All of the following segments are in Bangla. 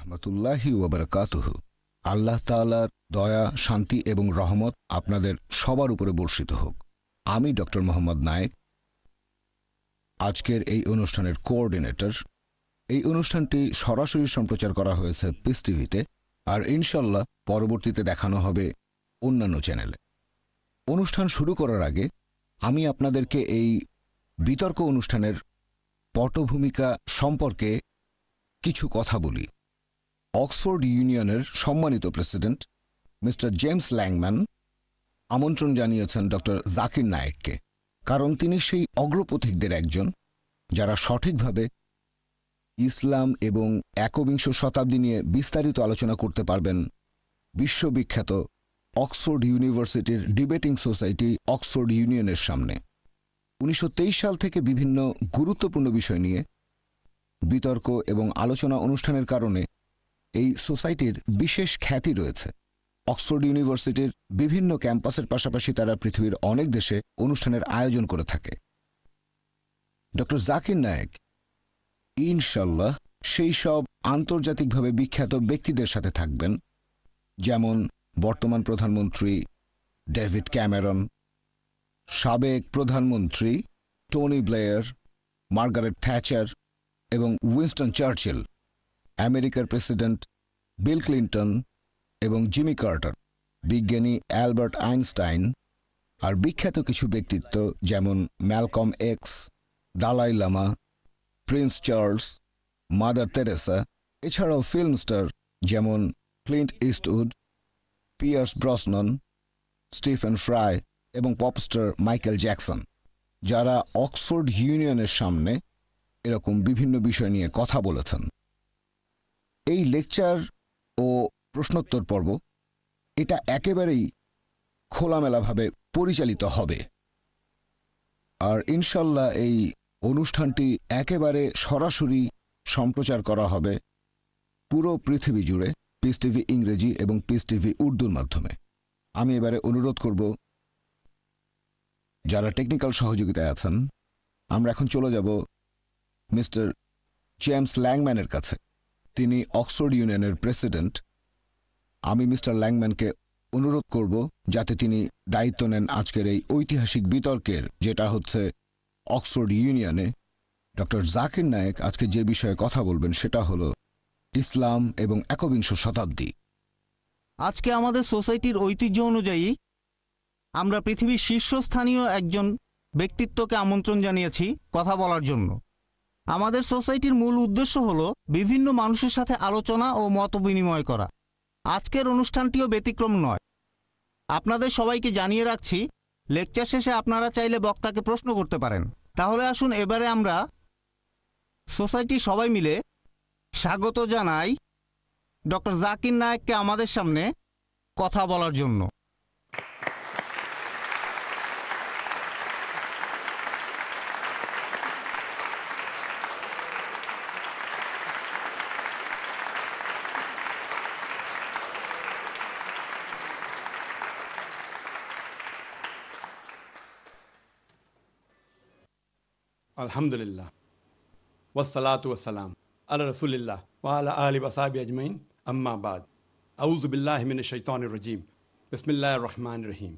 রহমতুল্লাহি ওয়া বারাকাতুহু। আল্লাহ তাআলার দয়া, শান্তি এবং রহমত আপনাদের সবার উপরে বর্ষিত হোক। আমি ডক্টর মোহাম্মদ নায়েক, আজকের এই অনুষ্ঠানের কোঅর্ডিনেটর। এই অনুষ্ঠানটি সরাসরি সম্প্রচার করা হয়েছে পিস টিভিতে, আর ইনশাল্লাহ পরবর্তীতে দেখানো হবে অন্যান্য চ্যানেলে। অনুষ্ঠান শুরু করার আগে আমি আপনাদেরকে এই বিতর্ক অনুষ্ঠানের পটভূমিকা সম্পর্কে কিছু কথা বলি। অক্সফোর্ড ইউনিয়নের সম্মানিত প্রেসিডেন্ট মিস্টার জেমস ল্যাংম্যান আমন্ত্রণ জানিয়েছেন ডক্টর জাকির নায়েককে, কারণ তিনি সেই অগ্রপথিকদের একজন যারা সঠিকভাবে ইসলাম এবং একবিংশ শতাব্দী নিয়ে বিস্তারিত আলোচনা করতে পারবেন বিশ্ববিখ্যাত অক্সফোর্ড ইউনিভার্সিটির ডিবেটিং সোসাইটি অক্সফোর্ড ইউনিয়নের সামনে। 1923 সাল থেকে বিভিন্ন গুরুত্বপূর্ণ বিষয় নিয়ে বিতর্ক এবং আলোচনা অনুষ্ঠানের কারণে এই সোসাইটির বিশেষ খ্যাতি রয়েছে। অক্সফোর্ড ইউনিভার্সিটির বিভিন্ন ক্যাম্পাসের পাশাপাশি তারা পৃথিবীর অনেক দেশে অনুষ্ঠানের আয়োজন করে থাকে। ডক্টর জাকির নায়েক ইনশাল্লাহ সেই সব আন্তর্জাতিকভাবে বিখ্যাত ব্যক্তিদের সাথে থাকবেন, যেমন বর্তমান প্রধানমন্ত্রী ডেভিড ক্যামেরন, সাবেক প্রধানমন্ত্রী টনি ব্লেয়ার, মার্গারেট থ্যাচার এবং উইনস্টন চার্চিল, আমেরিকার প্রেসিডেন্ট বিল ক্লিন্টন এবং জিমি কার্টার, বিজ্ঞানী অ্যালবার্ট আইনস্টাইন, আর বিখ্যাত কিছু ব্যক্তিত্ব যেমন Malcolm X, Dalai Lama, Prince Charles, Mother Teresa, এছাড়াও ফিল্ম স্টার যেমন Clint Eastwood, Pierce Brosnan, Stephen Fry এবং পপস্টার মাইকেল জ্যাকসন, যারা অক্সফোর্ড ইউনিয়নের সামনে এরকম বিভিন্ন বিষয় নিয়ে কথা বলেছেন। এই লেকচার ও প্রশ্নোত্তর পর্ব এটা একেবারেই খোলামেলাভাবে পরিচালিত হবে, আর ইনশাল্লাহ এই অনুষ্ঠানটি একেবারে সরাসরি সম্প্রচার করা হবে পুরো পৃথিবী জুড়ে পিস টিভি ইংরেজি এবং পিস টিভি উর্দুর মাধ্যমে। আমি এবারে অনুরোধ করব যারা টেকনিক্যাল সহযোগিতায় আছেন, আমরা এখন চলে যাব মিস্টার জেমস ল্যাংম্যানের কাছে। তিনি অক্সফোর্ড ইউনিয়নের প্রেসিডেন্ট। আমি মিস্টার ল্যাংম্যানকে অনুরোধ করব যাতে তিনি দায়িত্ব নেন আজকের এই ঐতিহাসিক বিতর্কের, যেটা হচ্ছে অক্সফোর্ড ইউনিয়নে। ডক্টর জাকির নায়েক আজকে যে বিষয়ে কথা বলবেন সেটা হলো ইসলাম এবং একবিংশ শতাব্দী। আজকে আমাদের সোসাইটির ঐতিহ্য অনুযায়ী আমরা পৃথিবীর শীর্ষস্থানীয় একজন ব্যক্তিত্বকে আমন্ত্রণ জানিয়েছি কথা বলার জন্য। আমাদের সোসাইটির মূল উদ্দেশ্য হল বিভিন্ন মানুষের সাথে আলোচনা ও মত বিনিময় করা। আজকের অনুষ্ঠানটিও ব্যতিক্রম নয়। আপনাদের সবাইকে জানিয়ে রাখছি, লেকচার শেষে আপনারা চাইলে বক্তাকে প্রশ্ন করতে পারেন। তাহলে আসুন এবারে আমরা সোসাইটির সবাই মিলে স্বাগত জানাই ডক্টর জাকির নায়েককে আমাদের সামনে কথা বলার জন্য। আলহামদুলিল্লাহ ওয়াসসালাতু ওয়াসসালাম আলা রাসূলিল্লাহ ওয়া আলা আলিহি ওয়া সাহবিহি আজমাইন, আম্মা বাদ। আউযু বিল্লাহি মিনাশ শাইতানির রাজীম। বিসমিল্লাহির রহমানির রহিম।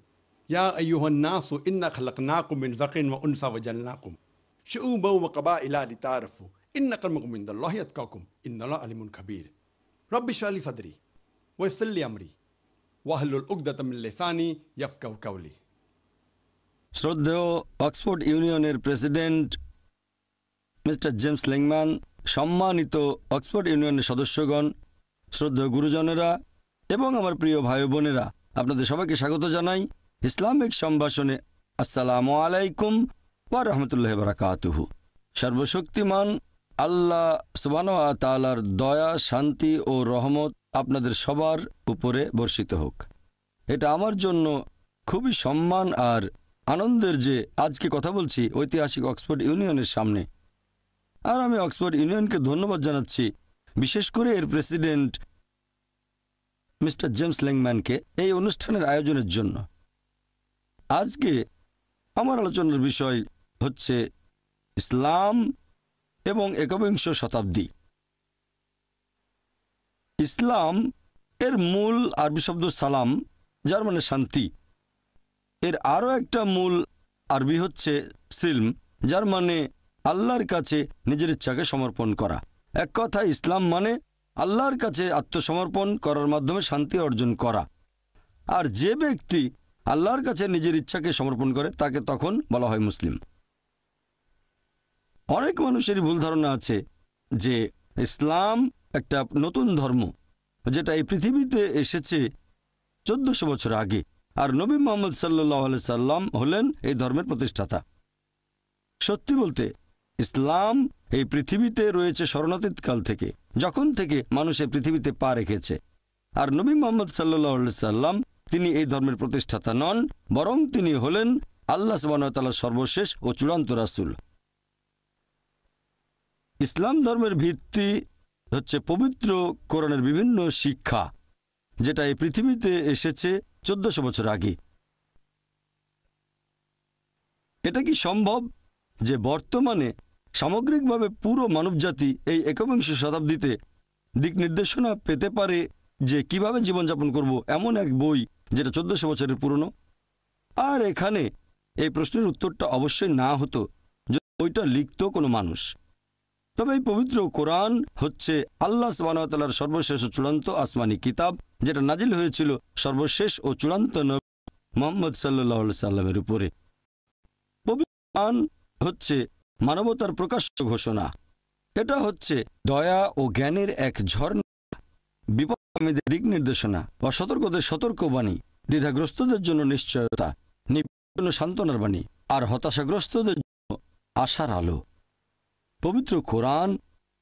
ইয়া আইয়ুহান নাসু ইন্না খালাকনাকুম মিন যাকারিন ওয়া উনসা ওয়া জাআলনাকুম শুউবান ওয়া ক্বাবাইলা লিতাআরাফু ইন্না আক্রামাকুম ইনদাল্লাহি আতকাকুম ইন্নাল্লাহা আলিমুন খাবীর। রব্বি ইশরাহ লি সাদরি ওয়া ইয়াসসির লি আমরি ওয়াহলুল উকদাতাম মিন লিসানি ইয়াফকাহু কাওলি। শ্রদ্ধেয় অক্সফোর্ড ইউনিয়নের প্রেসিডেন্ট মিস্টার জেমস ল্যাংম্যান, সম্মানিত অক্সফোর্ড ইউনিয়নের সদস্যগণ, শ্রদ্ধেয় গুরুজনেরা এবং আমার প্রিয় ভাই বোনেরা, আপনাদের সবাইকে স্বাগত জানাই ইসলামিক সম্ভাষণে। আসসালামু আলাইকুম ওয়া রাহমাতুল্লাহি ওয়া বারাকাতুহু। সর্বশক্তিমান আল্লাহ সুবহানাহু ওয়া তাআলার দয়া, শান্তি ও রহমত আপনাদের সবার উপরে বর্ষিত হোক। এটা আমার জন্য খুবই সম্মান আর আনন্দের যে আজকে কথা বলছি ঐতিহাসিক অক্সফোর্ড ইউনিয়নের সামনে। আর আমি অক্সফোর্ড ইউনিয়নকে ধন্যবাদ জানাচ্ছি, বিশেষ করে এর প্রেসিডেন্ট মিস্টার জেমস ল্যাংম্যানকে এই অনুষ্ঠানের আয়োজনের জন্য। আজকে আমার আলোচনার বিষয় হচ্ছে ইসলাম এবং একবিংশ শতাব্দী। ইসলাম এর মূল আরবি শব্দ সালাম, যার মানে শান্তি। এর আরও একটা মূল আরবি হচ্ছে সিলম, যার মানে আল্লাহর কাছে নিজের ইচ্ছাকে সমর্পণ করা। এক কথা, ইসলাম মানে আল্লাহর কাছে আত্মসমর্পণ করার মাধ্যমে শান্তি অর্জন করা। আর যে ব্যক্তি আল্লাহর কাছে নিজের ইচ্ছাকে সমর্পণ করে তাকে তখন বলা হয় মুসলিম। অনেক মানুষেরই ভুল ধারণা আছে যে ইসলাম একটা নতুন ধর্ম, যেটা এই পৃথিবীতে এসেছে 1400 বছর আগে, আর নবী মুহাম্মদ সাল্লাল্লাহু আলাইহি সাল্লাম হলেন এই ধর্মের প্রতিষ্ঠাতা। সত্যি বলতে ইসলাম এই পৃথিবীতে রয়েছে স্মরণাতীত কাল থেকে, যখন থেকে মানুষ এই পৃথিবীতে পা রেখেছে। আর নবী মুহাম্মদ সাল্লাল্লাহু আলাইহি সাল্লাম তিনি এই ধর্মের প্রতিষ্ঠাতা নন, বরং তিনি হলেন আল্লাহ সুবহানাহু ওয়া তাআলার সর্বশেষ ও চূড়ান্ত রাসূল। ইসলাম ধর্মের ভিত্তি হচ্ছে পবিত্র কোরআনের বিভিন্ন শিক্ষা, যেটা এই পৃথিবীতে এসেছে 1400 বছর আগে। এটা কি সম্ভব যে বর্তমানে সামগ্রিকভাবে পুরো মানবজাতি এই একবিংশ শতাব্দীতে দিক নির্দেশনা পেতে পারে যে কিভাবে জীবনযাপন করব, এমন এক বই যেটা 1400 বছরের পুরনো? আর এখানে এই প্রশ্নের উত্তরটা অবশ্যই না হতো যদি বইটা লিখত কোনো মানুষ। তবে এই পবিত্র কোরআন হচ্ছে আল্লাহ সুবহানাহু ওয়া তাআলার সর্বশেষ ও চূড়ান্ত আসমানি কিতাব, যেটা নাজিল হয়েছিল সর্বশেষ ও চূড়ান্ত নবী মুহাম্মদ সাল্লাল্লাহু আলাইহি সাল্লামের উপরে। পবিত্র কোরআন হচ্ছে মানবতার প্রকাশ্য ঘোষণা। এটা হচ্ছে দয়া ও জ্ঞানের এক ঝর্ণা, বিপদগামীদের দিক নির্দেশনা, অসতর্কদের সতর্কবাণী, দ্বিধাগ্রস্তদের জন্য নিশ্চয়তা, নির্ভীকদের জন্য সান্ত্বনার বাণী, আর হতাশাগ্রস্তদের জন্য আশার আলো। পবিত্র কোরআন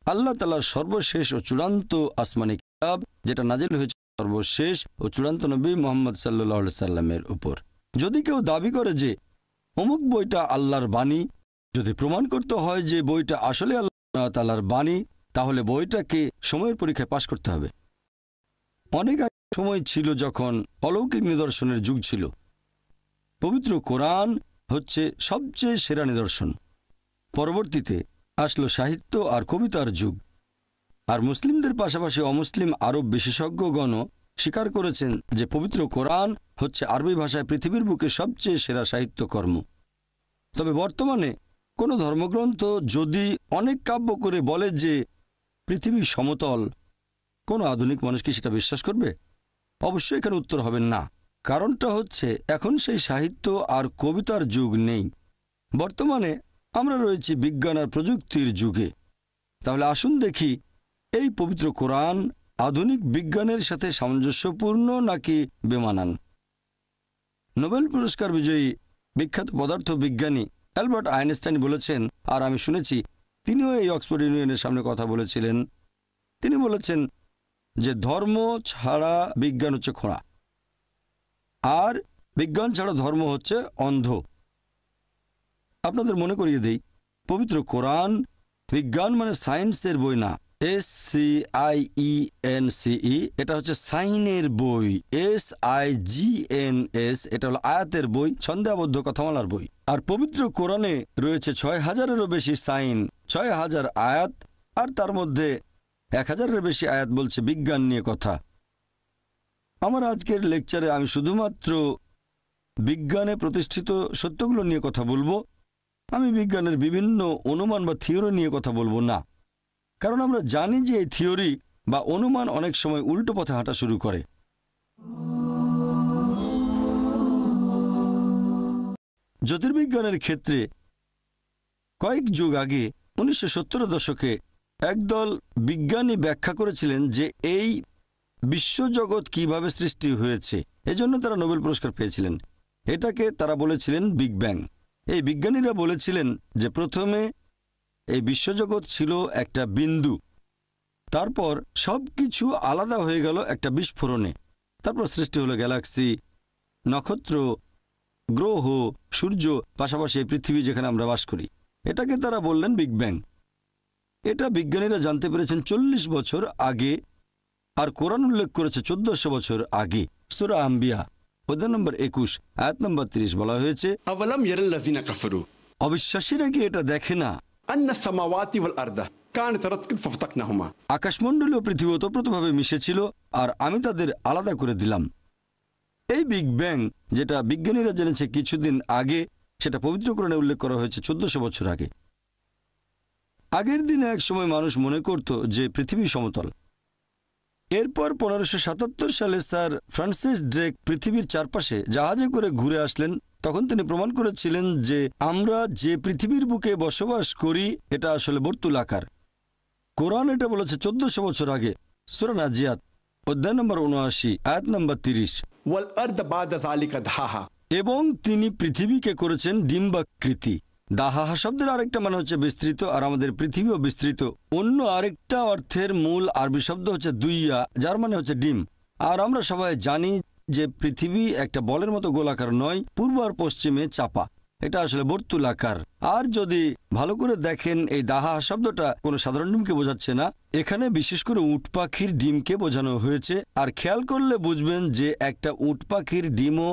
আল্লাহ তাআলার সর্বশেষ ও চূড়ান্ত আসমানি কিতাব, যেটা নাজিল হয়েছে সর্বশেষ ও চূড়ান্ত নবী মুহাম্মদ সাল্লাল্লাহু আলাইহি সাল্লামের উপর। যদি কেউ দাবি করে যে অমুক বইটা আল্লাহর বাণী, যদি প্রমাণ করতে হয় যে বইটা আসলে আল্লাহ তাআলার বাণী, তাহলে বইটাকে সময়ের পরীক্ষায় পাশ করতে হবে। অনেক আগে সময় ছিল যখন অলৌকিক নিদর্শনের যুগ ছিল। পবিত্র কোরআন হচ্ছে সবচেয়ে সেরা নিদর্শন। পরবর্তীতে আসলো সাহিত্য আর কবিতার যুগ, আর মুসলিমদের পাশাপাশি অমুসলিম আরব বিশেষজ্ঞগণও স্বীকার করেছেন যে পবিত্র কোরআন হচ্ছে আরবি ভাষায় পৃথিবীর বুকে সবচেয়ে সেরা সাহিত্যকর্ম। তবে বর্তমানে কোনো ধর্মগ্রন্থ যদি অনেক কাব্য করে বলে যে পৃথিবী সমতল, কোনো আধুনিক মানুষ কি সেটা বিশ্বাস করবে? অবশ্যই এখানে উত্তর হবে না। কারণটা হচ্ছে এখন সেই সাহিত্য আর কবিতার যুগ নেই। বর্তমানে আমরা রয়েছি বিজ্ঞান আর প্রযুক্তির যুগে। তাহলে আসুন দেখি এই পবিত্র কোরআন আধুনিক বিজ্ঞানের সাথে সামঞ্জস্যপূর্ণ নাকি বেমানান। নোবেল পুরস্কার বিজয়ী বিখ্যাত পদার্থ বিজ্ঞানী অ্যালবার্ট আইনস্টাইন বলেছেন, আর আমি শুনেছি তিনিও এই অক্সফোর্ড ইউনিয়নের সামনে কথা বলেছিলেন, তিনি বলেছেন যে ধর্ম ছাড়া বিজ্ঞান হচ্ছে খোঁড়া, আর বিজ্ঞান ছাড়া ধর্ম হচ্ছে অন্ধ। আপনাদের মনে করিয়ে দেই, পবিত্র কোরআন বিজ্ঞান মানে সায়েন্সের বই না, SCIENCE, এটা হচ্ছে সাইনের বই। SIGNS এটা হলো আয়াতের বই, ছন্দে-আবদ্ধ কথামালার বই। আর পবিত্র কোরআনে রয়েছে 6000-এরও বেশি সাইন, 6000 আয়াত, আর তার মধ্যে 1000-এর বেশি আয়াত বলছে বিজ্ঞান নিয়ে কথা। আমার আজকের লেকচারে আমি শুধুমাত্র বিজ্ঞানে প্রতিষ্ঠিত সত্যগুলো নিয়ে কথা বলবো। আমি বিজ্ঞানের বিভিন্ন অনুমান বা থিওরি নিয়ে কথা বলবো না, কারণ আমরা জানি যে এই থিওরি বা অনুমান অনেক সময় উল্টো পথে হাঁটা শুরু করে। জ্যোতির্বিজ্ঞানের ক্ষেত্রে কয়েক যুগ আগে 1970-এর দশকে একদল বিজ্ঞানী ব্যাখ্যা করেছিলেন যে এই বিশ্বজগৎ কিভাবে সৃষ্টি হয়েছে। এজন্য তারা নোবেল পুরস্কার পেয়েছিলেন। এটাকে তারা বলেছিলেন বিগ ব্যাং। এই বিজ্ঞানীরা বলেছিলেন যে প্রথমে এই বিশ্বজগৎ ছিল একটা বিন্দু, তারপর সব কিছু আলাদা হয়ে গেল একটা বিস্ফোরণে, তারপর সৃষ্টি হলো গ্যালাক্সি, নক্ষত্র, গ্রহ, সূর্য, পাশাপাশি এই পৃথিবী যেখানে আমরা বাস করি। এটাকে তারা বললেন বিগ ব্যাং। এটা বিজ্ঞানীরা জানতে পেরেছেন 40 বছর আগে, আর কোরআন উল্লেখ করেছে 1400 বছর আগে। সূরা আম্বিয়া অধ্যায় নম্বর 21 আয়াত নম্বর 30 বলা হয়েছে, अवलम यरल्लज़ीना कफरू অবিশ্বাসীরা কি এটা দেখে না अन्न समावाति वल अर्द كانت رتقا ففتقناهما আকাশমণ্ডলী ও পৃথিবী ওতপ্রোতভাবে মিশেছিল আর আমি তাদের আলাদা করে দিলাম। এই বিগ ব্যাং যেটা বিজ্ঞানীরা জেনেছে কিছুদিন আগে, সেটা পবিত্র কোরআনে উল্লেখ করা হয়েছে 1400 বছর আগে। আগের দিনে এক সময় মানুষ মনে করত যে পৃথিবী সমতল। এরপর 1577 সালে স্যার ফ্রান্সিস ড্রেক পৃথিবীর চারপাশে জাহাজে করে ঘুরে আসলেন। তখন তিনি প্রমাণ করেছিলেন যে আমরা যে পৃথিবীর বুকে বসবাস করি এটা আসলে বর্তুলাকার। কোরআন এটা বলেছে 1400 বছর আগে, সূরা নাজিয়াত অধ্যায় নম্বর 79 আয়াত নম্বর 30। والأرض بعد ذلك دحاها এবং তিনি পৃথিবীকে করেছেন ডিম্বাকৃতি। দাহাহা শব্দের আরেকটা মানে হচ্ছে বিস্তৃত, আর আমাদের পৃথিবীও বিস্তৃত। অন্য আরেকটা অর্থের মূল আরবি শব্দ হচ্ছে দুইয়া, যার মানে হচ্ছে ডিম। আর আমরা সবাই জানি যে পৃথিবী একটা বলের মতো গোলাকার নয়, পূর্ব আর পশ্চিমে চাপা, এটা আসলে বর্তুলাকার। আর যদি ভালো করে দেখেন, এই দাহাহা শব্দটা কোনো সাধারণ ডিমকে বোঝাচ্ছে না, এখানে বিশেষ করে উট পাখির ডিমকে বোঝানো হয়েছে। আর খেয়াল করলে বুঝবেন যে একটা উট পাখির ডিমও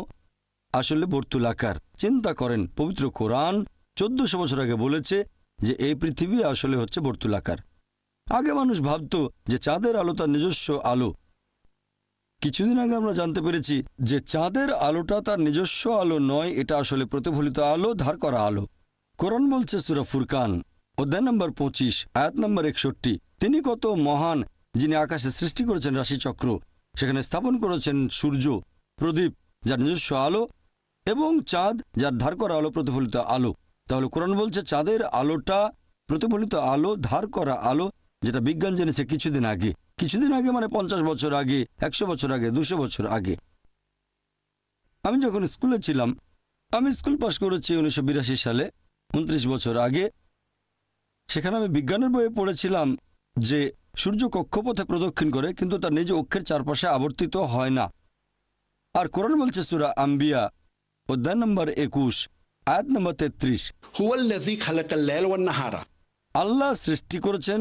আসলে বর্তুলাকার। চিন্তা করেন, পবিত্র কোরআন 1400 বছর আগে বলেছে যে এই পৃথিবী আসলে হচ্ছে বর্তুলাকার। আগে মানুষ ভাবত যে চাঁদের আলো তার নিজস্ব আলো। কিছুদিন আগে আমরা জানতে পেরেছি যে চাঁদের আলোটা তার নিজস্ব আলো নয়, এটা আসলে প্রতিফলিত আলো, ধার করা আলো। কোরআন বলছে সূরা ফুরকান অধ্যায় নম্বর 25 আয়াত নম্বর 61, তিনি কত মহান, যিনি আকাশে সৃষ্টি করেছেন রাশিচক্র, সেখানে স্থাপন করেছেন সূর্য, প্রদীপ যার নিজস্ব আলো, এবং চাঁদ যার ধার করা আলো, প্রতিফলিত আলো। তাহলে কোরআন বলছে চাঁদের আলোটা প্রতিফলিত আলো, ধার করা আলো, যেটা বিজ্ঞান জেনেছে কিছুদিন আগে। কিছুদিন আগে মানে 50 বছর আগে, 100 বছর আগে, 200 বছর আগে। আমি যখন স্কুলে ছিলাম, আমি স্কুল পাশ করেছি 1982 সালে, 29 বছর আগে। সেখানে আমি বিজ্ঞানের বইয়ে পড়েছিলাম যে সূর্য কক্ষপথে প্রদক্ষিণ করে, কিন্তু তার নিজ অক্ষের চারপাশে আবর্তিত হয় না। আর কোরআন বলছে সূরা আম্বিয়া অধ্যায় নম্বর 21 আয়াত নম্বর 33, هو الذي خلق الليل والنهار আল্লাহ সৃষ্টি করেছেন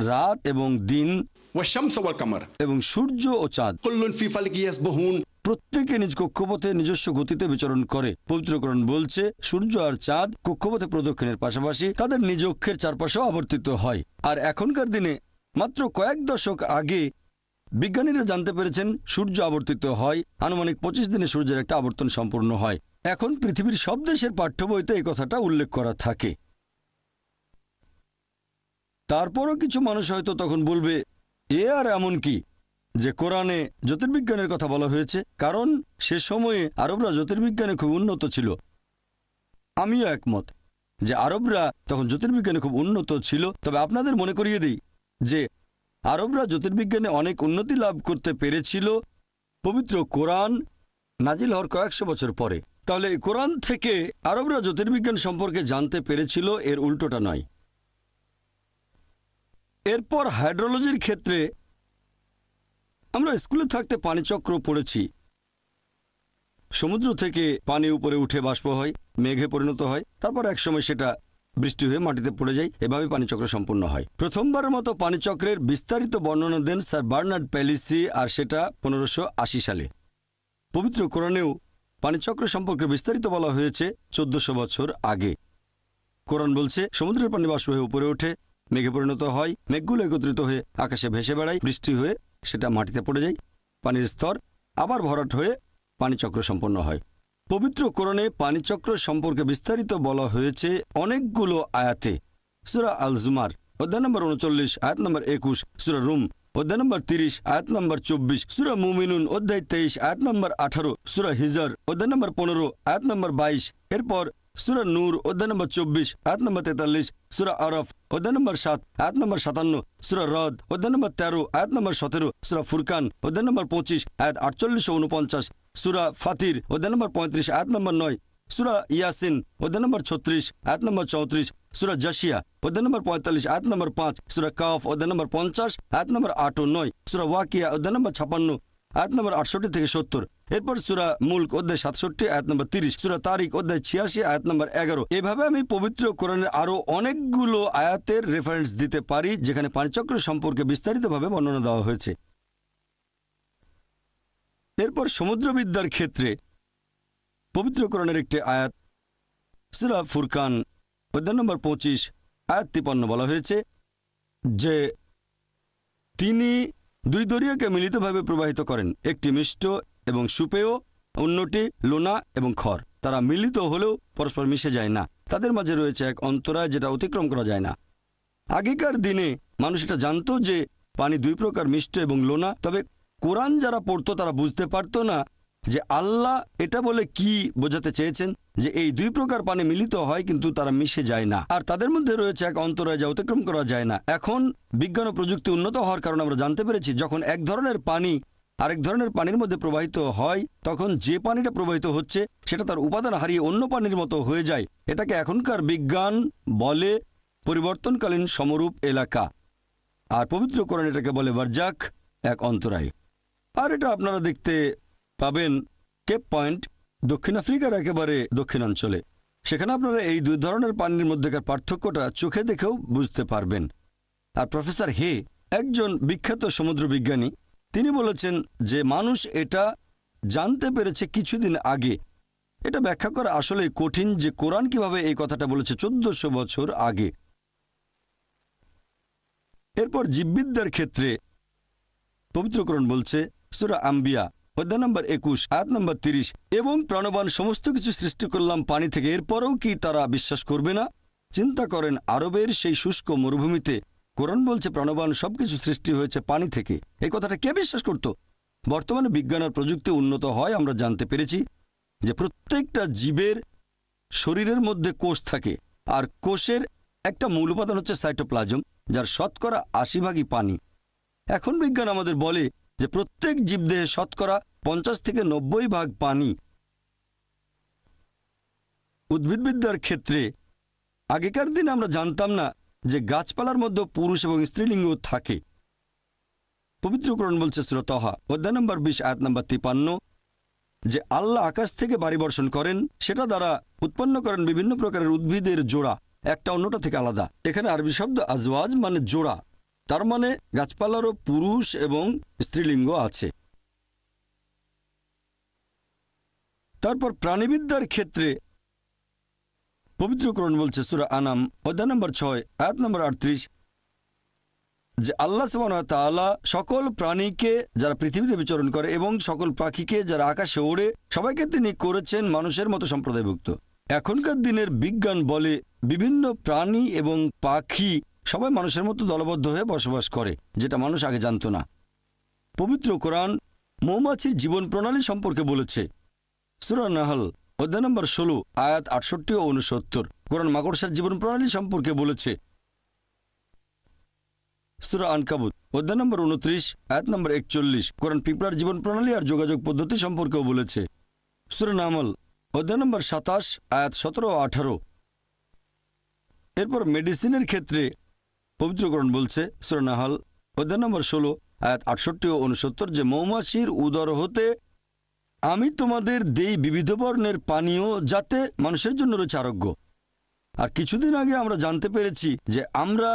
রাত এবং দিন, والشمس والقمر এবং সূর্য ও চাঁদ كل في فلك يسبحون প্রত্যেকে নিজ কক্ষপথে নিজস্ব গতিতে বিচরণ করে। পবিত্র কোরআন বলছে সূর্য আর চাঁদ কক্ষপথে প্রদক্ষিণের পাশাপাশি তাদের নিজ অক্ষের চারপাশেও আবর্তিত হয়। আর এখনকার দিনে মাত্র কয়েক দশক আগে বিজ্ঞানীরা জানতে পেরেছেন সূর্য আবর্তিত হয়, আনুমানিক 25 দিনে সূর্যের একটা আবর্তন সম্পূর্ণ হয়। এখন পৃথিবীর সব দেশের পাঠ্য বইতে এই কথাটা উল্লেখ করা থাকে। তারপরও কিছু মানুষ হয়তো তখন বলবে, এ আর এমন কি যে কোরআনে জ্যোতির্বিজ্ঞানের কথা বলা হয়েছে, কারণ সে সময়ে আরবরা জ্যোতির্বিজ্ঞানে খুব উন্নত ছিল। আমিও একমত যে আরবরা তখন জ্যোতির্বিজ্ঞানে খুব উন্নত ছিল। তবে আপনাদের মনে করিয়ে দিই যে আরবরা জ্যোতির্বিজ্ঞানে অনেক উন্নতি লাভ করতে পেরেছিল পবিত্র কোরআন নাজিল হওয়ার কয়েকশো বছর পরে। তাহলে এই কোরআন থেকে আরবরা জ্যোতির্বিজ্ঞান সম্পর্কে জানতে পেরেছিল, এর উল্টোটা নয়। এরপর হাইড্রোলজির ক্ষেত্রে আমরা স্কুলে থাকতে পানিচক্র পড়েছি। সমুদ্র থেকে পানি উপরে উঠে বাষ্প হয়, মেঘে পরিণত হয়, তারপর একসময় সেটা বৃষ্টি হয়ে মাটিতে পড়ে যায়। এভাবে পানিচক্র সম্পূর্ণ হয়। প্রথমবারের মতো পানিচক্রের বিস্তারিত বর্ণনা দেন স্যার বার্নার্ড প্যালিসি, আর সেটা 1580 সালে। পবিত্র কোরআনেও পানিচক্র সম্পর্কে বিস্তারিত বলা হয়েছে 1400 বছর আগে। কোরআন বলছে সমুদ্রের পানি বাষ্প হয়ে উপরে ওঠে, মেঘে পরিণত হয়, মেঘগুলো একত্রিত হয়ে আকাশে ভেসে বেড়ায়, বৃষ্টি হয়ে সেটা মাটিতে পড়ে যায়, পানির স্তর আবার ভরাট হয়ে পানিচক্র সম্পন্ন হয়। পবিত্র কোরআনে পানিচক্র সম্পর্কে বিস্তারিত বলা হয়েছে অনেকগুলো আয়াতে। সূরা আল জুমার অধ্যায় নম্বর 39 আয়াত নম্বর 21, সূরা রুম অধ্যায় নম্বর 30 আয়াত নম্বর 24, সূরা মুমিনুন অধ্যায় 23 আয়াত নম্বর 18, সূরা হিজর অধ্যায় নম্বর 15 আয়াত নম্বর 22, এরপর সূরা নূর অধ্যায় নম্বর 24 আয়াত নম্বর 43, সূরা আরাফ অধ্যায় নম্বর 7 আয়াত নম্বর 57, সূরা রদ অধ্যায় নম্বর 13 আয়াত নম্বর 17, সূরা ফুরকান অধ্যায় নম্বর 25 আয়াত 48 ও 49, সূরা ফাতির অধ্যায় নম্বর 35 আয়াত নম্বর 9, সূরা ইয়াসিন অধ্যায় নম্বর 36 আয়াত নম্বর 34, সূরা জাসিয়া অধ্যায় নম্বর 45 আয়াত নম্বর 5, সূরা কাফ অধ্যায় নম্বর 50 আয়াত নম্বর 8 ও 9, সূরা ওয়াকিয়া অধ্যায় নম্বর 56 আয়াত নম্বর 68 থেকে 70, এরপর সূরা মুলক অধ্যায় 67 আয়াত নম্বর 30, সূরা তারিক অধ্যায় 86 আয়াত নম্বর 11। এভাবে আমি পবিত্র কোরআনের আরো অনেকগুলো আয়াতের রেফারেন্স দিতে পারি যেখানে পানিচক্র সম্পর্কে বিস্তারিতভাবে বর্ণনা দেওয়া হয়েছে। এরপর সমুদ্রবিদ্যার ক্ষেত্রে পবিত্র কোরআনের একটি আয়াত সূরা ফুরকান অধ্যায় নম্বর 25 আয়াত 53 বলা হয়েছে, যে তিনি দুই দরিয়াকে মিলিতভাবে প্রবাহিত করেন, একটি মিষ্ট এবং সুপেয়, অন্যটি লোনা এবং খর। তারা মিলিত হলেও পরস্পর মিশে যায় না, তাদের মাঝে রয়েছে এক অন্তরায় যেটা অতিক্রম করা যায় না। আগেকার দিনে মানুষ এটা জানতো যে পানি দুই প্রকার, মিষ্ট এবং লোনা, তবে কোরআন যারা পড়তো তারা বুঝতে পারতো না যে আল্লাহ এটা বলে কি বোঝাতে চেয়েছেন যে এই দুই প্রকার পানি মিলিত হয় কিন্তু তারা মিশে যায় না, আর তাদের মধ্যে রয়েছে এক অন্তরায় যা অতিক্রম করা যায় না। এখন বিজ্ঞান ও প্রযুক্তি উন্নত হওয়ার কারণে আমরা জানতে পেরেছি যখন এক ধরনের পানি আরেক ধরনের পানির মধ্যে প্রবাহিত হয় তখন যে পানিটা প্রবাহিত হচ্ছে সেটা তার উপাদান হারিয়ে অন্য পানির মতো হয়ে যায়। এটাকে এখনকার বিজ্ঞান বলে পরিবর্তনকালীন সমরূপ এলাকা, আর পবিত্র কোরআন এটাকে বলে বারজাক, এক অন্তরায়। আর এটা আপনারা দেখতে পাবেন কেপ পয়েন্ট, দক্ষিণ আফ্রিকার একেবারে দক্ষিণাঞ্চলে। সেখানে আপনারা এই দুই ধরনের পানির মধ্যেকার পার্থক্যটা চোখে দেখেও বুঝতে পারবেন। আর প্রফেসর হে, একজন বিখ্যাত সমুদ্র বিজ্ঞানী, তিনি বলেছেন যে মানুষ এটা জানতে পেরেছে কিছুদিন আগে। এটা ব্যাখ্যা করা আসলে কঠিন যে কোরআন কিভাবে এই কথাটা বলেছে 1400 বছর আগে। এরপর জীববিদ্যার ক্ষেত্রে পবিত্র কোরআন বলছে, সূরা আম্বিয়া অধ্যায় নম্বর 21 আয়াত নম্বর 30, এবং প্রাণবান সমস্ত কিছু সৃষ্টি করলাম পানি থেকে, এরপরেও কি তারা বিশ্বাস করবে না? চিন্তা করেন আরবের সেই শুষ্ক মরুভূমিতে কোরআন বলছে প্রাণবান সবকিছু সৃষ্টি হয়েছে পানি থেকে। এই কথাটা কে বিশ্বাস করত? বর্তমানে বিজ্ঞান আর প্রযুক্তি উন্নত হয়, আমরা জানতে পেরেছি যে প্রত্যেকটা জীবের শরীরের মধ্যে কোষ থাকে, আর কোষের একটা মূল উপাদান হচ্ছে সাইটোপ্লাজম, যার শতকরা 80 পানি। এখন বিজ্ঞান আমাদের বলে যে প্রত্যেক জীবদেহে শতকরা 50 থেকে 90 পানি। উদ্ভিদবিদ্যার ক্ষেত্রে আগেকার দিনে আমরা জানতাম না যে গাছপালার মধ্যে পুরুষ এবং স্ত্রীলিঙ্গ থাকে। পবিত্র কোরআন বলছে সূরা তাহা অধ্যায় নম্বর 20 আয়াত নম্বর 53 যে আল্লাহ আকাশ থেকে বাড়ি বর্ষণ করেন, সেটা দ্বারা উৎপন্ন করেন বিভিন্ন প্রকারের উদ্ভিদের জোড়া, একটা অন্যটা থেকে আলাদা। এখানে আরবি শব্দ আজওয়াজ মানে জোড়া, তার মানে গাছপালারও পুরুষ এবং স্ত্রীলিঙ্গ আছে। তারপর প্রাণীবিদ্যার ক্ষেত্রে পবিত্র কোরআন বলছে সূরা আনাম অধ্যায় নম্বর 6 আয়াত নম্বর 38 যে আল্লাহ সুবহানাহু ওয়া তাআলা সকল প্রাণীকে যারা পৃথিবীতে বিচরণ করে এবং সকল পাখিকে যারা আকাশে ওড়ে সবাইকে তিনি করেছেন মানুষের মতো সম্প্রদায়ভুক্ত। এখনকার দিনের বিজ্ঞান বলে বিভিন্ন প্রাণী এবং পাখি সবাই মানুষের মতো দলবদ্ধ হয়ে বসবাস করে, যেটা মানুষ আগে জানত না। পবিত্র কোরআন মৌমাছির জীবন প্রণালী সম্পর্কে বলেছে সূরা নাহল অধ্যায় নম্বর 16 আয়াত 68 ও 69। কোরআন মাকড়সার জীবন প্রণালী সম্পর্কে বলেছে সূরা আনকাবুত অধ্যায় নম্বর 29 আয়াত নম্বর 41। কোরআন পিঁপড়ার জীবন প্রণালী আর যোগাযোগ পদ্ধতি সম্পর্কেও বলেছে সূরা নামল অধ্যায় নম্বর 27 আয়াত 17 ও 18। এরপর মেডিসিনের ক্ষেত্রে পবিত্র কোরআন বলছে সূরা নাহল অধ্যায় নম্বর 16 আয়াত 68 ও 69 যে মৌমাছির উদর হতে আমি তোমাদের দেই বিবিধ বর্ণের পানীয় যাতে মানুষের জন্য রয়েছে আরোগ্য। আর কিছুদিন আগে আমরা জানতে পেরেছি যে আমরা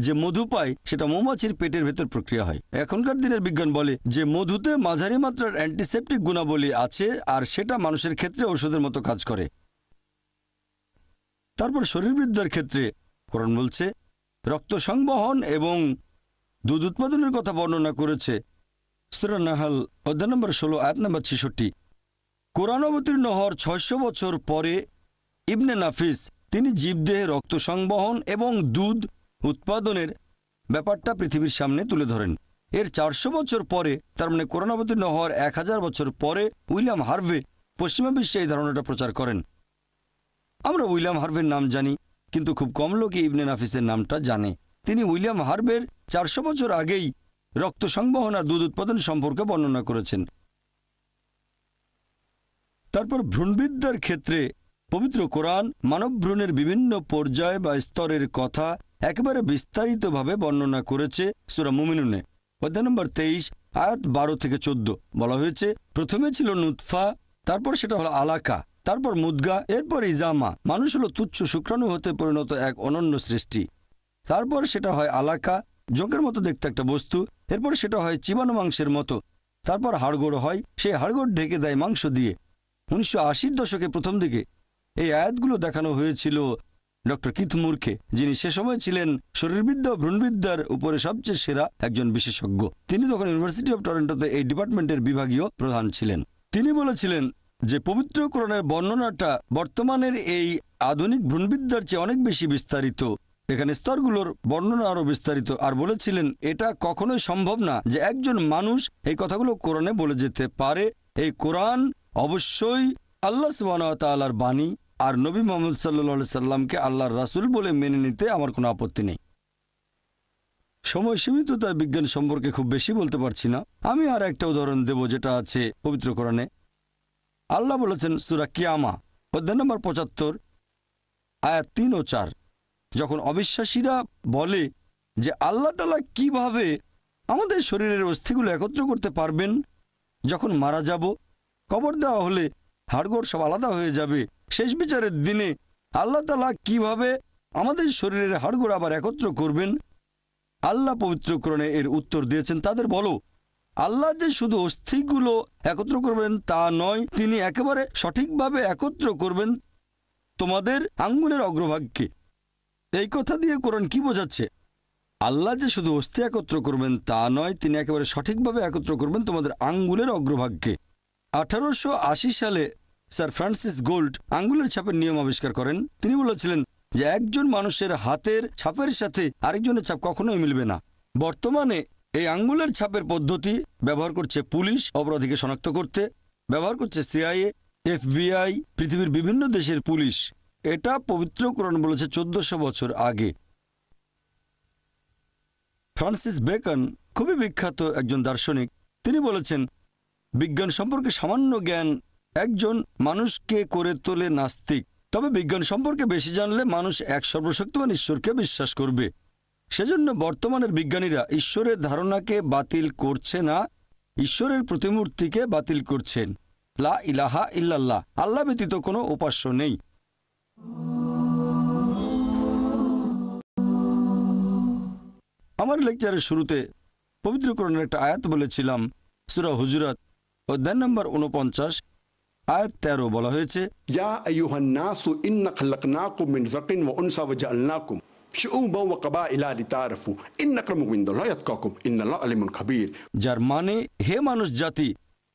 যে মধু পাই সেটা মৌমাছির পেটের ভেতর প্রক্রিয়া হয়। এখনকার দিনের বিজ্ঞান বলে যে মধুতে মাঝারি মাত্রার অ্যান্টিসেপটিক গুণাবলী আছে আর সেটা মানুষের ক্ষেত্রে ঔষধের মতো কাজ করে। তারপর শরীরবৃদ্ধার ক্ষেত্রে কোরআন বলছে রক্ত সংবহন এবং দুধ উৎপাদনের কথা বর্ণনা করেছে সূরা নাহল অধ্যায় নম্বর 16 আয়াত নম্বর 66। কোরআন অবতীর্ণ হওয়ার 600 বছর পরে ইবনে নাফিস তিনি জীবদেহে রক্ত সংবহন এবং দুধ উৎপাদনের ব্যাপারটা পৃথিবীর সামনে তুলে ধরেন। এর 400 বছর পরে, তার মানে কোরআন অবতীর্ণ হওয়ার 1000 বছর পরে উইলিয়াম হার্ভে পশ্চিমা বিশ্বে এই ধারণাটা প্রচার করেন। আমরা উইলিয়াম হার্ভের নাম জানি, কিন্তু খুব কম লোকই ইবনে নাফিসের নামটা জানে। তিনি উইলিয়াম হার্ভের 400 বছর আগেই রক্ত সংবহন আর দুধ উৎপাদন সম্পর্কে বর্ণনা করেছেন। তারপর ভ্রূণবিদ্যার ক্ষেত্রে পবিত্র কোরআন মানব ভ্রূণের বিভিন্ন পর্যায় বা স্তরের কথা একেবারে বিস্তারিতভাবে বর্ণনা করেছে সূরা মুমিনুনে অধ্যায় নম্বর 23 আয়াত 12 থেকে 14। বলা হয়েছে প্রথমে ছিল নুতফা, তারপর সেটা হলো আলাকা, তারপর মুদগা, এরপর ইজামা। মানুষ হলো তুচ্ছ শুক্রাণু হতে পরিণত এক অনন্য সৃষ্টি। তারপর সেটা হয় আলাকা, জোঁকের মতো দেখতে একটা বস্তু, এরপর সেটা হয় চিবানো মাংসের মতো, তারপর হাড়গোড় হয়, সেই হাড়গোড় ঢেকে দেয় মাংস দিয়ে। 1980-র দশকে প্রথম দিকে এই আয়াতগুলো দেখানো হয়েছিল ডক্টর কিথ মুরকে, যিনি সে সময় ছিলেন শরীরবিদ্যা ও ভ্রূণবিদ্যার উপরে সবচেয়ে সেরা একজন বিশেষজ্ঞ। তিনি তখন ইউনিভার্সিটি অব টরন্টোতে এই ডিপার্টমেন্টের বিভাগীয় প্রধান ছিলেন। তিনি বলেছিলেন যে পবিত্র কোরআনের বর্ণনাটা বর্তমানের এই আধুনিক ভ্রূণবিদ্যার চেয়ে অনেক বেশি বিস্তারিত। এখানে স্তরগুলোর বর্ণনা আরও বিস্তারিত। আর বলেছিলেন এটা কখনোই সম্ভব না যে একজন মানুষ এই কথাগুলো কোরআনে বলে যেতে পারে। এই কোরআন অবশ্যই আল্লাহ সুবহানাহু ওয়া তাআলার বাণী, আর নবী মুহাম্মদ সাল্লাল্লাহু আলাইহি সাল্লামকে আল্লাহর রাসূল বলে মেনে নিতে আমার কোনো আপত্তি নেই। সময় সীমিত, তাই বিজ্ঞান সম্পর্কে খুব বেশি বলতে পারছি না। আমি আর একটা উদাহরণ দেব যেটা আছে পবিত্র কোরআনে। আল্লাহ বলেছেন সূরা কিয়ামা অধ্যায় নম্বর ৭৫ আয়াত ৩ ও ৪, যখন অবিশ্বাসীরা বলে যে আল্লাহ তাআলা কিভাবে আমাদের শরীরের অস্থিগুলো একত্র করতে পারবেন, যখন মারা যাব, কবর দেওয়া হলে হাড়গোড় সব আলাদা হয়ে যাবে, শেষ বিচারের দিনে আল্লাহ তাআলা কিভাবে আমাদের শরীরের হাড়গোড় আবার একত্র করবেন। আল্লাহ পবিত্র কোরআনে এর উত্তর দিয়েছেন, তাদের বলো আল্লাহ যে শুধু অস্থিগুলো একত্র করবেন তা নয়, তিনি একেবারে সঠিকভাবে একত্র করবেন তোমাদের আঙ্গুলের অগ্রভাগকে। এই কথা দিয়ে কোরআন কি বোঝাচ্ছে? আল্লাহ যে শুধু অস্থি একত্র করবেন তা নয়, তিনি একেবারে সঠিকভাবে একত্র করবেন তোমাদের আঙ্গুলের অগ্রভাগকে। 1880 সালে স্যার ফ্রান্সিস গোল্ড আঙ্গুলের ছাপের নিয়ম আবিষ্কার করেন। তিনি বলেছিলেন যে একজন মানুষের হাতের ছাপের সাথে আরেকজনের ছাপ কখনোই মিলবে না। বর্তমানে এই আঙ্গুলের ছাপের পদ্ধতি ব্যবহার করছে পুলিশ অপরাধীকে শনাক্ত করতে, ব্যবহার করছে সিআইএ, এফবিআই, পৃথিবীর বিভিন্ন দেশের পুলিশ। এটা পবিত্র কোরআন বলেছে 1400 বছর আগে। ফ্রান্সিস বেকন খুবই বিখ্যাত একজন দার্শনিক। তিনি বলেছেন বিজ্ঞান সম্পর্কে সামান্য জ্ঞান একজন মানুষকে করে তোলে নাস্তিক, তবে বিজ্ঞান সম্পর্কে বেশি জানলে মানুষ এক সর্বশক্তিমান ঈশ্বরকে বিশ্বাস করবে। সেজন্য বর্তমানের বিজ্ঞানীরা ঈশ্বরের ধারণাকে বাতিল করছে না, ঈশ্বরের প্রতিমূর্তিকে বাতিল করছেন। লা ইলাহা ইল্লাল্লাহ, আল্লাহ ব্যতীত কোনো উপাস্য নেই। আমার লেকচারের শুরুতে পবিত্র কোরআনের একটা আয়াত বলেছিলাম, সূরা হুজুরাত অধ্যায় নম্বর 49 আয়াত 13 বলা হয়েছে, ইয়া আইয়ুহান নাসু ইন্না খালাকনাকুম মিন যাকিন ওয়া উনসা ওয়া জাআলনাকুম শুউবান ওয়া কাবাইলা লিতাআরাফু ইন্না আক্রামাকুম ইনদাল্লাহি আতকাকুম ইন্নাল্লাহা আলিমুন খাবীর। যার মানে, হে মানুষ জাতি,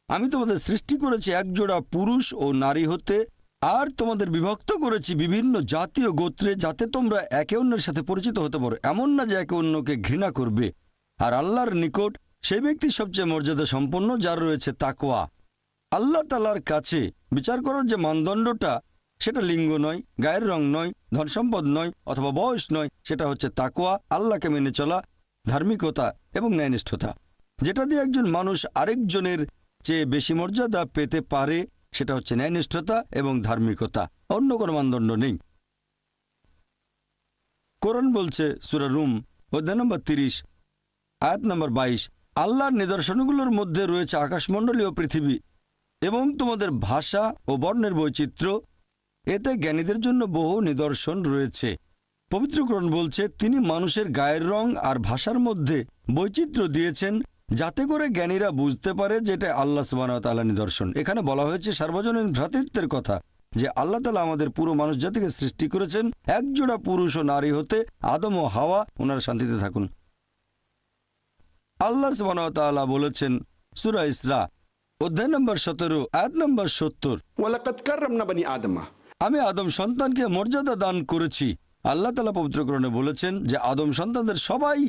আমি তোমাদের সৃষ্টি করেছি একজোড়া পুরুষ ও নারী হতে, আর তোমাদের বিভক্ত করেছি বিভিন্ন জাতি ও গোত্রে, যাতে তোমরা একে অন্যের সাথে পরিচিত হতে পারো। এমন না যে একে অন্যকে ঘৃণা করবে। আর আল্লাহর নিকট সেই ব্যক্তি সবচেয়ে মর্যাদা সম্পন্ন যার রয়েছে তাকওয়া। আল্লাহ তাআলার কাছে বিচার করার যে মানদণ্ডটা, সেটা লিঙ্গ নয়, গায়ের রং নয়, ধন সম্পদ নয়, অথবা বয়স নয়, সেটা হচ্ছে তাকওয়া, আল্লাহকে মেনে চলা, ধার্মিকতা এবং ন্যায়নিষ্ঠতা। যেটা দিয়ে একজন মানুষ আরেকজনের চেয়ে বেশি মর্যাদা পেতে পারে, সেটা হচ্ছে ন্যায়নিষ্ঠতা এবং ধার্মিকতা। অন্য কোনো মানদণ্ড নেই। কোরআন বলছে সূরা রুম অধ্যায় নম্বর 30 আয়াত নম্বর 22, আল্লাহর নিদর্শনগুলোর মধ্যে রয়েছে আকাশমণ্ডলীয় পৃথিবী এবং তোমাদের ভাষা ও বর্ণের বৈচিত্র্য, এতে জ্ঞানীদের জন্য বহু নিদর্শন রয়েছে। পবিত্র কোরআন বলছে তিনি মানুষের গায়ের রং আর ভাষার মধ্যে বৈচিত্র্য দিয়েছেন, যাতে করে জ্ঞানীরা বুঝতে পারে যে এটা আল্লাহ সুবহানাহু ওয়া তাআলার নিদর্শন। এখানে বলা হয়েছে সার্বজনীন ভ্রাতৃত্বের কথা, যে আল্লাহ তাআলা আমাদের পুরো মানুষ জাতিকে সৃষ্টি করেছেন একজোড়া পুরুষ ও নারী হতে, আদম ও হাওয়া, ওনারা শান্তিতে থাকুন। আল্লাহ সুবহানাহু ওয়া তাআলা বলেছেন সূরা ইসরা অধ্যায় নম্বর 17 আয়াত নম্বর 70, ওয়ালাকাদ কাররামনা বনি আদম, আমি আদম সন্তানকে মর্যাদা দান করেছি। আল্লাহ তাআলা পবিত্র কোরআনে বলেছেন যে আদম সন্তানদের সবাই,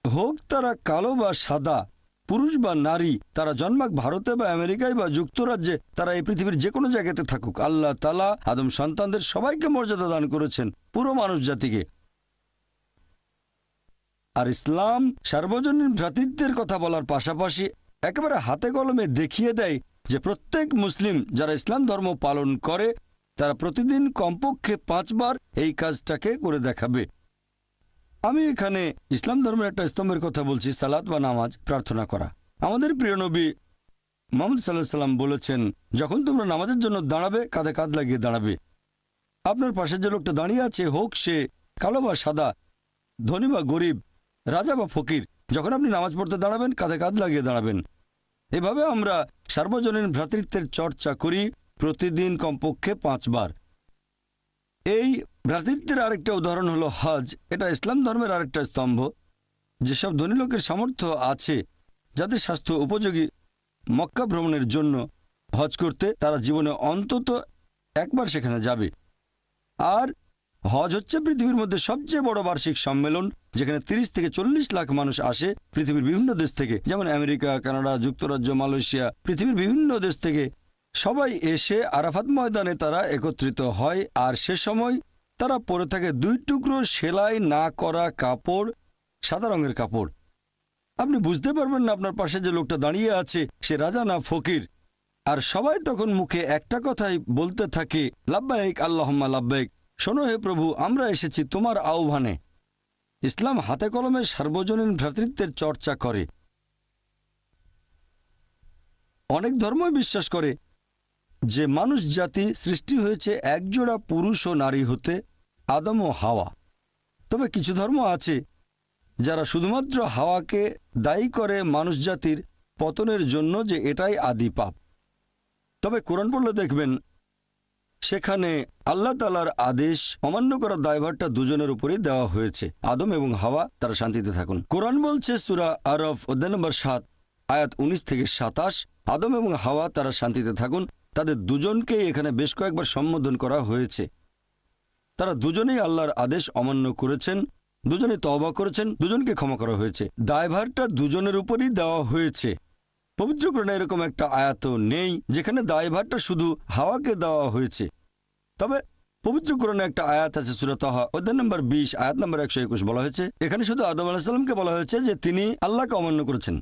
হোক তারা কালো বা সাদা, পুরুষ বা নারী, তারা জন্মাক ভারতে বা আমেরিকায় বা যুক্তরাজ্যে, তারা এই পৃথিবীর যে কোনো জায়গাতে থাকুক, আল্লাহ তাআলা আদম সন্তানদের সবাইকে মর্যাদা দান করেছেন, পুরো মানব জাতিকে। আর ইসলাম সার্বজনীন ভ্রাতৃত্বের কথা বলার পাশাপাশি একেবারে হাতে কলমে দেখিয়ে দেয় যে প্রত্যেক মুসলিম যারা ইসলাম ধর্ম পালন করে, তারা প্রতিদিন কমপক্ষে 5 বার এই কাজটাকে করে দেখাবে। আমি এখানে ইসলাম ধর্মের একটা স্তম্ভের কথা বলছি, সালাত বা নামাজ, প্রার্থনা করা। আমাদের প্রিয় নবী মুহাম্মদ সাল্লাল্লাহু আলাইহি সাল্লাম বলেছেন, যখন তোমরা নামাজের জন্য দাঁড়াবে, কাঁধে কাঁধ লাগিয়ে দাঁড়াবে। আপনার পাশে যে লোকটা দাঁড়িয়ে আছে, হোক সে কালো বা সাদা, ধনী বা গরিব, রাজা বা ফকির, যখন আপনি নামাজ পড়তে দাঁড়াবেন, কাঁধে কাঁধ লাগিয়ে দাঁড়াবেন। এভাবে আমরা সার্বজনীন ভ্রাতৃত্বের চর্চা করি প্রতিদিন কমপক্ষে 5 বার। এই ভ্রাতৃত্বের আরেকটা উদাহরণ হলো হজ। এটা ইসলাম ধর্মের আরেকটা স্তম্ভ। যেসব ধনী লোকের সামর্থ্য আছে, যাদের স্বাস্থ্য উপযোগী মক্কা ভ্রমণের জন্য হজ করতে, তারা জীবনে অন্তত একবার সেখানে যাবে। আর হজ হচ্ছে পৃথিবীর মধ্যে সবচেয়ে বড় বার্ষিক সম্মেলন, যেখানে 30 থেকে 40 লাখ মানুষ আসে পৃথিবীর বিভিন্ন দেশ থেকে, যেমন আমেরিকা, কানাডা, যুক্তরাজ্য, মালয়েশিয়া, পৃথিবীর বিভিন্ন দেশ থেকে সবাই এসে আরাফাত ময়দানে তারা একত্রিত হয়। আর সে সময় তারা পরে থাকে 2 টুকরো সেলাই না করা কাপড়, সাদা রঙের কাপড়। আপনি বুঝতে পারবেন না আপনার পাশে যে লোকটা দাঁড়িয়ে আছে সে রাজা না ফকির। আর সবাই তখন মুখে একটা কথাই বলতে থাকে, লাব্বাইক আল্লাহুম্মা লাব্বাইক, শোনো হে প্রভু, আমরা এসেছি তোমার আহ্বানে। ইসলাম হাতে কলমে সার্বজনীন ভ্রাতৃত্বের চর্চা করে। অনেক ধর্মই বিশ্বাস করে যে মানুষ জাতি সৃষ্টি হয়েছে একজোড়া পুরুষ ও নারী হতে, আদম ও হাওয়া। তবে কিছু ধর্ম আছে যারা শুধুমাত্র হাওয়াকে দায়ী করে মানুষ জাতির পতনের জন্য, যে এটাই আদি পাপ। তবে কোরআন পড়লে দেখবেন সেখানে আল্লাহ তাআলার আদেশ অমান্য করার দায়ভারটা দুজনের উপরেই দেওয়া হয়েছে। আদম এবং হাওয়া তারা শান্তিতে থাকুন। কোরআন বলছে সূরা আরফ অধ্যায় নম্বর 7 আয়াত 19 থেকে 27, আদম এবং হাওয়া তারা শান্তিতে থাকুন। তাদের দুজনকেই এখানে বেশ কয়েকবার সম্বোধন করা হয়েছে। তারা দুজনেই আল্লাহর আদেশ অমান্য করেছেন, দুজনে তওবা করেছেন, দুজনকে ক্ষমা করা হয়েছে। দায়ভারটা দুজনের উপরই দেওয়া হয়েছে। পবিত্র কোরআনে এরকম একটা আয়াত নেই যেখানে দায়ভারটা শুধু হাওয়াকে দেওয়া হয়েছে। তবে পবিত্র কোরআনে একটা আয়াত আছে সূরা তাহা অধ্যায় নম্বর 20 আয়াত নম্বর 121, বলা হয়েছে এখানে শুধু আদম আলাইহিস সালামকে বলা হয়েছে যে তিনি আল্লাহকে অমান্য করেছেন।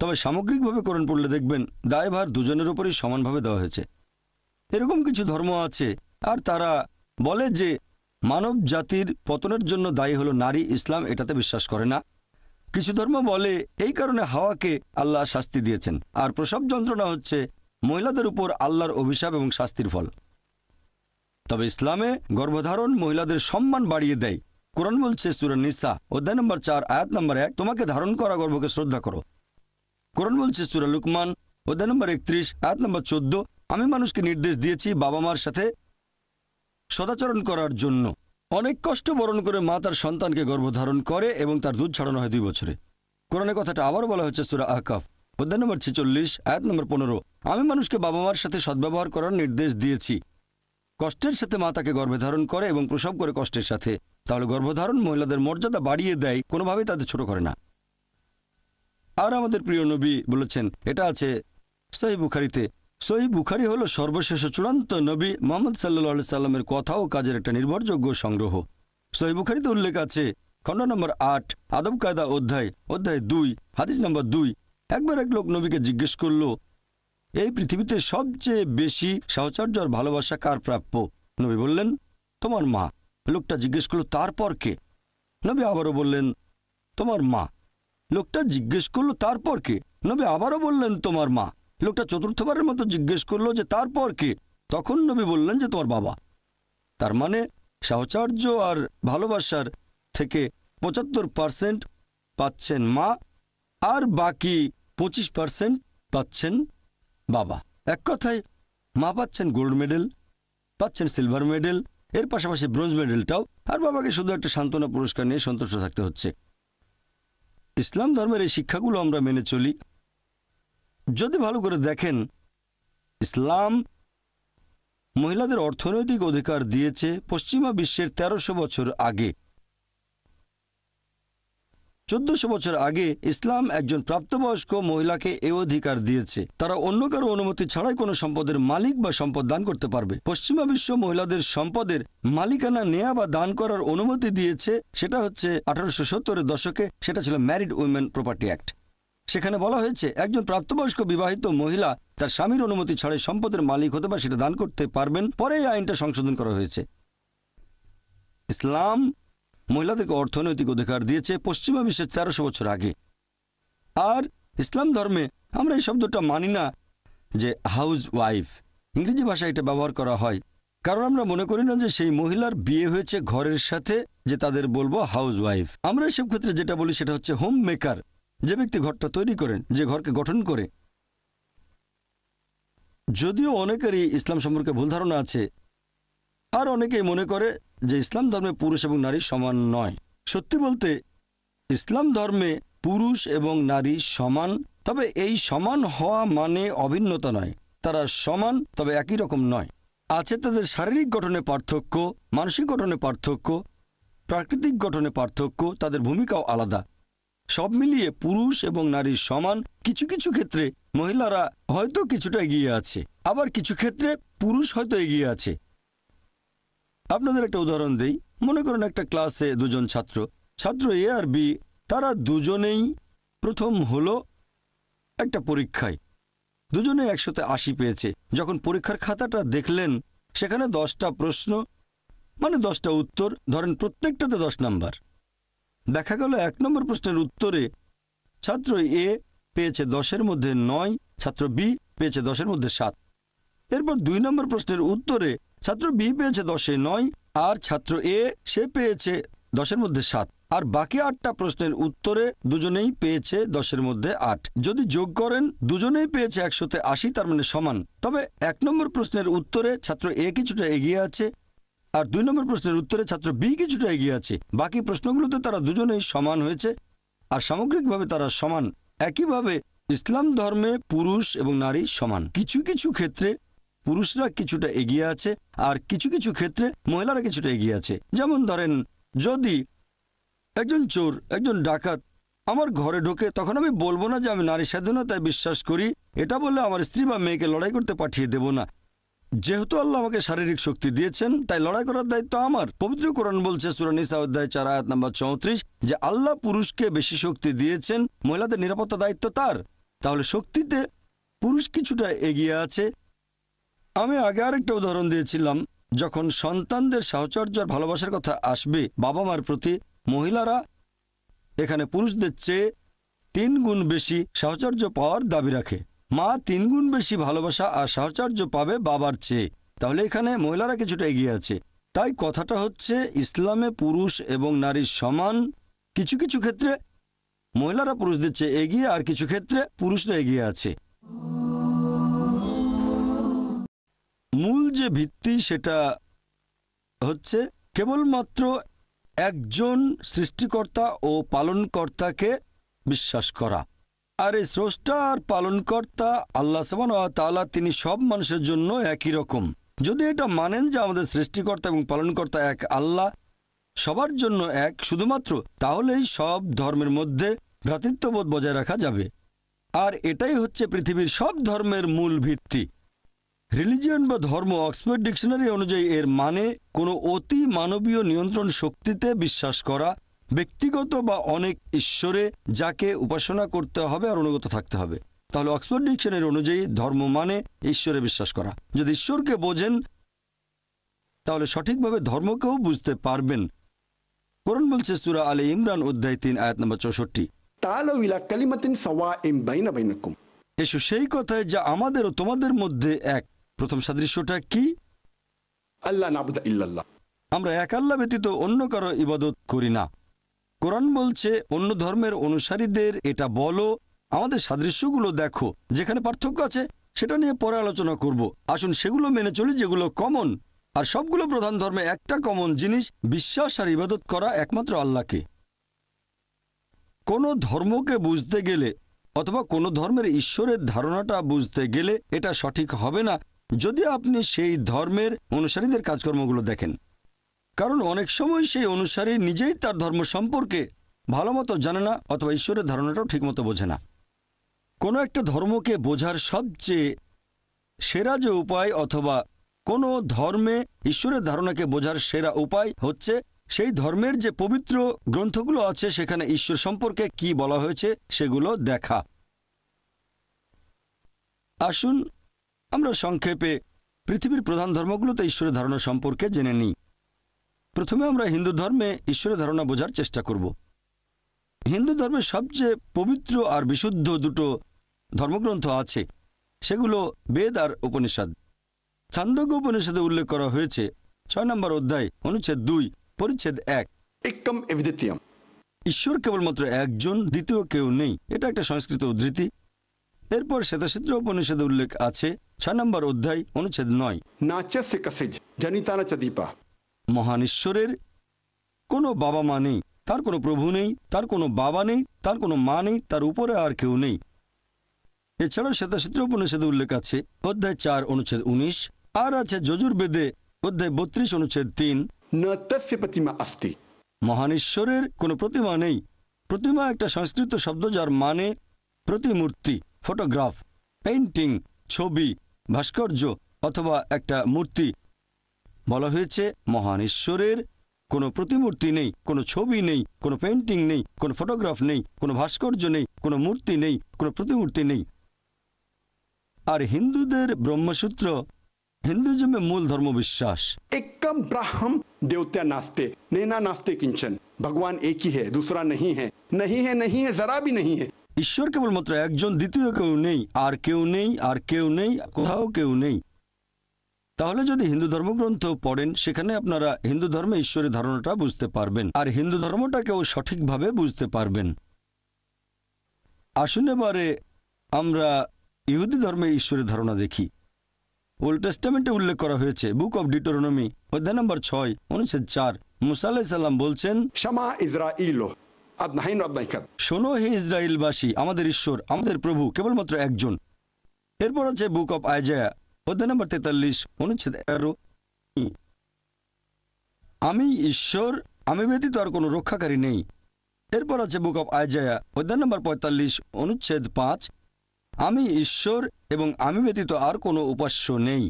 তবে সামগ্রিকভাবে কোরআন পড়লে দেখবেন দায়ভার দুজনের উপরই সমানভাবে দেওয়া হয়েছে। এরকম কিছু ধর্ম আছে আর তারা বলে যে মানব জাতির পতনের জন্য দায়ী হলো নারী। ইসলাম এটাতে বিশ্বাস করে না। কিছু ধর্ম বলে এই কারণে হাওয়াকে আল্লাহ শাস্তি দিয়েছেন, আর প্রসব যন্ত্রণা হচ্ছে মহিলাদের উপর আল্লাহর অভিশাপ এবং শাস্তির ফল। তবে ইসলামে গর্ভধারণ মহিলাদের সম্মান বাড়িয়ে দেয়। কোরআন বলছে সূরা নিসা অধ্যায় নম্বর 4 আয়াত নম্বর 1, তোমাকে ধারণ করা গর্ভকে শ্রদ্ধা করো। কোরআন বলছে সূরা লুকমান অধ্যায় নম্বর 31 আয়াত নম্বর 14, আমি মানুষকে নির্দেশ দিয়েছি বাবা মার সাথে সদাচরণ করার জন্য। অনেক কষ্ট বরণ করে মা তার সন্তানকে গর্ভধারণ করে এবং তার দুধ ছাড়ানো হয় 2 বছরে। কোরআনের কথাটা আবার বলা হচ্ছে সূরা আহকাফ অধ্যায় নম্বর 46 আয়াত নম্বর 15, আমি মানুষকে বাবা মার সাথে সদ্ব্যবহার করার নির্দেশ দিয়েছি। কষ্টের সাথে মা তাকে গর্ভে ধারণ করে এবং প্রসব করে কষ্টের সাথে। তাহলে গর্ভধারণ মহিলাদের মর্যাদা বাড়িয়ে দেয়, কোনোভাবেই তাদের ছোট করে না। আর আমাদের প্রিয় নবী বলেছেন, এটা আছে সহিহ বুখারীতে। সহিহ বুখারী হলো সর্বশেষ চূড়ান্ত নবী মুহাম্মদ সাল্লাল্লাহু আলাইহি সাল্লামের কথা ও কাজের একটা নির্ভরযোগ্য সংগ্রহ। সহিহ বুখারীতে উল্লেখ আছে খণ্ড নম্বর 8 আদব কায়দা অধ্যায় 2 হাদিস নম্বর 2, একবার এক লোক নবীকে জিজ্ঞেস করল, এই পৃথিবীতে সবচেয়ে বেশি সাহচর্য আর ভালোবাসা কার প্রাপ্য? নবী বললেন, তোমার মা। লোকটা জিজ্ঞেস করল, তারপর কে? নবী আবারও বললেন, তোমার মা। লোকটা জিজ্ঞেস করল, তারপর কে? নবী আবারও বললেন, তোমার মা। লোকটা চতুর্থবারের মতো জিজ্ঞেস করলো যে তারপর কে? তখন নবী বললেন যে তোমার বাবা। তার মানে সাহচর্য আর ভালোবাসার থেকে 75% পাচ্ছেন মা, আর বাকি 25% পাচ্ছেন বাবা। এক কথায় মা পাচ্ছেন গোল্ড মেডেল, পাচ্ছেন সিলভার মেডেল, এর পাশাপাশি ব্রোঞ্জ মেডেলটাও, আর বাবাকে শুধু একটা সান্ত্বনা পুরস্কার নিয়ে সন্তুষ্ট থাকতে হচ্ছে। ইসলাম ধর্মের এই শিক্ষাগুলো আমরা মেনে চলি। যদি ভালো করে দেখেন, ইসলাম মহিলাদের অর্থনৈতিক অধিকার দিয়েছে পশ্চিমা বিশ্বের 1300 বছর আগে। 1400 বছর আগে ইসলাম একজন প্রাপ্তবয়স্ক মহিলাকে এ অধিকার দিয়েছে, তারা অন্য কারো অনুমতি ছাড়াই কোনো সম্পদের মালিক বা সম্পদ দান করতে পারবে। পশ্চিমা বিশ্ব মহিলাদের সম্পদের মালিকানা নেয়া বা দান করার অনুমতি দিয়েছে, সেটা হচ্ছে 1870-এর দশকে। সেটা ছিল ম্যারিড উইমেন প্রপার্টি অ্যাক্ট। সেখানে বলা হয়েছে একজন প্রাপ্তবয়স্ক বিবাহিত মহিলা তার স্বামীর অনুমতি ছাড়াই সম্পদের মালিক হতে বা সেটা দান করতে পারবেন। পরে এই আইনটা সংশোধন করা হয়েছে। ইসলাম মহিলাদেরকে অর্থনৈতিক অধিকার দিয়েছে পশ্চিমা বিশ্বের 1300 বছর আগে। আর ইসলাম ধর্মে আমরা এই শব্দটা মানি না যে হাউস ওয়াইফ। ইংরেজি ভাষায় এটা ব্যবহার করা হয়, কারণ আমরা মনে করি না যে সেই মহিলার বিয়ে হয়েছে ঘরের সাথে, যে তাদের বলবো হাউস ওয়াইফ। আমরা এসব ক্ষেত্রে যেটা বলি সেটা হচ্ছে হোম মেকার, যে ব্যক্তি ঘরটা তৈরি করেন, যে ঘরকে গঠন করে। যদিও অনেকেরই ইসলাম সম্পর্কে ভুল ধারণা আছে, আর অনেকেই মনে করে যে ইসলাম ধর্মে পুরুষ এবং নারী সমান নয়। সত্যি বলতে ইসলাম ধর্মে পুরুষ এবং নারী সমান, তবে এই সমান হওয়া মানে অভিন্নতা নয়। তারা সমান তবে একই রকম নয়। আছে তাদের শারীরিক গঠনে পার্থক্য, মানসিক গঠনে পার্থক্য, প্রাকৃতিক গঠনে পার্থক্য, তাদের ভূমিকাও আলাদা। সব মিলিয়ে পুরুষ এবং নারীর সমান। কিছু কিছু ক্ষেত্রে মহিলারা হয়তো কিছুটা এগিয়ে আছে, আবার কিছু ক্ষেত্রে পুরুষ হয়তো এগিয়ে আছে। আপনাদের একটা উদাহরণ দেই। মনে করেন একটা ক্লাসে দুজন ছাত্র এ আর বি, তারা দুজনেই প্রথম হলো একটা পরীক্ষায়। দুজনে 100-80 পেয়েছে। যখন পরীক্ষার খাতাটা দেখলেন সেখানে 10টা প্রশ্ন, মানে 10টা উত্তর, ধরেন প্রত্যেকটাতে 10 নাম্বার। দেখা গেল 1 নম্বর প্রশ্নের উত্তরে ছাত্র এ পেয়েছে 10-এর মধ্যে 9, ছাত্র বি পেয়েছে 10-এর মধ্যে 7। এরপর 2 নম্বর প্রশ্নের উত্তরে ছাত্র বি পেয়েছে 10-এ 9, আর ছাত্র এ সে পেয়েছে 10-এর মধ্যে 7। আর বাকি 8টা প্রশ্নের উত্তরে দুজনেই পেয়েছে 10-এর মধ্যে 8। যদি যোগ করেন দুজনেই পেয়েছে 100-80, তার মানে সমান। তবে 1 নম্বর প্রশ্নের উত্তরে ছাত্র এ কিছুটা এগিয়ে আছে, আর 2 নম্বর প্রশ্নের উত্তরে ছাত্র বি কিছুটা এগিয়ে আছে। বাকি প্রশ্নগুলোতে তারা দুজনেই সমান হয়েছে, আর সামগ্রিকভাবে তারা সমান। একইভাবে ইসলাম ধর্মে পুরুষ এবং নারী সমান। কিছু কিছু ক্ষেত্রে পুরুষরা কিছুটা এগিয়ে আছে, আর কিছু কিছু ক্ষেত্রে মহিলারা কিছুটা এগিয়ে আছে। যেমন ধরেন, যদি একজন চোর, একজন ডাকাত আমার ঘরে ঢোকে, তখন আমি বলবো না যে আমি নারী স্বাধীনতায় বিশ্বাস করি। এটা বললে আমার স্ত্রী বা মেয়েকে লড়াই করতে পাঠিয়ে দেব না। যেহেতু আল্লাহ আমাকে শারীরিক শক্তি দিয়েছেন, তাই লড়াই করার দায়িত্ব আমার। পবিত্র কোরআন বলছে সূরা নিসা অধ্যায় 4 আয়াত নম্বর 34 যে আল্লাহ পুরুষকে বেশি শক্তি দিয়েছেন, মহিলাদের নিরাপত্তা দায়িত্ব তার। তাহলে শক্তিতে পুরুষ কিছুটা এগিয়ে আছে। আমি আগে আরেকটা উদাহরণ দিয়েছিলাম, যখন সন্তানদের সাহচর্য আর ভালোবাসার কথা আসবে বাবা মার প্রতি, মহিলারা এখানে পুরুষদের চেয়ে 3 গুণ বেশি সাহচর্য পাওয়ার দাবি রাখে। মা 3 গুণ বেশি ভালোবাসা আর সাহচর্য পাবে বাবার চেয়ে। তাহলে এখানে মহিলারা কিছুটা এগিয়ে আছে। তাই কথাটা হচ্ছে ইসলামে পুরুষ এবং নারী সমান। কিছু কিছু ক্ষেত্রে মহিলারা পুরুষদের চেয়ে এগিয়ে, আর কিছু ক্ষেত্রে পুরুষরা এগিয়ে আছে। মূল যে ভিত্তি সেটা হচ্ছে কেবলমাত্র একজন সৃষ্টিকর্তা ও পালনকর্তাকে বিশ্বাস করা। আর এই স্রষ্টা আর পালনকর্তা আল্লাহ সুবহানাহু ওয়া তাআলা, তিনি সব মানুষের জন্য একই রকম। যদি এটা মানেন যে আমাদের সৃষ্টিকর্তা এবং পালনকর্তা এক আল্লাহ, সবার জন্য এক শুধুমাত্র, তাহলেই সব ধর্মের মধ্যে ভ্রাতৃত্ববোধ বজায় রাখা যাবে। আর এটাই হচ্ছে পৃথিবীর সব ধর্মের মূল ভিত্তি। রিলিজিয়ন বা ধর্ম অক্সফোর্ড ডিকশনারি অনুযায়ী এর মানে কোনো অতি মানবীয় নিয়ন্ত্রণ শক্তিতে বিশ্বাস করা, ব্যক্তিগত বা অনেক ঈশ্বরে যাকে উপাসনা করতে হবে আর অনুগত থাকতে হবে। তাহলে অক্সফোর্ড ডিকশনারি অনুযায়ী ধর্ম মানে ঈশ্বরে বিশ্বাস করা। যদি ঈশ্বরকে বোঝেন তাহলে সঠিকভাবে ধর্মকেও বুঝতে পারবেন। কোরআন বলছে সূরা আলে ইমরান অধ্যায় 3 আয়াত নম্বর 64, তাআলাউ ইলা কালিমাতিন সাওয়াইন বাইনা বাইনাকুম। এসো সেই কথায় যা আমাদের ও তোমাদের মধ্যে এক। প্রথম সাদৃশ্যটা কি? আল্লাহ নাবুদা ইল্লাল্লাহ, আমরা এক আল্লাহ ব্যতীত অন্য কারো ইবাদত করি না। কোরআন বলছে অন্য ধর্মের অনুসারীদের এটা বলো, আমাদের সাদৃশ্যগুলো দেখো। যেখানে পার্থক্য আছে সেটা নিয়ে পরে আলোচনা করব। আসুন সেগুলো মেনে চলি যেগুলো কমন। আর সবগুলো প্রধান ধর্মে একটা কমন জিনিস, বিশ্বাস আর ইবাদত করা একমাত্র আল্লাহকে। কোনো ধর্মকে বুঝতে গেলে অথবা কোনো ধর্মের ঈশ্বরের ধারণাটা বুঝতে গেলে এটা সঠিক হবে না যদি আপনি সেই ধর্মের অনুসারীদের কাজকর্মগুলো দেখেন। কারণ অনেক সময় সেই অনুসারী নিজেই তার ধর্ম সম্পর্কে ভালো মতো জানে না, অথবা ঈশ্বরের ধারণাটাও ঠিকমতো বোঝে না। কোনো একটা ধর্মকে বোঝার সবচেয়ে সেরা যে উপায়, অথবা কোনো ধর্মে ঈশ্বরের ধারণাকে বোঝার সেরা উপায় হচ্ছে সেই ধর্মের যে পবিত্র গ্রন্থগুলো আছে সেখানে ঈশ্বর সম্পর্কে কি বলা হয়েছে সেগুলো দেখা। আসুন আমরা সংক্ষেপে পৃথিবীর প্রধান ধর্মগুলোতে ঈশ্বরের ধারণা সম্পর্কে জেনে নিই। প্রথমে আমরা হিন্দু ধর্মে ঈশ্বরের ধারণা বোঝার চেষ্টা করব। হিন্দু ধর্মে সবচেয়ে পবিত্র আর বিশুদ্ধ 2টো ধর্মগ্রন্থ আছে, সেগুলো বেদ আর উপনিষদ। ছান্দোগ্য উপনিষদে উল্লেখ করা হয়েছে 6 নম্বর অধ্যায় অনুচ্ছেদ 2 পরিচ্ছেদ 1, একম এভিদিত্যম, ঈশ্বর কেবলমাত্র একজন, দ্বিতীয় কেউ নেই। এটা একটা সংস্কৃত উদ্ধৃতি। এরপর শ্বেতাশ্বেত্র উপনিষদে উল্লেখ আছে 6 নম্বর অধ্যায় অনুচ্ছেদ 9। नाच्यस्य कसिज जनिता न च दीपा। মহান ঈশ্বরের কোনো বাবা মা নেই, তার কোনো প্রভু নেই, তার কোনো বাবা নেই, তার কোনো মা নেই, তার উপরে আর কেউ নেই। এছাড়াও শ্বেতাসূত্র উপনিষদে উল্লেখ আছে অধ্যায় 4 অনুচ্ছেদ 19, আর আছে যজুর্বেদে অধ্যায় 32 অনুচ্ছেদ 3। न तस्य प्रतिमा अस्ति। মহান ঈশ্বরের কোনো প্রতিমা নেই। প্রতিমা একটা সংস্কৃত শব্দ যার মানে প্রতিমূর্তি, ফটোগ্রাফ, পেইন্টিং, ছবি, ভাস্কর্য অথবা একটা মূর্তি। বলা হয়েছে মহান ঈশ্বরের কোনো প্রতিমূর্তি নেই, কোনো ছবি নেই, কোনো পেইন্টিং নেই, কোনো ফটোগ্রাফ নেই, কোনো ভাস্কর্য নেই, কোনো মূর্তি নেই, কোনো প্রতিমূর্তি নেই। আর হিন্দুদের ব্রহ্মসূত্র হিন্দুজমে মূল ধর্মবিশ্বাস। एकम ब्राह्म देवत्या नास्ते नैना नास्ते किंचन। भगवान एक ही है, दूसरा नहीं है, नहीं है, नहीं है, जरा भी नहीं है। ঈশ্বর কেবলমাত্র একজন, দ্বিতীয় কেউ নেই, আর কেউ নেই, আর কেউ নেই, কোথাও কেউ নেই। তাহলে যদি হিন্দু ধর্মগ্রন্থ পড়েন সেখানে আপনারা হিন্দু ধর্মে ঈশ্বরের ধারণাটা বুঝতে পারবেন, আর হিন্দু ধর্মটাকেও সঠিকভাবে বুঝতে পারবেন। আসুন এবারে আমরা ইহুদি ধর্মে ঈশ্বরের ধারণা দেখি। ওল্ড টেস্টামেন্টে উল্লেখ করা হয়েছে বুক অব ডিউটোরনমি অধ্যায় নম্বর 6 অনুচ্ছেদ 4। মুসা আলাইহিস সালাম বলছেন, शमा इज़राइलो अदनाहिन अदनाहिकत। শোনো হে ইসরায়েলবাসী, আমাদের ঈশ্বর, আমাদের প্রভু কেবলমাত্র একজন। এরপর আছে বুক অব আইজায়া অধ্যায় নম্বর 43 অনুচ্ছেদ 11। আমি ঈশ্বর, আমি ব্যতীত আর কোনো রক্ষাকারী নেই। এরপর আছে বুক অব আইজায়া অধ্যায় নম্বর 45 অনুচ্ছেদ 5। আমি ঈশ্বর এবং আমি ব্যতীত আর কোনো উপাস্য নেই।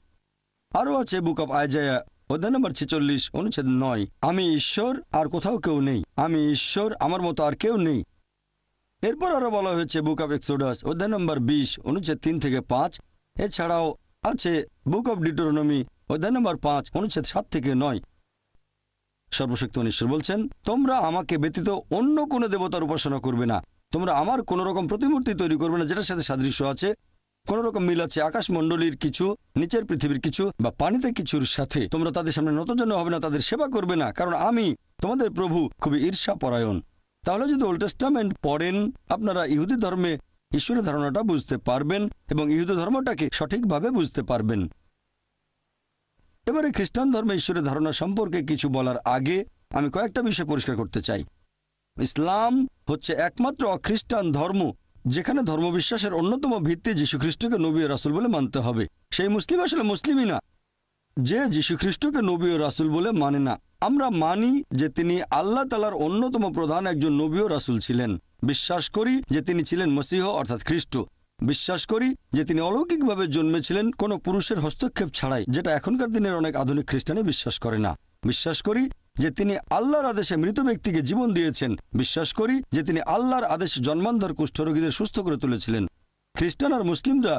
আরও আছে বুক অব আইজায়া অধ্যায় নম্বর 46 অনুচ্ছেদ 9। আমি ঈশ্বর, আর কোথাও কেউ নেই। আমি ঈশ্বর, আমার মতো আর কেউ নেই। এরপর আরো বলা হয়েছে বুক অব এক্সোডাস অধ্যায় নম্বর 20 অনুচ্ছেদ 3 থেকে 5। এছাড়াও আছে বুক অব ডিউটোরনমি অধ্যায় নম্বর 5 অনুচ্ছেদ 7 থেকে 9। সর্বশক্তিমান ঈশ্বর বলছেন, তোমরা আমাকে ব্যতীত অন্য কোনো দেবতার উপাসনা করবে না। তোমরা আমার কোন রকম প্রতিমূর্তি তৈরি করবে না যেটার সাথে সাদৃশ্য আছে, কোন রকম মিল আছে আকাশমণ্ডলীর কিছু, নিচের পৃথিবীর কিছু বা পানিতে কিছুর সাথে। তোমরা তাদের সামনে নতজন্য হবে না, তাদের সেবা করবে না, কারণ আমি তোমাদের প্রভু খুবই ঈর্ষাপরায়ণ। তাহলে যদি ওল্ড টেস্টামেন্ট পড়েন আপনারা ইহুদি ধর্মে ঈশ্বরের ধারণাটা বুঝতে পারবেন এবং ইহুদি ধর্মটাকে সঠিকভাবে বুঝতে পারবেন। এবারে খ্রিস্টান ধর্মে ঈশ্বরের ধারণা সম্পর্কে কিছু বলার আগে আমি কয়েকটা বিষয় পরিষ্কার করতে চাই। ইসলাম হচ্ছে একমাত্র অখ্রিস্টান ধর্ম যেখানে ধর্মবিশ্বাসের অন্যতম ভিত্তি যীশুখ্রিস্টকে নবী ও রাসূল বলে মানতে হবে। সেই মুসলিম আসলে মুসলিমই না যে যীশুখ্রিস্টকে নবী ও রাসূল বলে মানে না। আমরা মানি যে তিনি আল্লাহ তাআলার অন্যতম প্রধান একজন নবী ও রাসূল ছিলেন। বিশ্বাস করি যে তিনি ছিলেন মসীহ অর্থাৎ খ্রিস্ট। বিশ্বাস করি যে তিনি অলৌকিকভাবে জন্মেছিলেন কোনো পুরুষের হস্তক্ষেপ ছাড়াই, যেটা এখনকার দিনের অনেক আধুনিক খ্রিস্টানই বিশ্বাস করে না। বিশ্বাস করি যে তিনি আল্লাহর আদেশে মৃত ব্যক্তিকে জীবন দিয়েছেন। বিশ্বাস করি যে তিনি আল্লাহর আদেশে জন্মান্ধর কুষ্ঠরোগীদের সুস্থ করে তুলেছিলেন। খ্রিস্টান আর মুসলিমরা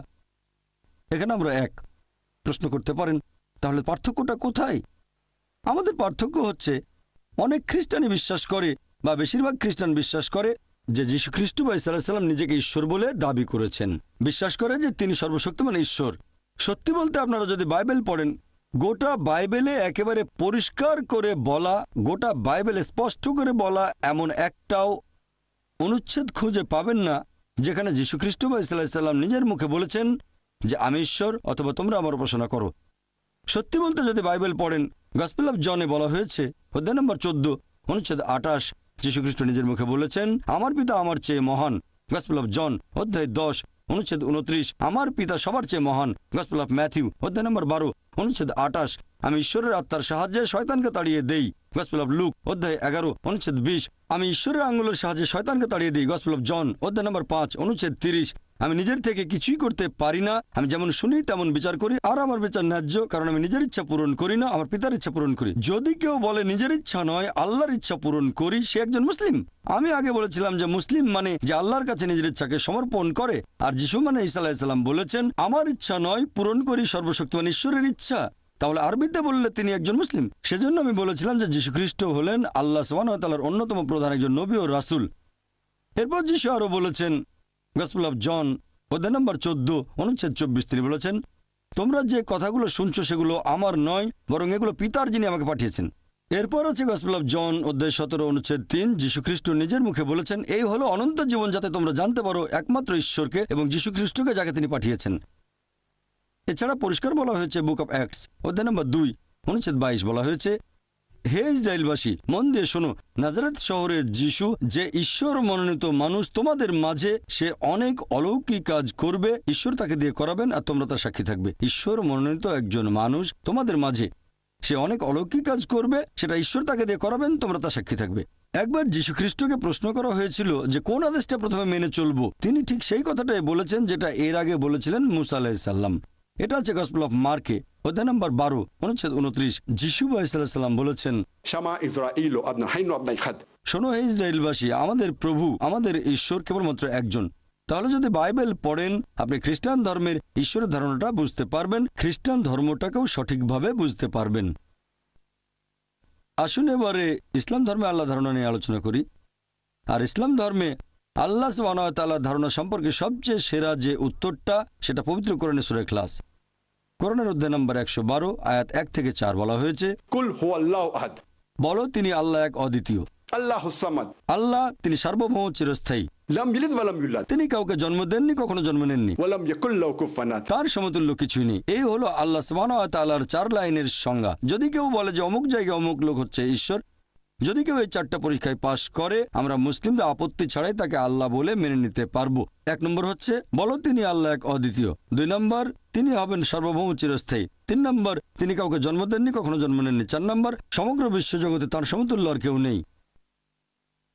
এখানে আমরা এক। প্রশ্ন করতে পারেন তাহলে পার্থক্যটা কোথায়? আমাদের পার্থক্য হচ্ছে অনেক খ্রিস্টানই বিশ্বাস করে বা বেশিরভাগ খ্রিস্টান বিশ্বাস করে যে যীশু খ্রিস্ট বা ঈসা আলাইহিস সালাম নিজেকে ঈশ্বর বলে দাবি করেছেন। বিশ্বাস করে যে তিনি সর্বশক্তিমান ঈশ্বর। সত্যি বলতে আপনারা যদি বাইবেল পড়েন, গোটা বাইবেলে একেবারে পরিষ্কার করে বলা, গোটা বাইবেলে স্পষ্ট করে বলা এমন একটাও অনুচ্ছেদ খুঁজে পাবেন না যেখানে যীশু খ্রিস্ট বা ঈসা আলাইহিস সালাম নিজের মুখে বলেছেন যে আমি ঈশ্বর অথবা তোমরা আমার উপাসনা করো। সত্যি বলতে যদি বাইবেল পড়েন, গসপেল অফ জনে বলা হয়েছে অধ্যায় নম্বর 14 অনুচ্ছেদ 28 যীশু খ্রিস্ট নিজের মুখে বলেছেন আমার পিতা আমার চেয়ে মহান। গসপেল অফ জন অধ্যায় 10 অনুচ্ছেদ 29 আমার পিতা সবার চেয়ে মহান। গসপেল অফ ম্যাথিউ অধ্যায় নম্বর 12 অনুচ্ছেদ 28 আমি ঈশ্বরের আত্মার সাহায্যে শয়তানকে তাড়িয়ে দেই। গসপেল অফ লুক অধ্যায় 11 অনুচ্ছেদ 20 আমি ঈশ্বরের আঙ্গুলের সাহায্যে শয়তানকে তাড়িয়ে দিই। গসপেল অফ জন অধ্যায় নম্বর 5 অনুচ্ছেদ 30 আমি নিজের থেকে কিছুই করতে পারি না, আমি যেমন শুনি তেমন বিচার করি, আর আমার বিচার ন্যায্য, কারণ আমি নিজের ইচ্ছা পূরণ করি না, আমার পিতার ইচ্ছা পূরণ করি। যদি কেউ বলে নিজের ইচ্ছা নয় আল্লাহর ইচ্ছা পূরণ করি, সে একজন মুসলিম। আমি আগে বলেছিলাম যে মুসলিম মানে যে আল্লাহর কাছে নিজের ইচ্ছাকে সমর্পণ করে, আর যিশু মানে ঈসা আলাইহিস সালাম বলেছেন আমার ইচ্ছা নয় পূরণ করি সর্বশক্তিমান ঈশ্বরের ইচ্ছা। তাহলে আরবিতে বললে তিনি একজন মুসলিম। সেজন্য আমি বলেছিলাম যে যীশু খ্রিস্ট হলেন আল্লাহ সুবহানাহু ওয়া তাআলার অন্যতম প্রধান একজন নবী ও রাসূল। এরপর যিশু আরো বলেছেন গসপেল অফ জন অধ্যায় নম্বর 14 অনুচ্ছেদ 24 তিনি বলেছেন তোমরা যে কথাগুলো শুনছো সেগুলো আমার নয়, বরং এগুলো পিতার যিনি আমাকে পাঠিয়েছেন। এরপর আছে গসপেল অফ জন অধ্যায় 17 অনুচ্ছেদ 3 যীশু খ্রিস্ট নিজের মুখে বলেছেন এই হলো অনন্ত জীবন, যাতে তোমরা জানতে পারো একমাত্র ঈশ্বরকে এবং যীশু খ্রিস্টকে যাকে তিনি পাঠিয়েছেন। এছাড়া পরিষ্কার বলা হয়েছে বুক অফ অ্যাক্টস অধ্যায় নম্বর 2 অনুচ্ছেদ 22 বলা হয়েছে, হে ইসরায়েলবাসী, মন দিয়ে শোনো, নাজারেত শহরের যিশু যে ঈশ্বর মনোনীত মানুষ তোমাদের মাঝে, সে অনেক অলৌকিক কাজ করবে, ঈশ্বর তাকে দিয়ে করাবেন আর তোমরা তার সাক্ষী থাকবে। ঈশ্বর মনোনীত একজন মানুষ তোমাদের মাঝে, সে অনেক অলৌকিক কাজ করবে, সেটা ঈশ্বর তাকে দিয়ে করাবেন, তোমরা তার সাক্ষী থাকবে। একবার যীশু খ্রিস্টকে প্রশ্ন করা হয়েছিল যে কোন আদেশটা প্রথমে মেনে চলবো, তিনি ঠিক সেই কথাটাই বলেছেন যেটা এর আগে বলেছিলেন মুসা আলাইহিস সালাম। এটা হচ্ছে গসপেল অফ মার্কে অধ্যায় নম্বর 12 অনুচ্ছেদ 29। যিশু আলাইহিস সালাম বলেছেন, Shama Israel adna hayno adna khad. শোনো হে ইসরায়েলবাসী, আমাদের প্রভু আমাদের ঈশ্বর কেবলমাত্র একজন। তাহলে যদি বাইবেল পড়েন, আপনি খ্রিস্টান ধর্মের ঈশ্বরের ধারণাটা বুঝতে পারবেন, খ্রিস্টান ধর্মটাকেও সঠিকভাবে বুঝতে পারবেন। আসুন এবারে ইসলাম ধর্মে আল্লাহ ধারণা নিয়ে আলোচনা করি। আর ইসলাম ধর্মে আল্লাহ সুবহানাহু ওয়া তাআলার ধারণা সম্পর্কে সবচেয়ে সেরা যে উত্তরটা, সেটা পবিত্র কোরআনে সূরা ইখলাস। কোরআনের অধ্যায় নম্বর 112 আয়াত 1 থেকে 4 বলা হয়েছে, Kul huwa Allahu ahad. বলো তিনি আল্লাহ এক অদ্বিতীয়। Allahus samad. আল্লাহ তিনি সার্বভৌম চিরস্থায়ী। Lam yalid wa lam yulad. তিনি কাউকে জন্ম দেননি, কখনো জন্ম নেননি, Wa lam yakul lahu kufuwan ahad. তার সমতুল্য কিছুই নেই। এই হলো আল্লাহ সুবহানাহু ওয়া তাআলার 4 লাইনের সংজ্ঞা। যদি কেউ বলে যে অমুক জায়গায় অমুক লোক হচ্ছে ঈশ্বর, যদি কেউ এই 4টা পরীক্ষায় পাশ করে, আমরা মুসলিমরা আপত্তি ছাড়াই তাকে আল্লাহ বলে মেনে নিতে পারবো। 1 নম্বর হচ্ছে, বলো তিনি আল্লাহ এক অদ্বিতীয়। 2 নম্বর, তিনি হবেন সার্বভৌম চিরস্থায়ী। 3 নম্বর, তিনি কাউকে জন্ম দেননি, কখনো জন্ম নেননি। 4 নম্বর, সমগ্র বিশ্বজগতে তার সমতুল্য আর কেউ নেই।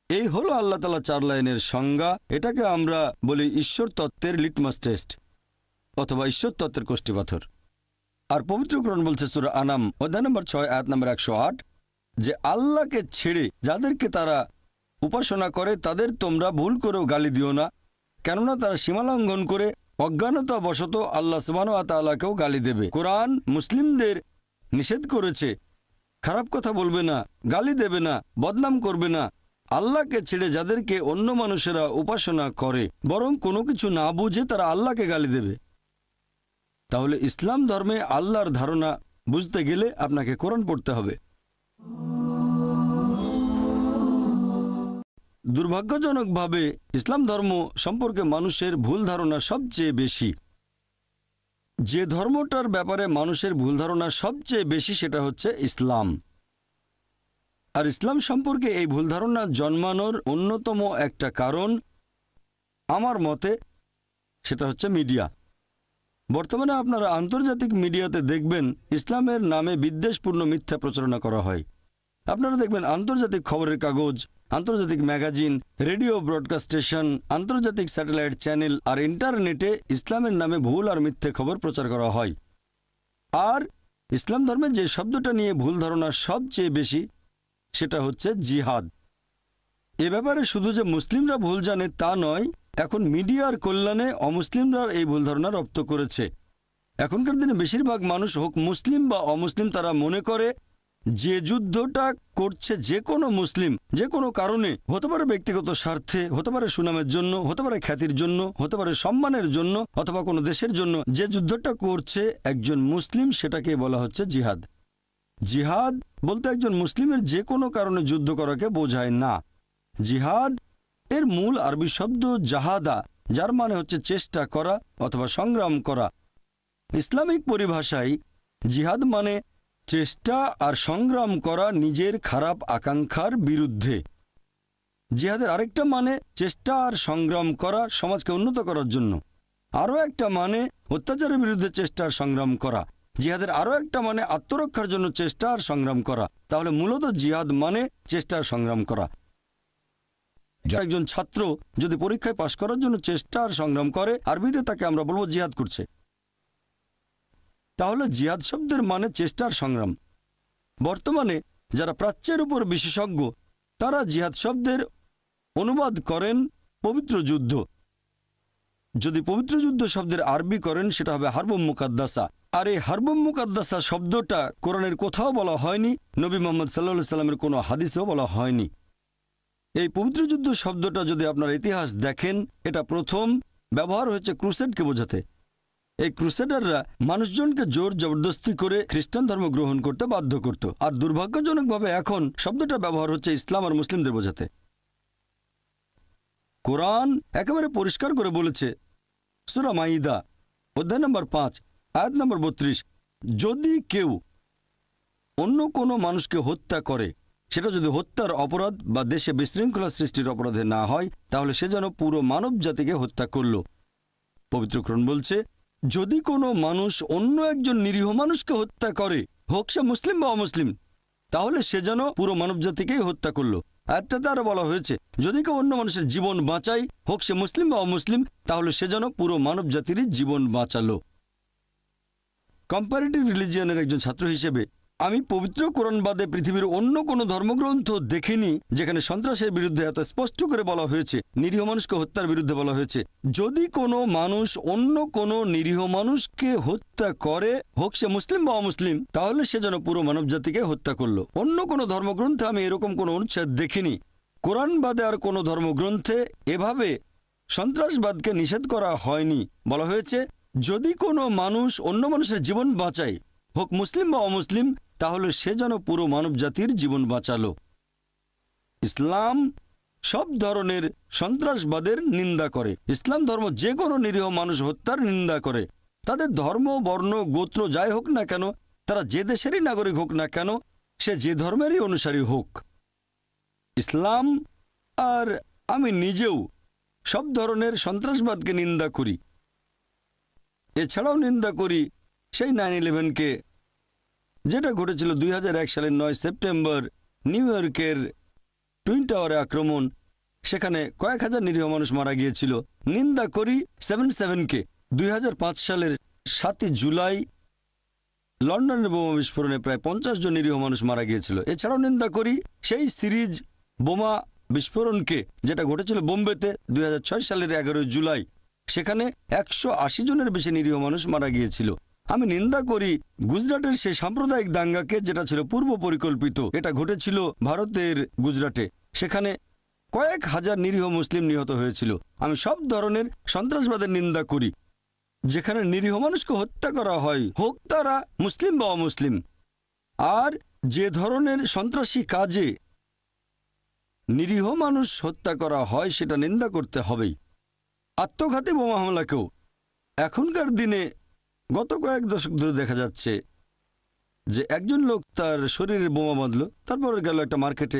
এই হলো আল্লাহ তাআলা 4 লাইনের সংজ্ঞা। এটাকে আমরা বলি ঈশ্বর তত্ত্বের লিটমাস টেস্ট অথবা ঈশ্বর তত্ত্বের কোষ্ঠী পাথর। আর পবিত্র কোরআন বলছে সূরা আনাম অধ্যায় নম্বর 6 আয়াত নম্বর 108 যে আল্লাহকে ছেড়ে যাদেরকে তারা উপাসনা করে তাদের তোমরা ভুল করেও গালি দিও না, কেননা তারা সীমালঙ্ঘন করে অজ্ঞানতা বশত আল্লাহ সুবহানাহু ওয়া তাআলাকেও গালি দেবে। কোরআন মুসলিমদের নিষেধ করেছে খারাপ কথা বলবে না, গালি দেবে না, বদনাম করবে না। আল্লাহকে ছেড়ে যাদেরকে অন্য মানুষেরা উপাসনা করে, বরং কোনো কিছু না বুঝে তারা আল্লাহকে গালি দেবে। তাহলে ইসলাম ধর্মে আল্লাহর ধারণা বুঝতে গেলে আপনাকে কোরআন পড়তে হবে। দুর্ভাগ্যজনকভাবে ইসলাম ধর্ম সম্পর্কে মানুষের ভুল ধারণা সবচেয়ে বেশি। যে ধর্মটার ব্যাপারে মানুষের ভুল ধারণা সবচেয়ে বেশি সেটা হচ্ছে ইসলাম। আর ইসলাম সম্পর্কে এই ভুল ধারণা জন্মানোর অন্যতম একটা কারণ আমার মতে সেটা হচ্ছে মিডিয়া। বর্তমানে আপনারা আন্তর্জাতিক মিডিয়াতে দেখবেন ইসলামের নামে বিদ্বেষপূর্ণ মিথ্যা প্রচারণা করা হয়। আপনারা দেখবেন আন্তর্জাতিক খবরের কাগজ, আন্তর্জাতিক ম্যাগাজিন, রেডিও ব্রডকাস্ট স্টেশন, আন্তর্জাতিক স্যাটেলাইট চ্যানেল আর ইন্টারনেটে ইসলামের নামে ভুল আর মিথ্যে খবর প্রচার করা হয়। আর ইসলাম ধর্মে যে শব্দটা নিয়ে ভুল ধারণা সবচেয়ে বেশি সেটা হচ্ছে জিহাদ। এ ব্যাপারে শুধু যে মুসলিমরা ভুল জানে তা নয়, এখন মিডিয়ার কল্যাণে অমুসলিমরা এই ভুল ধারণা রপ্ত করেছে। এখনকার দিনে বেশিরভাগ মানুষ, হোক মুসলিম বা অমুসলিম, তারা মনে করে যে যুদ্ধটা করছে যে কোনো মুসলিম যে কোনো কারণে, হতে পারে ব্যক্তিগত স্বার্থে, হতে পারে সুনামের জন্য, হতে পারে খ্যাতির জন্য, হতে পারে সম্মানের জন্য, অথবা কোনো দেশের জন্য, যে যুদ্ধটা করছে একজন মুসলিম সেটাকে বলা হচ্ছে জিহাদ। জিহাদ বলতে একজন মুসলিমের যে কোনো কারণে যুদ্ধ করাকে বোঝায় না। জিহাদ এর মূল আরবি শব্দ জাহাদা, যার মানে হচ্ছে চেষ্টা করা অথবা সংগ্রাম করা। ইসলামিক পরিভাষায় জিহাদ মানে চেষ্টা আর সংগ্রাম করা নিজের খারাপ আকাঙ্ক্ষার বিরুদ্ধে। জিহাদের আরেকটা মানে চেষ্টা আর সংগ্রাম করা সমাজকে উন্নত করার জন্য। আরও একটা মানে অত্যাচারের বিরুদ্ধে চেষ্টা আর সংগ্রাম করা। জিহাদের আরও একটা মানে আত্মরক্ষার জন্য চেষ্টা আর সংগ্রাম করা। তাহলে মূলত জিহাদ মানে চেষ্টা আর সংগ্রাম করা। একজন ছাত্র যদি পরীক্ষায় পাশ করার জন্য চেষ্টা আর সংগ্রাম করে, আরবিতে তাকে আমরা বলবো জিহাদ করছে। তাহলে জিহাদ শব্দের মানে চেষ্টা আর সংগ্রাম। বর্তমানে যারা প্রাচ্যের উপর বিশেষজ্ঞ তারা জিহাদ শব্দের অনুবাদ করেন পবিত্র যুদ্ধ। যদি পবিত্র যুদ্ধ শব্দের আরবি করেন সেটা হবে হারবুম মুকাদ্দাসা। আর এই হারবুম মুকাদ্দাসা শব্দটা কোরআনের কোথাও বলা হয়নি, নবী মুহাম্মদ সাল্লাল্লাহু আলাইহি সাল্লামের কোনো হাদিসেও বলা হয়নি। এই পবিত্র যুদ্ধ শব্দটা যদি আপনার ইতিহাস দেখেন, এটা প্রথম ব্যবহার হয়েছে ক্রুসেডকে বোঝাতে। এই ক্রুসেডাররা মানুষজনকে জোর জবরদস্তি করে খ্রিস্টান ধর্ম গ্রহণ করতে বাধ্য করত। আর দুর্ভাগ্যজনকভাবে এখন শব্দটা ব্যবহার হচ্ছে ইসলাম আর মুসলিমদের বোঝাতে। কোরআন একেবারে পরিষ্কার করে বলেছে, সূরা মাইদা অধ্যায় নম্বর 5 আয়াত নম্বর 32, যদি কেউ অন্য কোনো মানুষকে হত্যা করে, সেটা যদি হত্যার অপরাধ বা দেশে বিশৃঙ্খলা সৃষ্টির অপরাধে না হয়, তাহলে সে যেন পুরো মানব জাতিকে হত্যা করল। পবিত্র কোরআন বলছে, যদি কোনো মানুষ অন্য একজন নিরীহ মানুষকে হত্যা করে, হোক সে মুসলিম বা অমুসলিম, তাহলে সে যেন পুরো মানব জাতিকেই হত্যা করল। আয়াতটাতে আরো বলা হয়েছে, যদি কেউ অন্য মানুষের জীবন বাঁচায়, হোক সে মুসলিম বা অমুসলিম, তাহলে সে যেন পুরো মানব জাতিরই জীবন বাঁচালো। কম্পারেটিভ রিলিজিয়নের একজন ছাত্র হিসেবে আমি পবিত্র কোরআন বাদে পৃথিবীর অন্য কোনো ধর্মগ্রন্থ দেখিনি যেখানে সন্ত্রাসের বিরুদ্ধে এত স্পষ্ট করে বলা হয়েছে, নিরীহ মানুষকে হত্যার বিরুদ্ধে বলা হয়েছে। যদি কোনো মানুষ অন্য কোনো নিরীহ মানুষকে হত্যা করে, হোক সে মুসলিম বা অমুসলিম, তাহলে সে যেন পুরো মানব জাতিকে হত্যা করলো। অন্য কোনো ধর্মগ্রন্থে আমি এরকম কোনো অনুচ্ছেদ দেখিনি। কোরআন বাদে আর কোনো ধর্মগ্রন্থে এভাবে সন্ত্রাসবাদকে নিষেধ করা হয়নি। বলা হয়েছে, যদি কোনো মানুষ অন্য মানুষের জীবন বাঁচায়, হোক মুসলিম বা অমুসলিম, তাহলে সে যেন পুরো মানব জাতির জীবন বাঁচালো। ইসলাম সব ধরনের সন্ত্রাসবাদের নিন্দা করে। ইসলাম ধর্ম যে কোনো নিরীহ মানুষ হত্যার নিন্দা করে। তাদের ধর্ম, বর্ণ, গোত্র যাই হোক না কেন, তারা যে দেশেরই নাগরিক হোক না কেন, সে যে ধর্মেরই অনুসারী হোক। ইসলাম আর আমি নিজেও সব ধরনের সন্ত্রাসবাদকে নিন্দা করি। এছাড়াও নিন্দা করি সেই 9/11কে, যেটা ঘটেছিল 2001 সালের 9 সেপ্টেম্বর নিউ ইয়র্কের টুইন টাওয়ারে আক্রমণ। সেখানে কয়েক হাজার নিরীহ মানুষ মারা গিয়েছিল। নিন্দা করি 7/7কে, 2005 সালের 7 জুলাই লন্ডনের বোমা বিস্ফোরণে প্রায় 50 জন নিরীহ মানুষ মারা গিয়েছিল। এছাড়াও নিন্দা করি সেই সিরিজ বোমা বিস্ফোরণকে, যেটা ঘটেছিল বোম্বেতে 2006 সালের 11 জুলাই। সেখানে 180 জনের বেশি নিরীহ মানুষ মারা গিয়েছিল। আমি নিন্দা করি গুজরাটের সেই সাম্প্রদায়িক দাঙ্গাকে, যেটা ছিল পূর্ব পরিকল্পিত। এটা ঘটেছিল ভারতের গুজরাটে। সেখানে কয়েক হাজার নিরীহ মুসলিম নিহত হয়েছিল। আমি সব ধরনের সন্ত্রাসবাদের নিন্দা করি যেখানে নিরীহ মানুষকে হত্যা করা হয়, হোক তারা মুসলিম বা অমুসলিম। আর যে ধরনের সন্ত্রাসী কাজে নিরীহ মানুষ হত্যা করা হয়, সেটা নিন্দা করতে হবেই। আত্মঘাতী বোমা হামলাকেও এখনকার দিনে গত কয়েক দশক ধরে দেখা যাচ্ছে যে একজন লোক তার শরীরে বোমা বাঁধল, তারপর গেল একটা মার্কেটে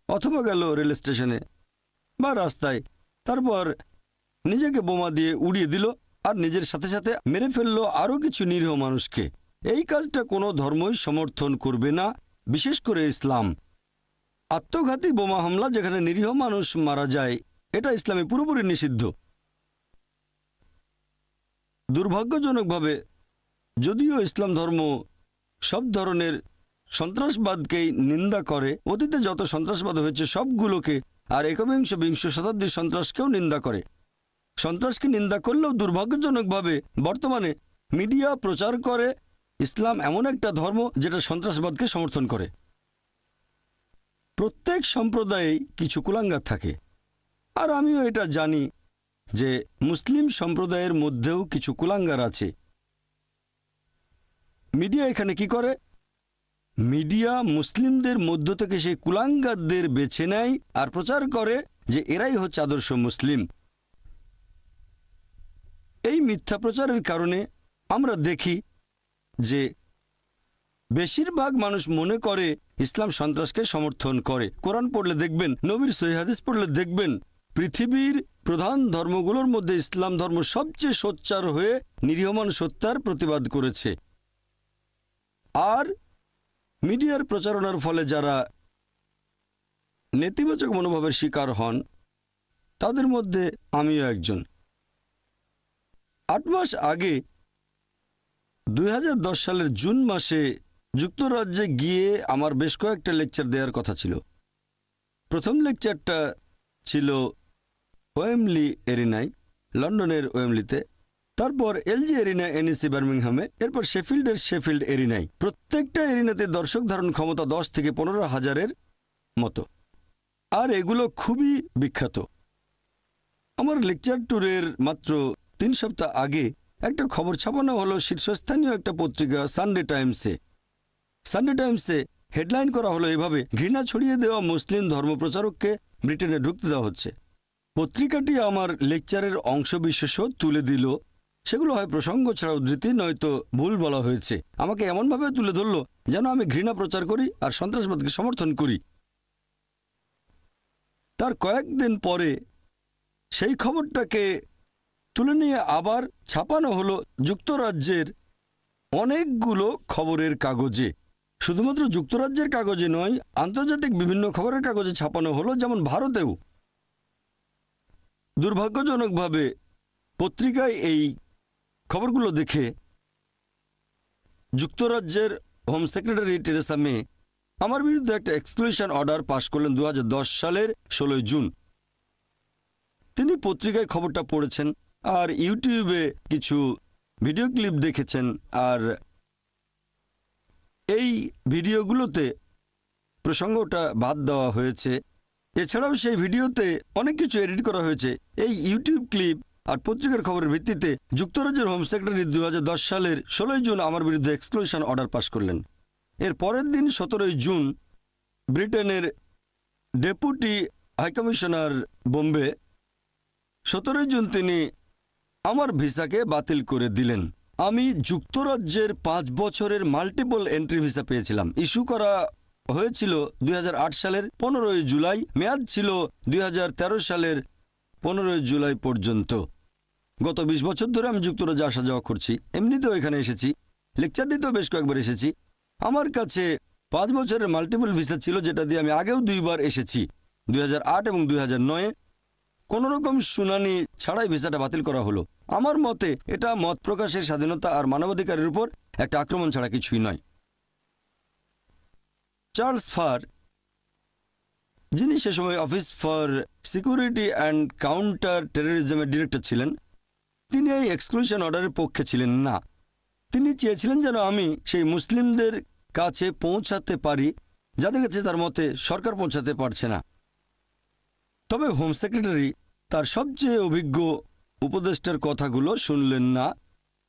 অথবা গেল রেল স্টেশনে বা রাস্তায়, তারপর নিজেকে বোমা দিয়ে উড়িয়ে দিল আর নিজের সাথে সাথে মেরে ফেললো আরও কিছু নিরীহ মানুষকে। এই কাজটা কোনো ধর্মই সমর্থন করবে না, বিশেষ করে ইসলাম। আত্মঘাতী বোমা হামলা যেখানে নিরীহ মানুষ মারা যায়, এটা ইসলামে পুরোপুরি নিষিদ্ধ। দুর্ভাগ্যজনকভাবে যদিও ইসলাম ধর্ম সব ধরনের সন্ত্রাসবাদকেই নিন্দা করে, অতীতে যত সন্ত্রাসবাদ হয়েছে সবগুলোকে, আর বিংশ শতাব্দীর সন্ত্রাসকেও নিন্দা করে। সন্ত্রাসকে নিন্দা করলেও দুর্ভাগ্যজনকভাবে বর্তমানে মিডিয়া প্রচার করে ইসলাম এমন একটা ধর্ম যেটা সন্ত্রাসবাদকে সমর্থন করে। প্রত্যেক সম্প্রদায়ে কিছু কুলাঙ্গার থাকে, আর আমিও এটা জানি যে মুসলিম সম্প্রদায়ের মধ্যেও কিছু কুলাঙ্গার আছে। মিডিয়া এখানে কি করে? মিডিয়া মুসলিমদের মধ্য থেকে সেই কুলাঙ্গারদের বেছে নেয় আর প্রচার করে যে এরাই হচ্ছে আদর্শ মুসলিম। এই মিথ্যা প্রচারের কারণে আমরা দেখি যে বেশিরভাগ মানুষ মনে করে ইসলাম সন্ত্রাসকে সমর্থন করে। কোরআন পড়লে দেখবেন, নবীর সহিহ হাদিস পড়লে দেখবেন, পৃথিবীর প্রধান ধর্মগুলোর মধ্যে ইসলাম ধর্ম সবচেয়ে সোচ্চার হয়ে নিরীহ মানুষ হত্যার প্রতিবাদ করেছে। আর মিডিয়ার প্রচারণার ফলে যারা নেতিবাচক মনোভাবের শিকার হন, তাদের মধ্যে আমিও একজন। 8 মাস আগে 2010 সালের জুন মাসে যুক্তরাজ্যে গিয়ে আমার বেশ কয়েকটা লেকচার দেওয়ার কথা ছিল। প্রথম লেকচারটা ছিল ওয়েমলি এরিনায়, লন্ডনের ওয়েমলিতে, তারপর এলজি এরিনা এনইসি বার্মিংহামে, এরপর শেফিল্ডের শেফিল্ড এরিনায়। প্রত্যেকটা এরিনাতে দর্শক ধারণ ক্ষমতা 10 থেকে 15 হাজারের মতো, আর এগুলো খুবই বিখ্যাত। আমার লেকচার ট্যুরের মাত্র 3 সপ্তাহ আগে একটা খবর ছাপানো হলো শীর্ষস্থানীয় একটা পত্রিকা সানডে টাইমসে। সানডে টাইমসে হেডলাইন করা হলো এভাবে, ঘৃণা ছড়িয়ে দেওয়া মুসলিম ধর্মপ্রচারককে ব্রিটেনে ঢুকতে দেওয়া হচ্ছে। পত্রিকাটি আমার লেকচারের অংশবিশেষও তুলে দিল। সেগুলো হয় প্রসঙ্গ ছাড়া উদ্ধৃতি, নয়তো ভুল বলা হয়েছে। আমাকে এমনভাবে তুলে ধরলো যেন আমি ঘৃণা প্রচার করি আর সন্ত্রাসবাদকে সমর্থন করি। তার কয়েকদিন পরে সেই খবরটাকে তুলে নিয়ে আবার ছাপানো হলো যুক্তরাজ্যের অনেকগুলো খবরের কাগজে। শুধুমাত্র যুক্তরাজ্যের কাগজে নয়, আন্তর্জাতিক বিভিন্ন খবরের কাগজে ছাপানো হলো, যেমন ভারতেও। দুর্ভাগ্যজনকভাবে পত্রিকায় এই খবরগুলো দেখে যুক্তরাজ্যের হোম সেক্রেটারি টেরেসা মে আমার বিরুদ্ধে একটা এক্সক্লুশন অর্ডার পাশ করলেন 2010 সালের 16 জুন। তিনি পত্রিকায় খবরটা পড়েছেন আর ইউটিউবে কিছু ভিডিও ক্লিপ দেখেছেন, আর এই ভিডিওগুলোতে প্রসঙ্গটা বাদ দেওয়া হয়েছে। এছাড়াও সেই ভিডিওতে অনেক কিছু এডিট করা হয়েছে। এই ইউটিউব ক্লিপ আর পত্রিকার খবরের ভিত্তিতে যুক্তরাজ্যের হোম সেক্রেটারি 2010 সালের 16 জুন আমার বিরুদ্ধে এক্সক্লুশন অর্ডার পাশ করলেন। এর পরের দিন 17 জুন ব্রিটেনের ডেপুটি হাইকমিশনার বোম্বে 17 জুন তিনি আমার ভিসাকে বাতিল করে দিলেন। আমি যুক্তরাজ্যের 5 বছরের মাল্টিপল এন্ট্রি ভিসা পেয়েছিলাম। ইস্যু করা হয়েছিল 2008 সালের 15 জুলাই, মেয়াদ ছিল 2013 সালের 15 জুলাই পর্যন্ত। গত 20 বছর ধরে আমি যুক্তরাজ্যে আসা যাওয়া করছি। এমনিতেও এখানে এসেছি, লেকচার দিতেও বেশ কয়েকবার এসেছি। আমার কাছে 5 বছরের মাল্টিপল ভিসা ছিল, যেটা দিয়ে আমি আগেও 2 বার এসেছি, 2008 এবং 2009। কোনো রকম শুনানি ছাড়াই ভিসাটা বাতিল করা হলো। আমার মতে এটা মত প্রকাশের স্বাধীনতা আর মানবাধিকারের উপর একটা আক্রমণ ছাড়া কিছুই নয়। চার্লস ফার, যিনি সে সময় office for security and counter টেররিজমের ডিরেক্টর ছিলেন, তিনি এই এক্সক্লুশন অর্ডারের পক্ষে ছিলেন না। তিনি চেয়েছিলেন যেন আমি সেই মুসলিমদের কাছে পৌঁছাতে পারি যাদের কাছে তার মতে সরকার পৌঁছাতে পারছে না। তবে হোম সেক্রেটারি তার সবচেয়ে অভিজ্ঞ উপদেষ্টার কথাগুলো শুনলেন না।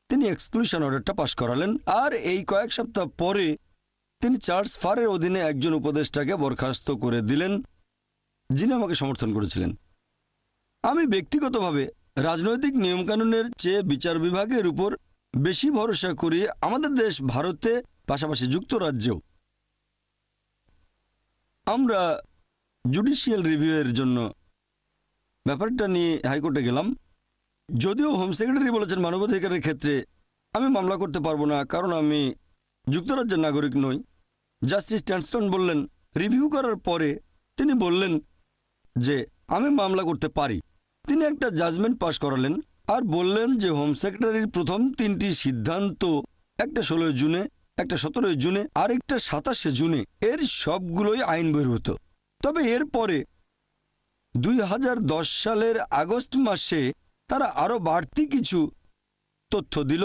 তিনি এক্সক্লুশন অর্ডারটা পাশ করালেন, আর এই কয়েক সপ্তাহ পরে তিনি চার্লস ফারের অধীনে একজন উপদেষ্টাকে বরখাস্ত করে দিলেন, যিনি আমাকে সমর্থন করেছিলেন। আমি ব্যক্তিগতভাবে রাজনৈতিক নিয়মকানুনের চেয়ে বিচার বিভাগের উপর বেশি ভরসা করি আমাদের দেশ ভারতে, পাশাপাশি যুক্তরাজ্যেও। আমরা জুডিশিয়াল রিভিউয়ের জন্য ব্যাপারটা নিয়ে হাইকোর্টে গেলাম। যদিও হোম সেক্রেটারি বলেছেন মানবাধিকারের ক্ষেত্রে আমি মামলা করতে পারবো না, কারণ আমি যুক্তরাজ্যের নাগরিক নই। জাস্টিস ট্যানস্টন বললেন, রিভিউ করার পরে তিনি বললেন যে আমি মামলা করতে পারি। তিনি একটা জাজমেন্ট পাশ করালেন আর বললেন যে হোম সেক্রেটারির প্রথম 3টি সিদ্ধান্ত, একটা 16 জুনে, একটা 17 জুনে আর একটা 27 জুনে, এর সবগুলোই আইন বহির্ভূত। তবে এর পরে 2010 সালের আগস্ট মাসে তারা আরও বাড়তি কিছু তথ্য দিল।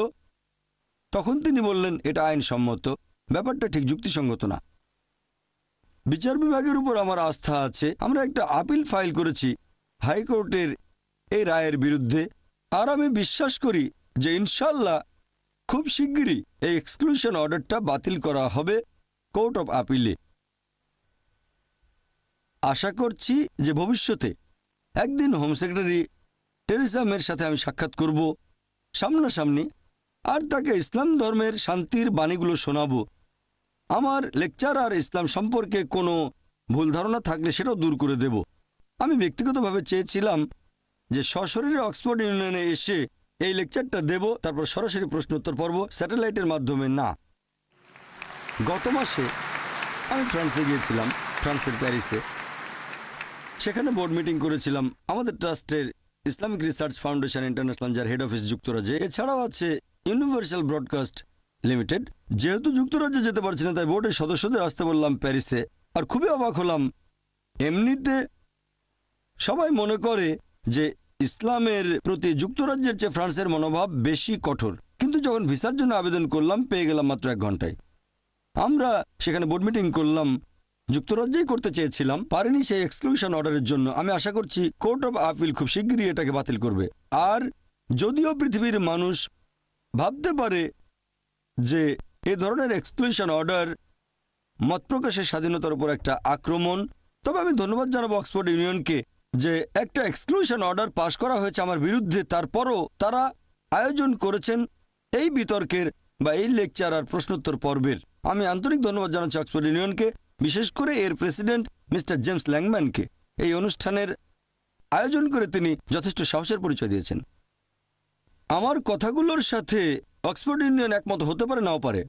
তখন তিনি বললেন এটা আইনসম্মত। ব্যাপারটা ঠিক যুক্তিসঙ্গত না। বিচার বিভাগের উপর আমার আস্থা আছে। আমরা একটা আপিল ফাইল করেছি হাইকোর্টের এই রায়ের বিরুদ্ধে, আর আমি বিশ্বাস করি যে ইনশাল্লাহ খুব শিগগিরই এই এক্সক্লুশন অর্ডারটা বাতিল করা হবে কোর্ট অফ আপিলে। আশা করছি যে ভবিষ্যতে একদিন হোম সেক্রেটারি টেরেসা মের সাথে আমি সাক্ষাৎ করব সামনাসামনি, আর তাকে ইসলাম ধর্মের শান্তির বাণীগুলো শোনাবো। আমার লেকচার আর ইসলাম সম্পর্কে কোনো ভুল ধারণা থাকলে সেটাও দূর করে দেব। আমি ব্যক্তিগতভাবে চেয়েছিলাম যে সশরীরে অক্সফোর্ড ইউনিয়নে এসে এই লেকচারটা দেব, তারপর সরাসরি প্রশ্নোত্তর পর্ব, স্যাটেলাইটের মাধ্যমে না। গত মাসে আমি ফ্রান্সে গিয়েছিলাম, ফ্রান্সের প্যারিসে। সেখানে বোর্ড মিটিং করেছিলাম আমাদের ট্রাস্টের ইসলামিক রিসার্চ ফাউন্ডেশন ইন্টারন্যাশনাল, যার হেড অফিস যুক্তরাজ্যে। এছাড়াও আছে ইউনিভার্সাল ব্রডকাস্ট লিমিটেড। যেহেতু যুক্তরাজ্যে যেতে পারছি না, তাই বোর্ডের সদস্যদের আসতে বললাম প্যারিসে। আর খুবই অবাক হলাম, এমনিতে সবাই মনে করে যে ইসলামের প্রতি যুক্তরাজ্যের চেয়ে ফ্রান্সের মনোভাব বেশি কঠোর, কিন্তু যখন ভিসার জন্য আবেদন করলাম পেয়ে গেলাম মাত্র 1 ঘন্টায়। আমরা সেখানে বোর্ড মিটিং করলাম, যুক্তরাজ্যেই করতে চেয়েছিলাম, পারিনি সেই এক্সক্লুশন অর্ডারের জন্য। আমি আশা করছি কোর্ট অফ আপিল খুব শিগগিরই এটাকে বাতিল করবে। আর যদিও পৃথিবীর মানুষ ভাবতে পারে যে এই ধরনের এক্সক্লুশন অর্ডার মত প্রকাশের স্বাধীনতার উপর একটা আক্রমণ, তবে আমি ধন্যবাদ জানাবো অক্সফোর্ড ইউনিয়নকে যে একটা এক্সক্লুশন অর্ডার পাশ করা হয়েছে আমার বিরুদ্ধে, তারপরও তারা আয়োজন করেছেন এই বিতর্কের বা এই লেকচার আর প্রশ্নোত্তর পর্বের। আমি আন্তরিক ধন্যবাদ জানাচ্ছি অক্সফোর্ড ইউনিয়নকে, বিশেষ করে এর প্রেসিডেন্ট মিস্টার জেমস ল্যাংম্যানকে। এই অনুষ্ঠানের আয়োজন করে তিনি যথেষ্ট সাহসের পরিচয় দিয়েছেন। আমার কথাগুলোর সাথে অক্সফোর্ড ইউনিয়ন একমত হতে পারে, নাও পারে।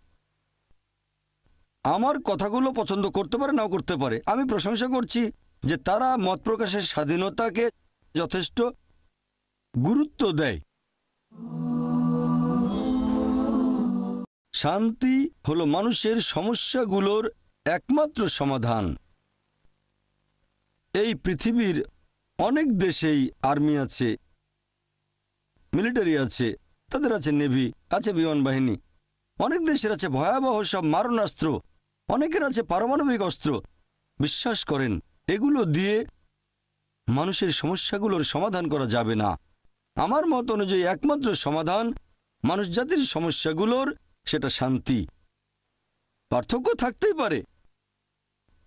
আমার কথাগুলো পছন্দ করতে পারে, নাও করতে পারে। আমি প্রশংসা করছি যে তারা মত প্রকাশের স্বাধীনতাকে যথেষ্ট গুরুত্ব দেয়। শান্তি হলো মানুষের সমস্যাগুলোর একমাত্র সমাধান। এই পৃথিবীর অনেক দেশেই আর্মি আছে, মিলিটারি আছে, তাদের আছে নেভি, আছে বিমান বাহিনী। অনেক দেশের আছে ভয়াবহ সব মারণাস্ত্র, অনেকের আছে পারমাণবিক অস্ত্র। বিশ্বাস করেন, এগুলো দিয়ে মানুষের সমস্যাগুলোর সমাধান করা যাবে না। আমার মত অনুযায়ী একমাত্র সমাধান মানুষ জাতির সমস্যাগুলোর, সেটা শান্তি। পার্থক্য থাকতেই পারে,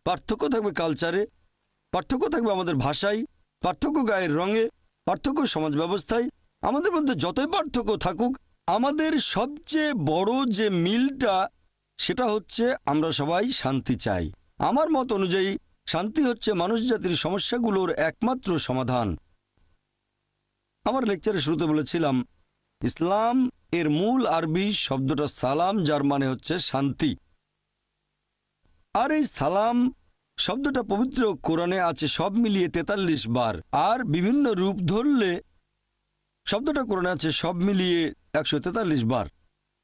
পার্থক্য থাকবে কালচারে, পার্থক্য থাকবে আমাদের ভাষায়, পার্থক্য গায়ের রঙে, পার্থক্য সমাজ ব্যবস্থায়। আমাদের মধ্যে যতই পার্থক্য থাকুক, আমাদের সবচেয়ে বড় যে মিলটা, সেটা হচ্ছে আমরা সবাই শান্তি চাই। আমার মত অনুযায়ী শান্তি হচ্ছে মানুষ জাতির সমস্যাগুলোর একমাত্র সমাধান। আমার লেকচারের শুরুতে বলেছিলাম, ইসলাম এর মূল আরবি শব্দটা সালাম, যার মানে হচ্ছে শান্তি। আর এই সালাম শব্দটা পবিত্র কোরআনে আছে সব মিলিয়ে 43 বার, আর বিভিন্ন রূপ ধরলে শব্দটা কোরআনে আছে সব মিলিয়ে 143 বার।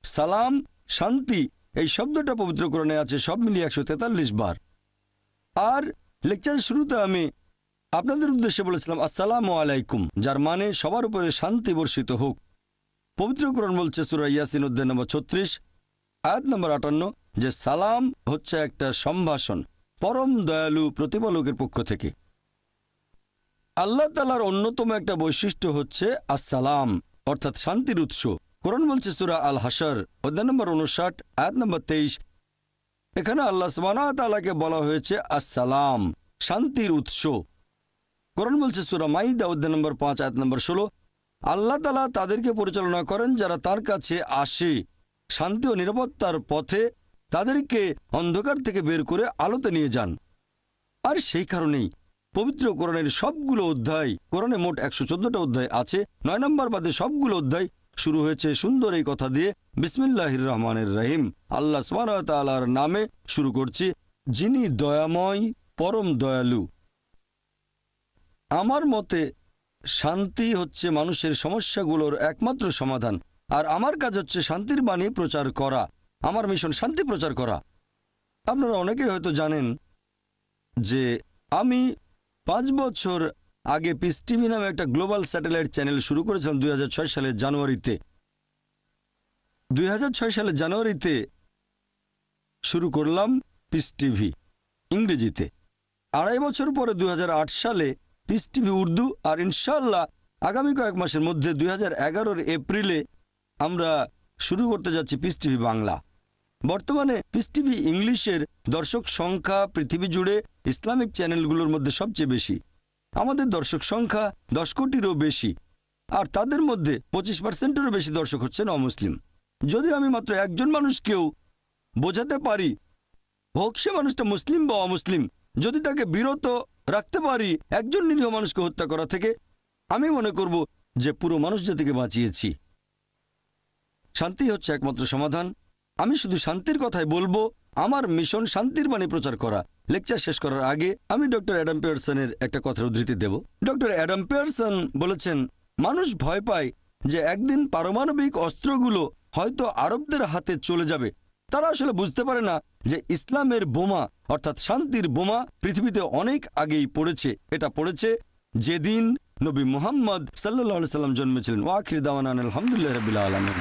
সালাম, শান্তি, এই শব্দটা পবিত্র কোরআনে আছে সব মিলিয়ে 143 বার। আর লেকচারের শুরুতে আমি আপনাদের উদ্দেশ্যে বলেছিলাম আসসালামু আলাইকুম, যার মানে সবার উপরে শান্তি বর্ষিত হোক। পবিত্র কোরআন বলছে সূরা ইয়াসিন অধ্যায় নম্বর 36 আয়াত নম্বর 58 যে সালাম হচ্ছে একটা সম্ভাষণ পরম দয়ালু প্রতিপালকের পক্ষ থেকে। আল্লাহ তাআলার অন্যতম একটা বৈশিষ্ট্য হচ্ছে আসসালাম, অর্থাৎ শান্তির উৎস। কোরআন বলছে সূরা আল হাশর অধ্যায় নম্বর 59 আয়াত নম্বর 23, এখানে আল্লাহ সুবহানাহু ওয়া তাআলাকে বলা হয়েছে আসসালাম, শান্তির উৎস। কোরআন বলছে সূরা মাইদা অধ্যায় নম্বর 5 আয়াত নম্বর 16, আল্লাহ তাআলা তাদেরকে পরিচালনা করেন যারা তার কাছে আসে শান্তি ও নিরাপত্তার পথে, তাদেরকে অন্ধকার থেকে বের করে আলোতে নিয়ে যান। আর সেই কারণেই পবিত্র কোরআনের সবগুলো অধ্যায়, কোরআনে মোট 114টা অধ্যায় আছে, 9 নম্বর বাদে সবগুলো অধ্যায় শুরু হয়েছে সুন্দর এই কথা দিয়ে, বিসমিল্লাহির রহমানির রহিম, আল্লাহ সুবহানাহু ওয়া তাআলার নামে শুরু করছি, যিনি দয়াময় পরম দয়ালু। আমার মতে শান্তি হচ্ছে মানুষের সমস্যাগুলোর একমাত্র সমাধান, আর আমার কাজ হচ্ছে শান্তির বাণী প্রচার করা। আমার মিশন শান্তি প্রচার করা। আপনারা অনেকেই হয়তো জানেন যে আমি 5 বছর আগে পিস টিভি নামে একটা গ্লোবাল স্যাটেলাইট চ্যানেল শুরু করেছিলাম 2006 সালের জানুয়ারিতে। 2006 সালের জানুয়ারিতে শুরু করলাম পিস টিভি ইংরেজিতে। 2.5 বছর পরে 2008 সালে পিস টিভি উর্দু, আর ইনশাআল্লাহ আগামী কয়েক মাসের মধ্যে 2011 এপ্রিলে আমরা শুরু করতে যাচ্ছি পিস টিভি বাংলা। বর্তমানে পিস টিভি ইংলিশের দর্শক সংখ্যা পৃথিবী জুড়ে ইসলামিক চ্যানেলগুলোর মধ্যে সবচেয়ে বেশি। আমাদের দর্শক সংখ্যা 10 কোটিরও বেশি, আর তাদের মধ্যে 25%-এরও বেশি দর্শক হচ্ছেন অমুসলিম। যদি আমি মাত্র একজন মানুষকেও বোঝাতে পারি, হোক সে মানুষটা মুসলিম বা অমুসলিম, যদি তাকে বিরত রাখতে পারি একজন নিরীহ মানুষকে হত্যা করা থেকে, আমি মনে করব যে পুরো মানুষ জাতিকে বাঁচিয়েছি। শান্তি হচ্ছে একমাত্র সমাধান। আমি শুধু শান্তির কথাই বলবো। আমার মিশন শান্তির বাণী প্রচার করা। লেকচার শেষ করার আগে আমি ডক্টর অ্যাডাম পিয়ারসনের একটা কথার উদ্ধৃতি দেব। ডক্টর অ্যাডাম পিয়ারসন বলেছেন, মানুষ ভয় পায় যে একদিন পারমাণবিক অস্ত্রগুলো হয়তো আরবদের হাতে চলে যাবে। তারা আসলে বুঝতে পারে না যে ইসলামের বোমা অর্থাৎ শান্তির বোমা পৃথিবীতে অনেক আগেই পড়েছে। এটা পড়েছে যেদিন নবী মুহাম্মদ সাল্লাল্লাহু আলাইহি সাল্লাম জন্মেছিলেন। ওয়া আখির দাওয়ানা আলহামদুলিল্লাহি রাব্বিল আলামিন।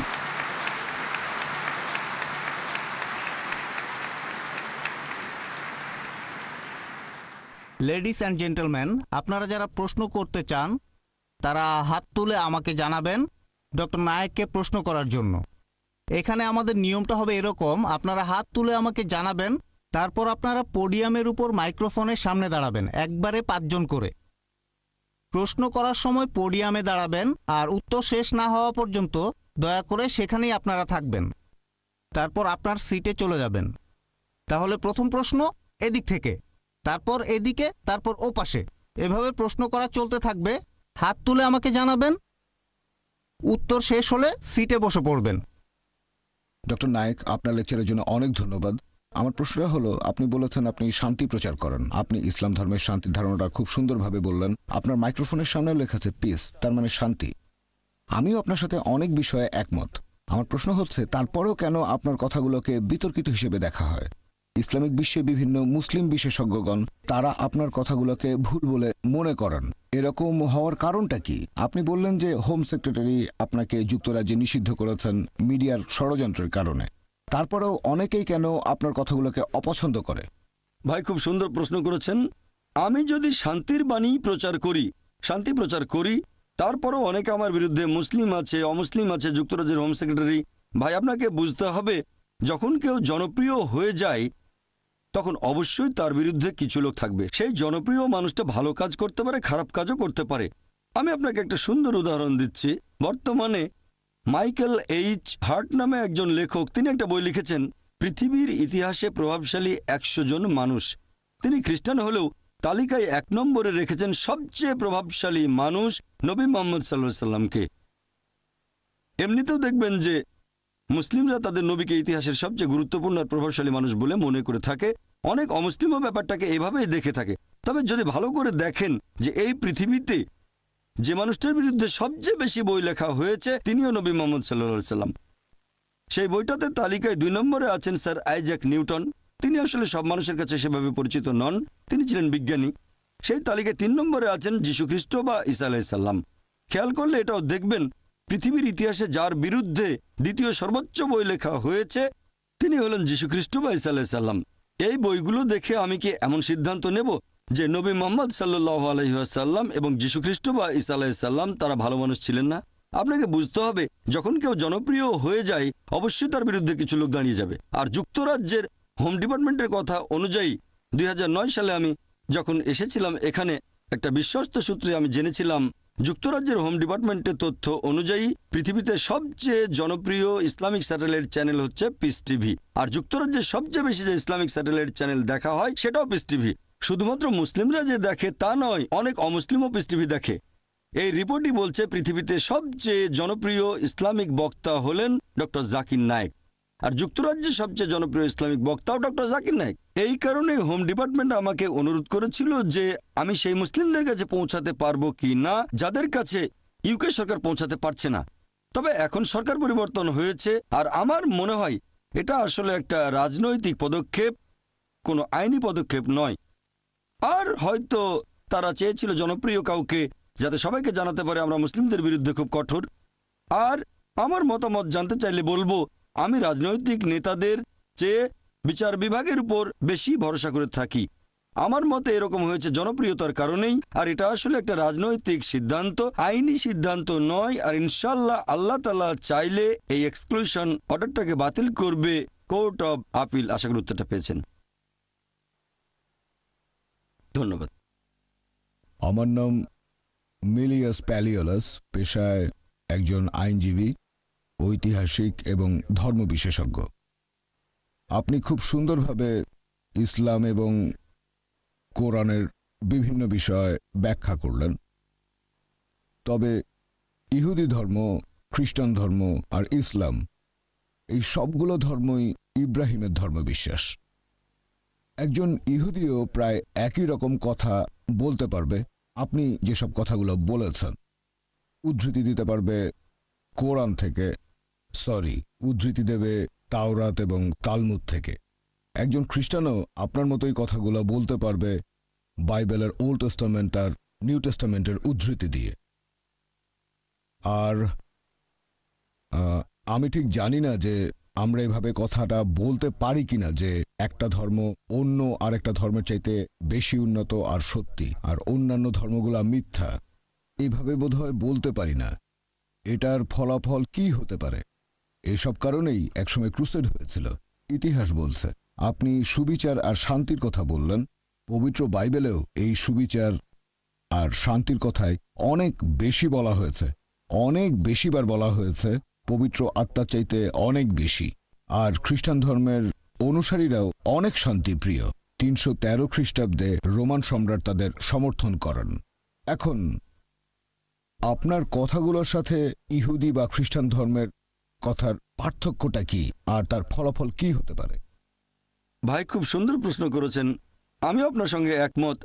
লেডিস অ্যান্ড জেন্টলম্যান, আপনারা যারা প্রশ্ন করতে চান তারা হাত তুলে আমাকে জানাবেন ডক্টর নায়েককে প্রশ্ন করার জন্য। এখানে আমাদের নিয়মটা হবে এরকম, আপনারা হাত তুলে আমাকে জানাবেন, তারপর আপনারা পোডিয়ামের উপর মাইক্রোফোনের সামনে দাঁড়াবেন, একবারে 5 জন করে। প্রশ্ন করার সময় পোডিয়ামে দাঁড়াবেন, আর উত্তর শেষ না হওয়া পর্যন্ত দয়া করে সেখানেই আপনারা থাকবেন। তারপর আপনার সিটে চলে যাবেন। তাহলে প্রথম প্রশ্ন এদিক থেকে, তারপর এদিকে, তারপর ও পাশে, এভাবে প্রশ্ন করা চলতে থাকবে। হাত তুলে আমাকে জানাবেন। উত্তর শেষ হলে সিটে বসে পড়বেন। ডক্টর নায়েক, আপনার লেকচারের জন্য অনেক ধন্যবাদ। আমার প্রশ্নটা হলো, আপনি বলেছেন আপনি শান্তি প্রচার করেন। আপনি ইসলাম ধর্মের শান্তির ধারণাটা খুব সুন্দরভাবে বললেন। আপনার মাইক্রোফোনের সামনেও লেখা আছে পিস, তার মানে শান্তি। আমিও আপনার সাথে অনেক বিষয়ে একমত। আমার প্রশ্ন হচ্ছে, তারপরেও কেন আপনার কথাগুলোকে বিতর্কিত হিসেবে দেখা হয়? ইসলামিক বিশ্বে বিভিন্ন মুসলিম বিশেষজ্ঞগণ তারা আপনার কথাগুলোকে ভুল বলে মনে করেন। এরকম হওয়ার কারণটা কি? আপনি বললেন যে হোম সেক্রেটারি আপনাকে যুক্তরাজ্যে নিষিদ্ধ করেছেন মিডিয়ার ষড়যন্ত্রের কারণে। তারপরেও অনেকেই কেন আপনার কথাগুলোকে অপছন্দ করে? ভাই, খুব সুন্দর প্রশ্ন করেছেন। আমি যদি শান্তির বাণী প্রচার করি, শান্তি প্রচার করি, তারপরও অনেকে আমার বিরুদ্ধে, মুসলিম আছে, অমুসলিম আছে, যুক্তরাজ্যের হোম সেক্রেটারি। ভাই, আপনাকে বুঝতে হবে, যখন কেউ জনপ্রিয় হয়ে যায় তখন অবশ্যই তার বিরুদ্ধে কিছু লোক থাকবে। সেই জনপ্রিয় মানুষটা ভালো কাজ করতে পারে, খারাপ কাজও করতে পারে। আমি আপনাকে একটা সুন্দর উদাহরণ দিচ্ছি। বর্তমানে মাইকেল এইচ হার্ট নামে একজন লেখক, তিনি একটা বই লিখেছেন, পৃথিবীর ইতিহাসে প্রভাবশালী 100 জন মানুষ। তিনি খ্রিস্টান হলেও তালিকায় 1 নম্বরে রেখেছেন সবচেয়ে প্রভাবশালী মানুষ নবী মুহাম্মদ সাল্লাল্লাহু আলাইহি সাল্লামকে। এমনিতেও দেখবেন যে মুসলিমরা তাদের নবীকে ইতিহাসের সবচেয়ে গুরুত্বপূর্ণ আর প্রভাবশালী মানুষ বলে মনে করে থাকে। অনেক অমুসলিমও ব্যাপারটাকে এভাবেই দেখে থাকে। তবে যদি ভালো করে দেখেন যে এই পৃথিবীতে যে মানুষটার বিরুদ্ধে সবচেয়ে বেশি বই লেখা হয়েছে তিনিও নবী মুহাম্মদ সাল্লাল্লাহু আলাইহি সাল্লাম। সেই বইটাতে তালিকায় 2 নম্বরে আছেন স্যার আইজ্যাক নিউটন। তিনি আসলে সব মানুষের কাছে সেভাবে পরিচিত নন, তিনি ছিলেন বিজ্ঞানী। সেই তালিকায় 3 নম্বরে আছেন যীশু খ্রিস্ট বা ঈসা আলাইহিস সালাম। খেয়াল করলে এটাও দেখবেন, পৃথিবীর ইতিহাসে যার বিরুদ্ধে দ্বিতীয় সর্বোচ্চ বই লেখা হয়েছে তিনি হলেন যীশু খ্রিস্ট বা ঈসা আলাইহিস সালাম। এই বইগুলো দেখে আমি কি এমন সিদ্ধান্ত নেব যে নবী মুহাম্মদ সাল্লাল্লাহু আলাইহি ওয়াসাল্লাম এবং যীশু খ্রিস্ট বা ঈসা আলাইহিস সালাম তারা ভালো মানুষ ছিলেন না? আপনাকে বুঝতে হবে, যখন কেউ জনপ্রিয় হয়ে যায় অবশ্যই তার বিরুদ্ধে কিছু লোক দাঁড়িয়ে যাবে। আর যুক্তরাজ্যের হোম ডিপার্টমেন্টের কথা অনুযায়ী 2009 সালে আমি যখন এসেছিলাম এখানে, একটা বিশ্বস্ত সূত্রে আমি জেনেছিলাম যুক্তরাজ্যের হোম ডিপার্টমেন্টের তথ্য অনুযায়ী পৃথিবীতে সবচেয়ে জনপ্রিয় ইসলামিক স্যাটেলাইট চ্যানেল হচ্ছে পিস টিভি। আর যুক্তরাজ্যের সবচেয়ে বেশি যে ইসলামিক স্যাটেলাইট চ্যানেল দেখা হয় সেটাও পিস টিভি। শুধুমাত্র মুসলিমরা যে দেখে তা নয়, অনেক অমুসলিমও পিস টিভি দেখে। এই রিপোর্টই বলছে পৃথিবীতে সবচেয়ে জনপ্রিয় ইসলামিক বক্তা হলেন ডক্টর জাকির নায়েক। আর যুক্তরাজ্যের সবচেয়ে জনপ্রিয় ইসলামিক বক্তাও ডক্টর জাকির নায়েক। এই কারণে হোম ডিপার্টমেন্ট আমাকে অনুরোধ করেছিল যে আমি সেই মুসলিমদের কাছে পৌঁছাতে পারবো কি না যাদের কাছে ইউকে সরকার পৌঁছাতে পারছে না। তবে এখন সরকার পরিবর্তন হয়েছে আর আমার মনে হয় এটা আসলে একটা রাজনৈতিক পদক্ষেপ, কোনো আইনি পদক্ষেপ নয়। আর হয়তো তারা চেয়েছিল জনপ্রিয় কাউকে, যাতে সবাইকে জানাতে পারে আমরা মুসলিমদের বিরুদ্ধে খুব কঠোর। আর আমার মতামত জানতে চাইলে বলবো, আমি রাজনৈতিক নেতাদের চেয়ে বিচার বিভাগের উপর বেশি ভরসা করে থাকি। আমার মতে এরকম হয়েছে জনপ্রিয়তার কারণেই। আর এটা আসলে একটা রাজনৈতিক সিদ্ধান্ত, আইনি সিদ্ধান্ত নয়। আর ইনশাল্লাহ আল্লাহ তাআলা চাইলে এই এক্সক্লুশন অর্ডারটাকে বাতিল করবে কোর্ট অব আপিল। আশা করি উত্তরটা পেয়েছেন। ধন্যবাদ। আমার নাম মিলিয়াস প্যালিওলাস, পেশায় একজন আইনজীবী, ঐতিহাসিক এবং ধর্ম বিশেষজ্ঞ। আপনি খুব সুন্দরভাবে ইসলাম এবং কোরআনের বিভিন্ন বিষয় ব্যাখ্যা করলেন। তবে ইহুদি ধর্ম, খ্রিস্টান ধর্ম আর ইসলাম, এই সবগুলো ধর্মই ইব্রাহিমের ধর্মবিশ্বাস। একজন ইহুদিও প্রায় একই রকম কথা বলতে পারবে। আপনি যেসব কথাগুলো বলেছেন উদ্ধৃতি দিতে পারবে কোরআন থেকে, উদ্ধৃতি দেবে তাওরাত এবং তালমুদ থেকে। একজন খ্রিস্টানও আপনার মতোই কথাগুলো বলতে পারবে বাইবেলের ওল্ড টেস্টামেন্ট আর নিউ টেস্টামেন্টের উদ্ধৃতি দিয়ে। আর আমি ঠিক জানি না যে আমরা এভাবে কথাটা বলতে পারি কিনা যে একটা ধর্ম অন্য আরেকটা ধর্মের চাইতে বেশি উন্নত আর সত্যি, আর অন্যান্য ধর্মগুলা মিথ্যা। এভাবে বোধহয় বলতে পারি না। এটার ফলাফল কি হতে পারে? এসব কারণেই একসময় ক্রুসেড হয়েছিল। ইতিহাস বলছে। আপনি সুবিচার আর শান্তির কথা বললেন। পবিত্র বাইবেলেও এই সুবিচার আর শান্তির কথাই অনেক বেশি বলা হয়েছে, অনেক বেশিবার বলা হয়েছে। পবিত্র আত্মার চাইতে অনেক বেশি। আর খ্রিস্টান ধর্মের অনুসারীরাও অনেক শান্তিপ্রিয়। 313 খ্রিস্টাব্দে রোমান সম্রাট তাদের সমর্থন করেন। এখন আপনার কথাগুলোর সাথে ইহুদি বা খ্রিস্টান ধর্মের কথার পার্থক্যটা কি, আর তার ফলাফল কি হতে পারে? ভাই খুব সুন্দর প্রশ্ন করেছেন। আমি আপনার সঙ্গে একমত।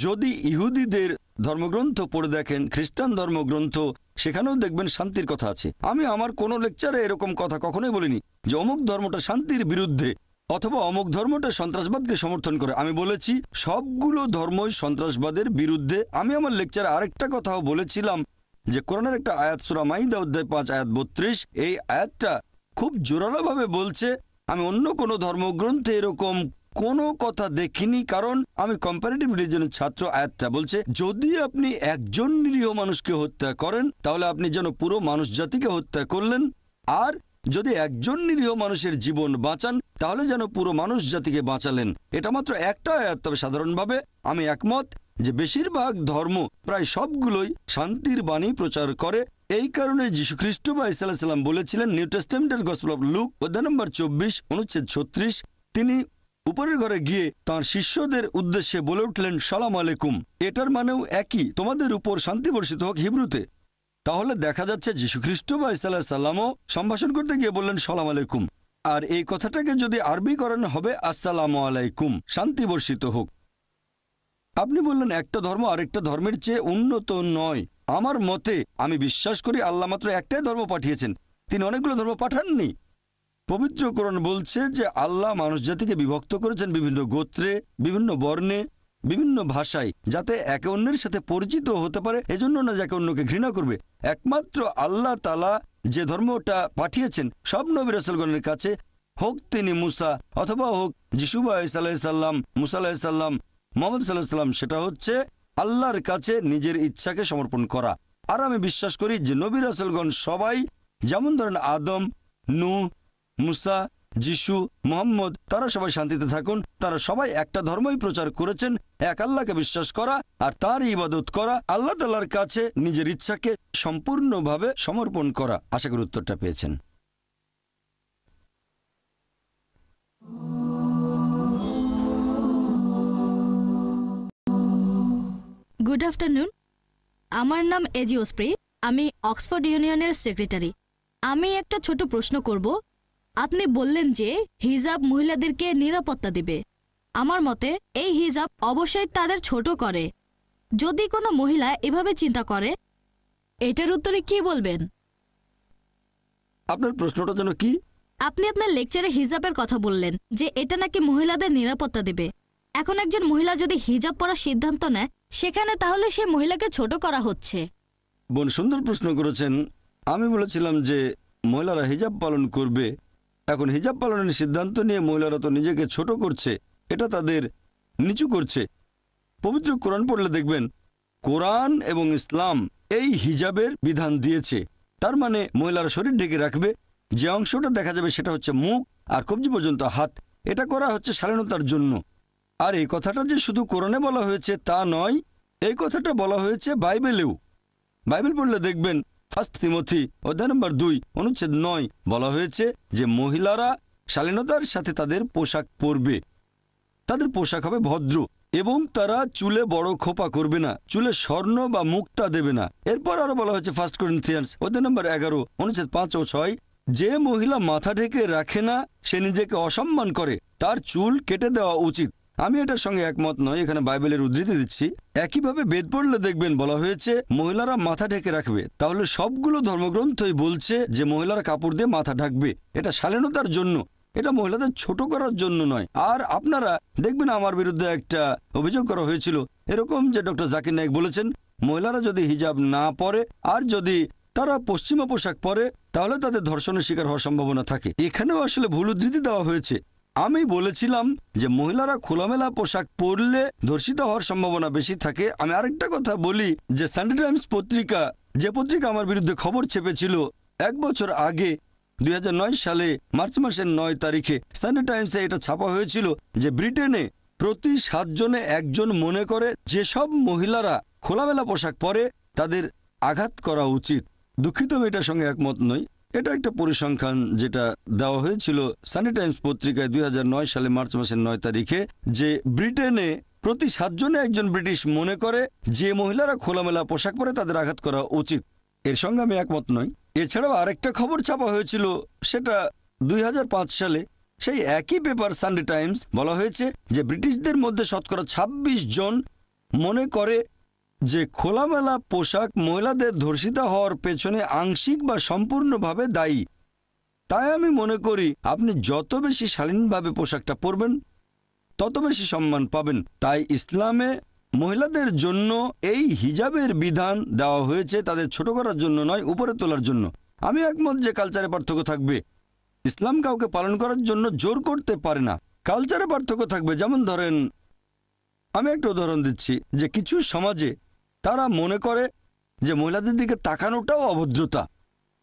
যদি ইহুদিদের ধর্মগ্রন্থ পড়ে দেখেন, খ্রিস্টান ধর্মগ্রন্থ, সেখানেও দেখবেন শান্তির কথা আছে। আমি আমার কোনো লেকচারে এরকম কথা কখনোই বলিনি যে অমুক ধর্মটা শান্তির বিরুদ্ধে অথবা অমুক ধর্মটা সন্ত্রাসবাদকে সমর্থন করে। আমি বলেছি সবগুলো ধর্মই সন্ত্রাসবাদের বিরুদ্ধে। আমি আমার লেকচারে আরেকটা কথাও বলেছিলাম যে কোরআনের একটা আয়াত সূরা মাইদা অধ্যায় 5 আয়াত 32, এই আয়াতটা খুব জোরালোভাবে বলছে। আমি অন্য কোনো ধর্মগ্রন্থে এরকম কোনো কথা দেখিনি, কারণ আমি কম্পারেটিভ রিলিজনের ছাত্র। আয়াতটা বলছে যদি আপনি একজন নিরীহ মানুষকে হত্যা করেন তাহলে আপনি যেন পুরো মানুষ জাতিকে হত্যা করলেন, আর যদি একজন নিরীহ মানুষের জীবন বাঁচান তাহলে যেন পুরো মানুষ জাতিকে বাঁচালেন। এটা মাত্র একটা আয়াত। তবে সাধারণভাবে আমি একমত যে বেশিরভাগ ধর্ম, প্রায় সবগুলোই শান্তির বাণী প্রচার করে। এই কারণে যীশু খ্রিস্ট বা ঈসা আলাইহিস সালাম বলেছিলেন, নিউ টেস্টামেন্টের গসপেল অফ লুক অধ্যায় নম্বর 24 অনুচ্ছেদ 36, তিনি উপরের ঘরে গিয়ে তাঁর শিষ্যদের উদ্দেশ্যে বলে উঠলেন সালাম আলাইকুম। এটার মানেও একই, তোমাদের উপর শান্তি বর্ষিত হোক হিব্রুতে। তাহলে দেখা যাচ্ছে যীশু খ্রিস্ট বা ঈসা আলাইহিস সালামও সম্ভাষণ করতে গিয়ে বললেন সালাম আলাইকুম। আর এই কথাটাকে যদি আরবি করানো হবে আসসালামু আলাইকুম, শান্তি বর্ষিত হোক। আপনি বললেন একটা ধর্ম আরেকটা ধর্মের চেয়ে উন্নত নয়। আমার মতে আমি বিশ্বাস করি আল্লাহ মাত্র একটাই ধর্ম পাঠিয়েছেন, তিনি অনেকগুলো ধর্ম পাঠাননি। পবিত্র কোরআন বলছে যে আল্লাহ মানুষ জাতিকে বিভক্ত করেছেন বিভিন্ন গোত্রে, বিভিন্ন বর্ণে, বিভিন্ন ভাষায়, যাতে একে অন্যের সাথে পরিচিত হতে পারে, এজন্য না যাকে অন্যকে ঘৃণা করবে। একমাত্র আল্লাহ তাআলা যে ধর্মটা পাঠিয়েছেন সব নবী রাসূলগণের কাছে, হোক তিনি মুসা অথবা হোক যিশু বা ঈসা আলাইহিস সালাম, মুসা আলাইহিস সালাম, মুহাম্মদ সাল্লাল্লাহু আলাইহি সাল্লাম, সেটা হচ্ছে আল্লাহর কাছে নিজের ইচ্ছাকে সমর্পণ করা। আর আমি বিশ্বাস করি যে নবী রাসূলগণ সবাই, যেমন ধরেন আদম, নূহ, মুসা, যিশু, মুহাম্মদ, তারা সবাই শান্তিতে থাকুন, তারা সবাই একটা ধর্মই প্রচার করেছেন, এক আল্লাহকে বিশ্বাস করা আর তার ইবাদত করা, আল্লাহ তাআলার কাছে নিজের ইচ্ছাকে সম্পূর্ণভাবে সমর্পণ করা। আশা করি উত্তরটা পেয়েছেন। গুড আফটারনুন, আমার নাম এজি ওসপ্রি, আমি অক্সফোর্ড ইউনিয়নের সেক্রেটারি। আমি একটা ছোট প্রশ্ন করব। আপনি বললেন যে হিজাব মহিলাদেরকে নিরাপত্তা দেবে। আমার মতে এই হিজাব অবশ্যই তাদের ছোট করে। যদি কোনো মহিলা এভাবে চিন্তা করে, এটার উত্তরে কি বলবেন? আপনার প্রশ্নটা যেন কি? আপনি আপনার লেকচারে হিজাবের কথা বললেন যে এটা নাকি মহিলাদের নিরাপত্তা দেবে। এখন একজন মহিলা যদি হিজাব পরার সিদ্ধান্ত নেয়, সেখানে তাহলে সে মহিলাকে ছোট করা হচ্ছে। বোন সুন্দর প্রশ্ন করেছেন। আমি বলেছিলাম যে মহিলারা হিজাব পালন করবে। এখন হিজাব পালনের সিদ্ধান্ত নিয়ে মহিলারা তো নিজেকে ছোট করছে, এটা তাদের নিচু করছে। পবিত্র কোরআন পড়লে দেখবেন কোরআন এবং ইসলাম এই হিজাবের বিধান দিয়েছে। তার মানে মহিলারা শরীর ঢেকে রাখবে, যে অংশটা দেখা যাবে সেটা হচ্ছে মুখ আর কবজি পর্যন্ত হাত। এটা করা হচ্ছে শালীনতার জন্য। আর এই কথাটা যে শুধু কোরআনে বলা হয়েছে তা নয়, এই কথাটা বলা হয়েছে বাইবেলেও। বাইবেল পড়লে দেখবেন 1 তিমথি অধ্যায় নম্বর 2 অনুচ্ছেদ 9 বলা হয়েছে যে মহিলারা শালীনতার সাথে তাদের পোশাক পরবে, তাদের পোশাক হবে ভদ্র এবং তারা চুলে বড় খোপা করবে না, চুলে স্বর্ণ বা মুক্তা দেবে না। এরপর আরো বলা হয়েছে 1 করিন্থিয়ান্স অধ্যায় নম্বর 11 অনুচ্ছেদ 5 ও 6, যে মহিলা মাথা ঢেকে রাখে না সে নিজেকে অসম্মান করে, তার চুল কেটে দেওয়া উচিত। আমি এটার সঙ্গে একমত নই, এখানে বাইবেলের উদ্ধৃতি দিচ্ছি। একইভাবে বেদ পড়লে দেখবেন বলা হয়েছে মহিলারা মাথা ঢেকে রাখবে। তাহলে সবগুলো ধর্মগ্রন্থই বলছে যে মহিলারা কাপড় দিয়ে মাথা ঢাকবে। এটা শালীনতার জন্য, এটা মহিলাদের ছোট করার জন্য নয়। আর আপনারা দেখবেন আমার বিরুদ্ধে একটা অভিযোগ করা হয়েছিল এরকম যে ডক্টর জাকির নায়েক বলেছেন মহিলারা যদি হিজাব না পরে আর যদি তারা পশ্চিমা পোশাক পরে তাহলে তাদের ধর্ষণের শিকার হওয়ার সম্ভাবনা থাকে। এখানেও আসলে ভুল উদ্ধৃতি দেওয়া হয়েছে। আমি বলেছিলাম যে মহিলারা খোলামেলা পোশাক পরলে ধর্ষিত হওয়ার সম্ভাবনা বেশি থাকে। আমি আরেকটা কথা বলি যে সানডে টাইমস পত্রিকা, যে পত্রিকা আমার বিরুদ্ধে খবর ছেপেছিল 1 বছর আগে 2009 সালে মার্চ মাসের 9 তারিখে সানডে টাইমসে এটা ছাপা হয়েছিল যে ব্রিটেনে প্রতি 7 জনে 1 জন মনে করে যেসব মহিলারা খোলামেলা পোশাক পরে তাদের আঘাত করা উচিত। দুঃখিত, আমি এটার সঙ্গে একমত নই। এটা একটা পরিসংখ্যান যেটা দেওয়া হয়েছিল সানডে টাইমস পত্রিকায় 2009 সালে মার্চ মাসের 9 তারিখে, যে ব্রিটেনে প্রতি 7 জনে একজন ব্রিটিশ মনে করে যে মহিলারা খোলামেলা পোশাক পরে তাদের আঘাত করা উচিত। এর সঙ্গে আমি একমত নই। এছাড়াও আরেকটা খবর ছাপা হয়েছিল, সেটা 2005 সালে, সেই একই পেপার সানডে টাইমস, বলা হয়েছে যে ব্রিটিশদের মধ্যে শতকরা 26 জন মনে করে যে খোলামেলা পোশাক মহিলাদের ধর্ষিতা হওয়ার পেছনে আংশিক বা সম্পূর্ণভাবে দায়ী। তাই আমি মনে করি আপনি যত বেশি শালীনভাবে পোশাকটা পরবেন তত বেশি সম্মান পাবেন। তাই ইসলামে মহিলাদের জন্য এই হিজাবের বিধান দেওয়া হয়েছে, তাদের ছোট করার জন্য নয়, উপরে তোলার জন্য। আমি একমত যে কালচারে পার্থক্য থাকবে। ইসলাম কাউকে পালন করার জন্য জোর করতে পারে না। কালচারে পার্থক্য থাকবে। যেমন ধরেন, আমি একটা উদাহরণ দিচ্ছি, যে কিছু সমাজে তারা মনে করে যে মহিলাদের দিকে তাকানোটাও অভদ্রতা।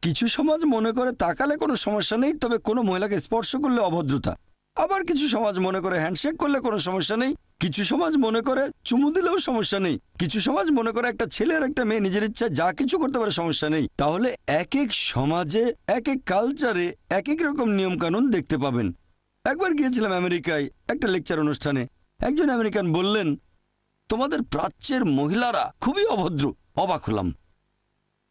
কিছু সমাজ মনে করে তাকালে কোনো সমস্যা নেই, তবে কোনো মহিলাকে স্পর্শ করলে অভদ্রতা। আবার কিছু সমাজ মনে করে হ্যান্ডশেক করলে কোনো সমস্যা নেই। কিছু সমাজ মনে করে চুমু দিলেও সমস্যা নেই। কিছু সমাজ মনে করে একটা ছেলে আর একটা মেয়ে নিজের ইচ্ছা যা কিছু করতে পারে, সমস্যা নেই। তাহলে এক এক সমাজে, এক এক কালচারে এক এক রকম নিয়মকানুন দেখতে পাবেন। একবার গিয়েছিলাম আমেরিকায় একটা লেকচার অনুষ্ঠানে। একজন আমেরিকান বললেন, তোমাদের প্রাচ্যের মহিলারা খুবই অভদ্র। অবাক হলাম।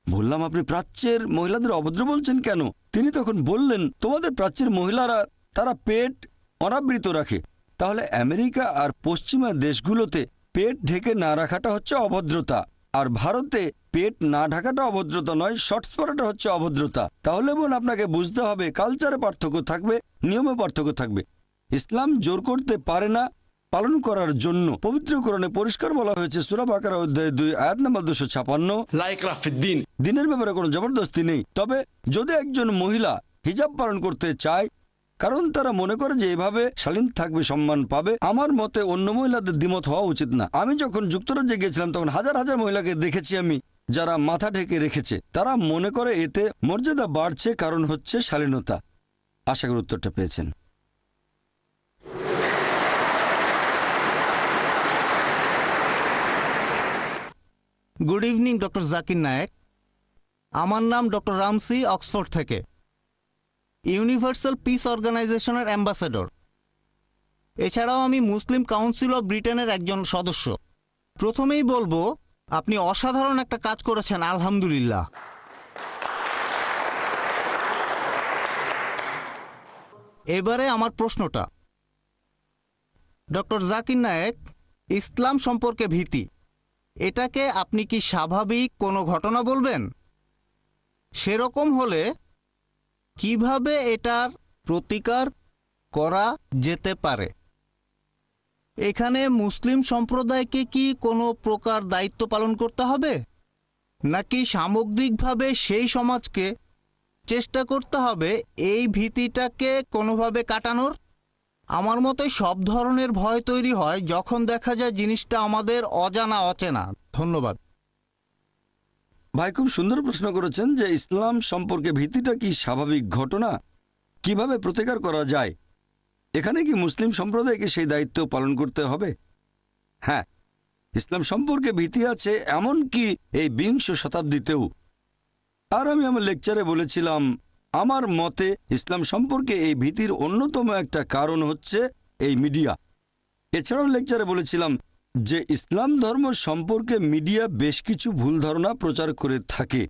বললাম, আপনি প্রাচ্যের মহিলাদের অভদ্র বলছেন কেন? তিনি তখন বললেন, তোমাদের প্রাচ্যের মহিলারা তারা পেট অনাবৃত রাখে। তাহলে আমেরিকা আর পশ্চিমা দেশগুলোতে পেট ঢেকে না রাখাটা হচ্ছে অভদ্রতা, আর ভারতে পেট না ঢাকাটা অভদ্রতা নয়, শর্টস পরাটা হচ্ছে অভদ্রতা। তাহলে বোন, আপনাকে বুঝতে হবে কালচারে পার্থক্য থাকবে, নিয়মে পার্থক্য থাকবে। ইসলাম জোর করতে পারে না পালন করার জন্য। পবিত্র কোরআনে পরিষ্কার বলা হয়েছে, সূরা বাকারা অধ্যায় 2 আয়াত নম্বর 256, লা ইকরাহ ফিদ্দিন। দিনের ব্যাপারে কোনো জবরদস্তি নেই। তবে যদি একজন মহিলা হিজাব পালন করতে চায় কারণ তারা মনে করে যে এভাবে শালীন থাকবে, সম্মান পাবে, আমার মতে অন্য মহিলাদের দ্বিমত হওয়া উচিত না। আমি যখন যুক্তরাজ্যে গিয়েছিলাম তখন হাজার হাজার মহিলাকে দেখেছি আমি, যারা মাথা ঢেকে রেখেছে। তারা মনে করে এতে মর্যাদা বাড়ছে, কারণ হচ্ছে শালীনতা। আশা করি উত্তরটা পেয়েছেন। Good evening doctor Zakir Naik. আমার নাম ডক্টর রামসি, অক্সফোর্ড থেকে, ইউনিভার্সাল পিস অর্গানাইজেশনের অ্যাম্বাসেডর। এছাড়াও আমি মুসলিম কাউন্সিল অফ ব্রিটেনের একজন সদস্য। প্রথমেই বলবো, আপনি অসাধারণ একটা কাজ করেছেন, আলহামদুলিল্লাহ। এবারে আমার প্রশ্নটা, ডক্টর জাকির নায়েক, ইসলাম সম্পর্কে ভীতি, এটাকে আপনি কি স্বাভাবিক কোনো ঘটনা বলবেন? সেরকম হলে কিভাবে এটার প্রতিকার করা যেতে পারে? এখানে মুসলিম সম্প্রদায়কে কি কোনো প্রকার দায়িত্ব পালন করতে হবে, নাকি সামগ্রিকভাবে সেই সমাজকে চেষ্টা করতে হবে এই ভীতিটাকে কোনোভাবে কাটানোর? আমার মতে সব ধরনের ভয় তৈরি হয় যখন দেখা যায় জিনিসটা আমাদের অজানা, অচেনা। ধন্যবাদ ভাই, খুব সুন্দর প্রশ্ন করেছেন যে ইসলাম সম্পর্কে ভীতিটা কি স্বাভাবিক ঘটনা, কিভাবে প্রতিকার করা যায়। এখানে কি মুসলিম সম্প্রদায়কে সেই দায়িত্ব পালন করতে হবে? হ্যাঁ, ইসলাম সম্পর্কে ভীতি আছে, এমনকি এই 20 শতাব্দীতেও। আর আমি আমার লেকচারে বলেছিলাম, আমার মতে ইসলাম সম্পর্কে এই ভীতির অন্যতম একটা কারণ হচ্ছে এই মিডিয়া। এছাড়াও লেকচারে বলেছিলাম যে ইসলাম ধর্ম সম্পর্কে মিডিয়া বেশ কিছু ভুল ধারণা প্রচার করে থাকে।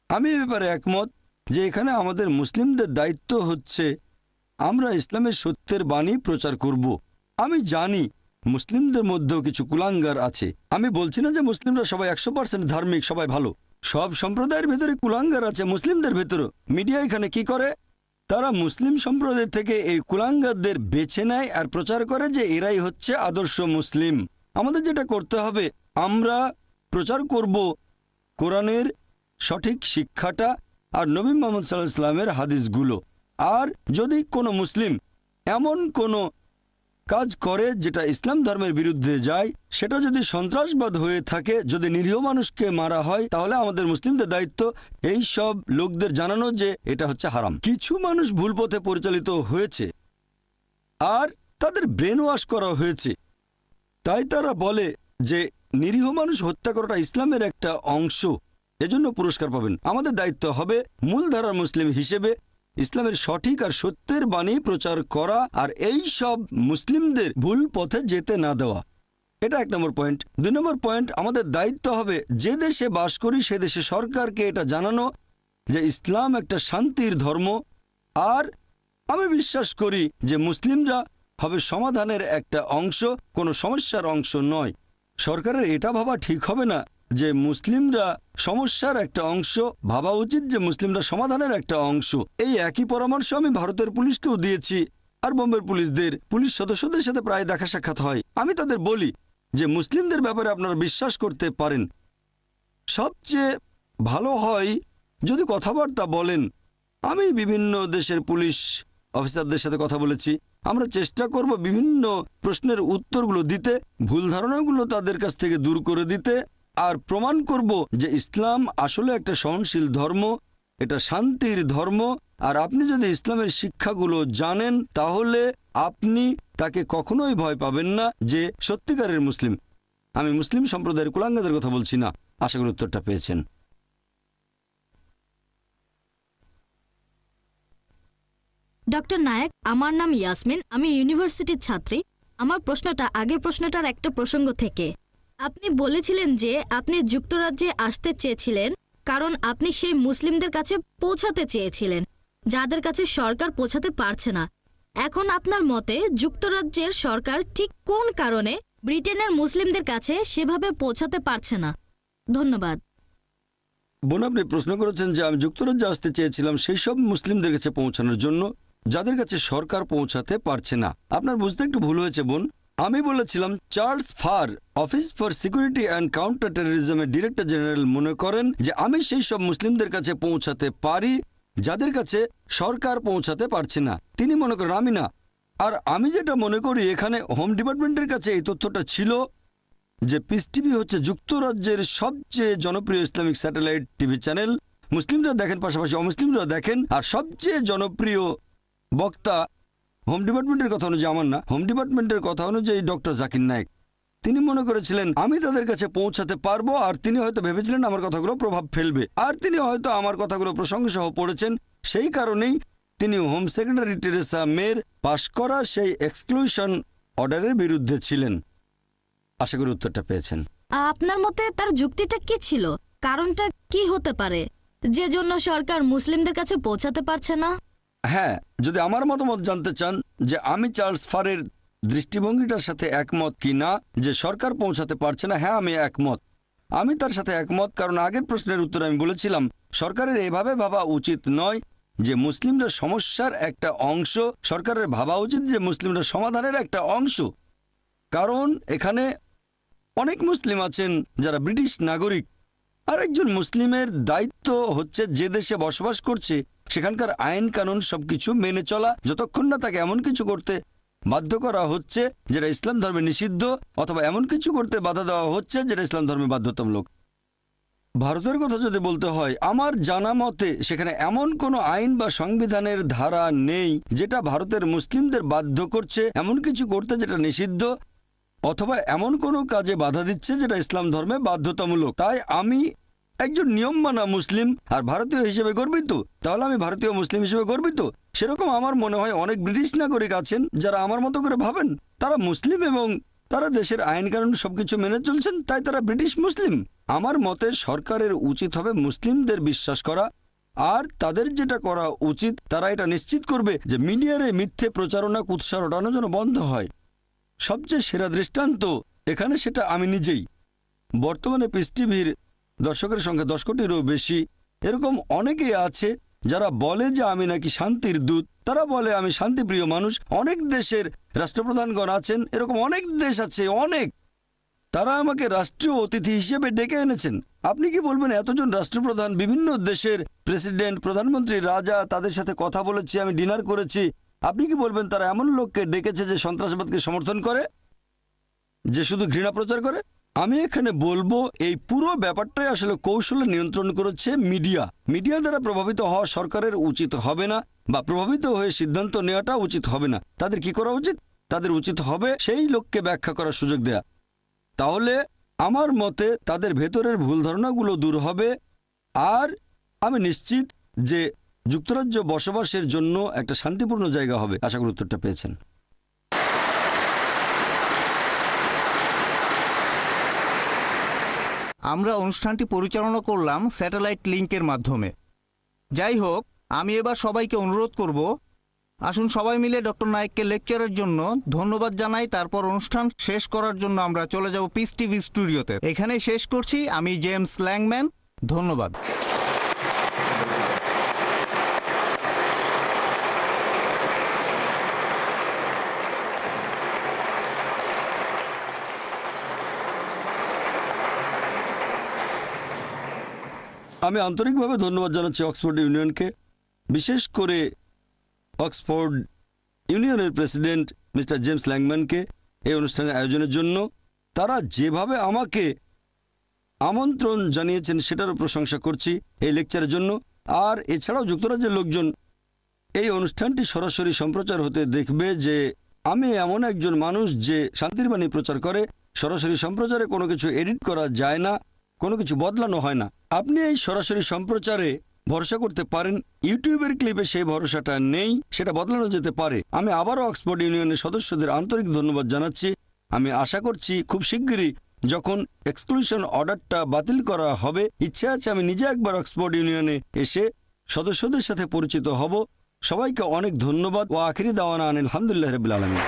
আমি এ ব্যাপারে একমত যে এখানে আমাদের মুসলিমদের দায়িত্ব হচ্ছে আমরা ইসলামের সত্যের বাণী প্রচার করব। আমি জানি মুসলিমদের মধ্যেও কিছু কুলাঙ্গার আছে। আমি বলছি না যে মুসলিমরা সবাই 100% ধার্মিক, সবাই ভালো। সব সম্প্রদায়ের ভেতরে কুলাঙ্গার আছে, মুসলিমদের ভেতরেও। মিডিয়া এখানে কি করে, তারা মুসলিম সম্প্রদায় থেকে এই কুলাঙ্গারদের বেছে নেয় আর প্রচার করে যে এরাই হচ্ছে আদর্শ মুসলিম। আমাদের যেটা করতে হবে, আমরা প্রচার করব কোরআনের সঠিক শিক্ষাটা আর নবী মুহাম্মদ সাল্লাল্লাহু আলাইহি ওয়াসাল্লামের হাদিসগুলো। আর যদি কোনো মুসলিম এমন কোনো কাজ করে যেটা ইসলাম ধর্মের বিরুদ্ধে যায়, সেটা যদি সন্ত্রাসবাদ হয়ে থাকে, যদি নিরীহ মানুষকে মারা হয়, তাহলে আমাদের মুসলিমদের দায়িত্ব এই সব লোকদের জানানো যে এটা হচ্ছে হারাম। কিছু মানুষ ভুল পথে পরিচালিত হয়েছে আর তাদের ব্রেন ওয়াশ করা হয়েছে, তাই তারা বলে যে নিরীহ মানুষ হত্যা করাটা ইসলামের একটা অংশ। এজন্য পুরস্কার পাবেন। আমাদের দায়িত্ব হবে মূলধারার মুসলিম হিসেবে ইসলামের সঠিক আর সত্যের বাণী প্রচার করা আর এই সব মুসলিমদের ভুল পথে যেতে না দেওয়া। এটা 1 নম্বর পয়েন্ট। 2 নম্বর পয়েন্ট, আমাদের দায়িত্ব হবে যে দেশে বাস করি সে দেশে সরকারকে এটা জানানো যে ইসলাম একটা শান্তির ধর্ম, আর আমি বিশ্বাস করি যে মুসলিমরা হবে সমাধানের একটা অংশ, কোনো সমস্যার অংশ নয়। সরকারের এটা ভাবা ঠিক হবে না যে মুসলিমরা সমস্যার একটা অংশ, ভাবা উচিত যে মুসলিমরা সমাধানের একটা অংশ। এই একই পরামর্শ আমি ভারতের পুলিশকেও দিয়েছি, আর বোম্বের পুলিশ সদস্যদের সাথে প্রায় দেখা সাক্ষাৎ হয়। আমি তাদের বলি যে মুসলিমদের ব্যাপারে আপনারা বিশ্বাস করতে পারেন। সবচেয়ে ভালো হয় যদি কথাবার্তা বলেন। আমি বিভিন্ন দেশের পুলিশ অফিসারদের সাথে কথা বলেছি। আমরা চেষ্টা করব বিভিন্ন প্রশ্নের উত্তরগুলো দিতে, ভুল ধারণাগুলো তাদের কাছ থেকে দূর করে দিতে, আর প্রমাণ করব যে ইসলাম আসলে একটা সহনশীল ধর্ম, এটা শান্তির ধর্ম। আর আপনি যদি ইসলামের শিক্ষাগুলো জানেন তাহলে আপনি তাকে কখনোই ভয় পাবেন না যে সত্যিকারের মুসলিম। আমি মুসলিম সম্প্রদায়ের কুলাঙ্গাদের কথা বলছি না। আশা করি উত্তরটা পেয়েছেন। ডক্টর নায়েক, আমার নাম ইয়াসমিন, আমি ইউনিভার্সিটির ছাত্রী। আমার প্রশ্নটা আগের প্রশ্নটার একটা প্রসঙ্গ থেকে। আপনি বলেছিলেন যে আপনি যুক্তরাজ্যে আসতে চেয়েছিলেন কারণ আপনি সেই মুসলিমদের কাছে পৌঁছাতে চেয়েছিলেন যাদের কাছে সরকার পৌঁছাতে পারছে না। এখন আপনার মতে যুক্তরাজ্যের সরকার ঠিক কোন কারণে ব্রিটেনের মুসলিমদের কাছে সেভাবে পৌঁছাতে পারছে না? ধন্যবাদ। বোন, আপনি প্রশ্ন করেছেন যে আমি যুক্তরাজ্যে আসতে চেয়েছিলাম সেই সব মুসলিমদের কাছে পৌঁছানোর জন্য যাদের কাছে সরকার পৌঁছাতে পারছে না। আপনার বুঝতে একটু ভুল হয়েছে বোন। আমি বলেছিলাম Charles Farr, office for security and counter টেররিজমের ডিরেক্টর জেনারেল মনে করেন যে আমি সেই সব মুসলিমদের কাছে পৌঁছাতে পারি যাদের কাছে সরকার পৌঁছাতে পারছে না। তিনি মনে করেন, আমি না। আর আমি যেটা মনে করি, এখানে হোম ডিপার্টমেন্টের কাছে এই তথ্যটা ছিল যে পিস টিভি হচ্ছে যুক্তরাজ্যের সবচেয়ে জনপ্রিয় ইসলামিক স্যাটেলাইট টিভি চ্যানেল। মুসলিমরা দেখেন, পাশাপাশি অমুসলিমরাও দেখেন। আর সবচেয়ে জনপ্রিয় বক্তা হোম ডিপার্টমেন্টের কথা অনুযায়ী, আমার না, হোম ডিপার্টমেন্টের কথা অনুযায়ী ডক্টর জাকির নায়েক। তিনি মনে করেছিলেন আমি তাদের কাছে পৌঁছাতে পারবো, আর তিনি হয়তো ভেবেছিলেন আমার কথাগুলো প্রভাব ফেলবে, আর তিনি হয়তো আমার কথাগুলো প্রসঙ্গসহ পড়েছেন। সেই কারণেই তিনি হোম সেক্রেটারি টেরেসা মের পাশ করা সেই এক্সক্লুশন অর্ডারের বিরুদ্ধে ছিলেন। আশা করি উত্তরটা পেয়েছেন। আপনার মতে তার যুক্তিটা কি ছিল? কারণটা কি হতে পারে যে জন্য সরকার মুসলিমদের কাছে পৌঁছাতে পারছে না? হ্যাঁ, যদি আমার মতামত জানতে চান যে আমি চার্লস ফারের দৃষ্টিভঙ্গিটার সাথে একমত কি না যে সরকার পৌঁছাতে পারছে না, হ্যাঁ আমি একমত। আমি তার সাথে একমত, কারণ আগের প্রশ্নের উত্তরে আমি বলেছিলাম সরকারের এভাবে ভাবা উচিত নয় যে মুসলিমরা সমস্যার একটা অংশ। সরকারের ভাবা উচিত যে মুসলিমরা সমাধানের একটা অংশ। কারণ এখানে অনেক মুসলিম আছেন যারা ব্রিটিশ নাগরিক, আর একজন মুসলিমের দায়িত্ব হচ্ছে যে দেশে বসবাস করছে সেখানকার আইন কানুন সবকিছু মেনে চলা, যতক্ষণ না তাকে এমন কিছু করতে বাধ্য করা হচ্ছে যেটা ইসলাম ধর্মে নিষিদ্ধ, অথবা এমন কিছু করতে বাধা দেওয়া হচ্ছে যেটা ইসলাম ধর্মে বাধ্যতামূলক। ভারতের কথা যদি বলতে হয়, আমার জানা মতে সেখানে এমন কোনো আইন বা সংবিধানের ধারা নেই যেটা ভারতের মুসলিমদের বাধ্য করছে এমন কিছু করতে যেটা নিষিদ্ধ, অথবা এমন কোনো কাজে বাধা দিচ্ছে যেটা ইসলাম ধর্মে বাধ্যতামূলক। তাই আমি একজন নিয়ম মানা মুসলিম আর ভারতীয় হিসেবে গর্বিত। তাহলে আমি ভারতীয় মুসলিম হিসেবে গর্বিত। সেরকম আমার মনে হয় অনেক ব্রিটিশ নাগরিক আছেন যারা আমার মতো করে ভাবেন। তারা মুসলিম এবং তারা দেশের আইন কানুন সবকিছু মেনে চলছেন, তাই তারা ব্রিটিশ মুসলিম। আমার মতে সরকারের উচিত হবে মুসলিমদের বিশ্বাস করা, আর তাদের যেটা করা উচিত তারা এটা নিশ্চিত করবে যে মিডিয়ার এই মিথ্যে প্রচারণা কুৎসা রটানো যেন বন্ধ হয়। সবচেয়ে সেরা দৃষ্টান্ত এখানে সেটা আমি নিজেই। বর্তমানে পিস টিভির দর্শকের সংখ্যা 10 কোটিরও বেশি। এরকম অনেকেই আছে যারা বলে যে আমি নাকি শান্তির দূত, তারা বলে আমি শান্তিপ্রিয় মানুষ। অনেক দেশের রাষ্ট্রপ্রধানগণ আছেন, এরকম অনেক দেশ আছে, অনেক। তারা আমাকে রাষ্ট্রীয় অতিথি হিসেবে ডেকে এনেছেন। আপনি কি বলবেন এতজন রাষ্ট্রপ্রধান, বিভিন্ন দেশের প্রেসিডেন্ট, প্রধানমন্ত্রী, রাজা, তাদের সাথে কথা বলেছি, আমি ডিনার করেছি, আপনি কি বলবেন তারা এমন লোককে ডেকেছে যে সন্ত্রাসবাদকে সমর্থন করে, যে শুধু ঘৃণা প্রচার করে? আমি এখানে বলবো এই পুরো ব্যাপারটাই আসলে কৌশলে নিয়ন্ত্রণ করেছে মিডিয়া। মিডিয়া দ্বারা প্রভাবিত হওয়া সরকারের উচিত হবে না, বা প্রভাবিত হয়ে সিদ্ধান্ত নেওয়াটা উচিত হবে না। তাদের কি করা উচিত? তাদের উচিত হবে সেই লোককে ব্যাখ্যা করার সুযোগ দেয়া। তাহলে আমার মতে তাদের ভেতরের ভুল ধারণাগুলো দূর হবে আর আমি নিশ্চিত যে যুক্তরাজ্য বসবাসের জন্য একটা শান্তিপূর্ণ জায়গা হবে। আশা করি উত্তরটা পেয়েছেন। আমরা অনুষ্ঠানটি পরিচালনা করলাম স্যাটেলাইট লিংকের মাধ্যমে। যাই হোক, আমি এবার সবাইকে অনুরোধ করব, আসুন সবাই মিলে ডক্টর নায়েককে লেকচারের জন্য ধন্যবাদ জানাই। তারপর অনুষ্ঠান শেষ করার জন্য আমরা চলে যাব পিস টিভি স্টুডিওতে। এখানেই শেষ করছি। আমি জেমস ল্যাংম্যান। ধন্যবাদ। আমি আন্তরিকভাবে ধন্যবাদ জানাচ্ছি অক্সফোর্ড ইউনিয়নকে, বিশেষ করে অক্সফোর্ড ইউনিয়নের প্রেসিডেন্ট মিস্টার জেমস ল্যাংম্যানকে এই অনুষ্ঠানের আয়োজনের জন্য। তারা যেভাবে আমাকে আমন্ত্রণ জানিয়েছেন সেটারও প্রশংসা করছি এই লেকচারের জন্য। আর এছাড়াও যুক্তরাজ্যের লোকজন এই অনুষ্ঠানটি সরাসরি সম্প্রচার হতে দেখবে যে আমি এমন একজন মানুষ যে শান্তির বাণী প্রচার করে। সরাসরি সম্প্রচারে কোনো কিছু এডিট করা যায় না, কোনো কিছু বদলানো হয় না। আপনি এই সরাসরি সম্প্রচারে ভরসা করতে পারেন। ইউটিউবের ক্লিপে সেই ভরসাটা নেই, সেটা বদলানো যেতে পারে। আমি আবারও অক্সফোর্ড ইউনিয়নের সদস্যদের আন্তরিক ধন্যবাদ জানাচ্ছি। আমি আশা করছি খুব শিগগিরই যখন এক্সক্লুশন অর্ডারটা বাতিল করা হবে, ইচ্ছে আছে আমি নিজে একবার অক্সফোর্ড ইউনিয়নে এসে সদস্যদের সাথে পরিচিত হব। সবাইকে অনেক ধন্যবাদ। ও আখিরি দাওয়ানা আলহামদুলিল্লাহ রাব্বিল আলামিন।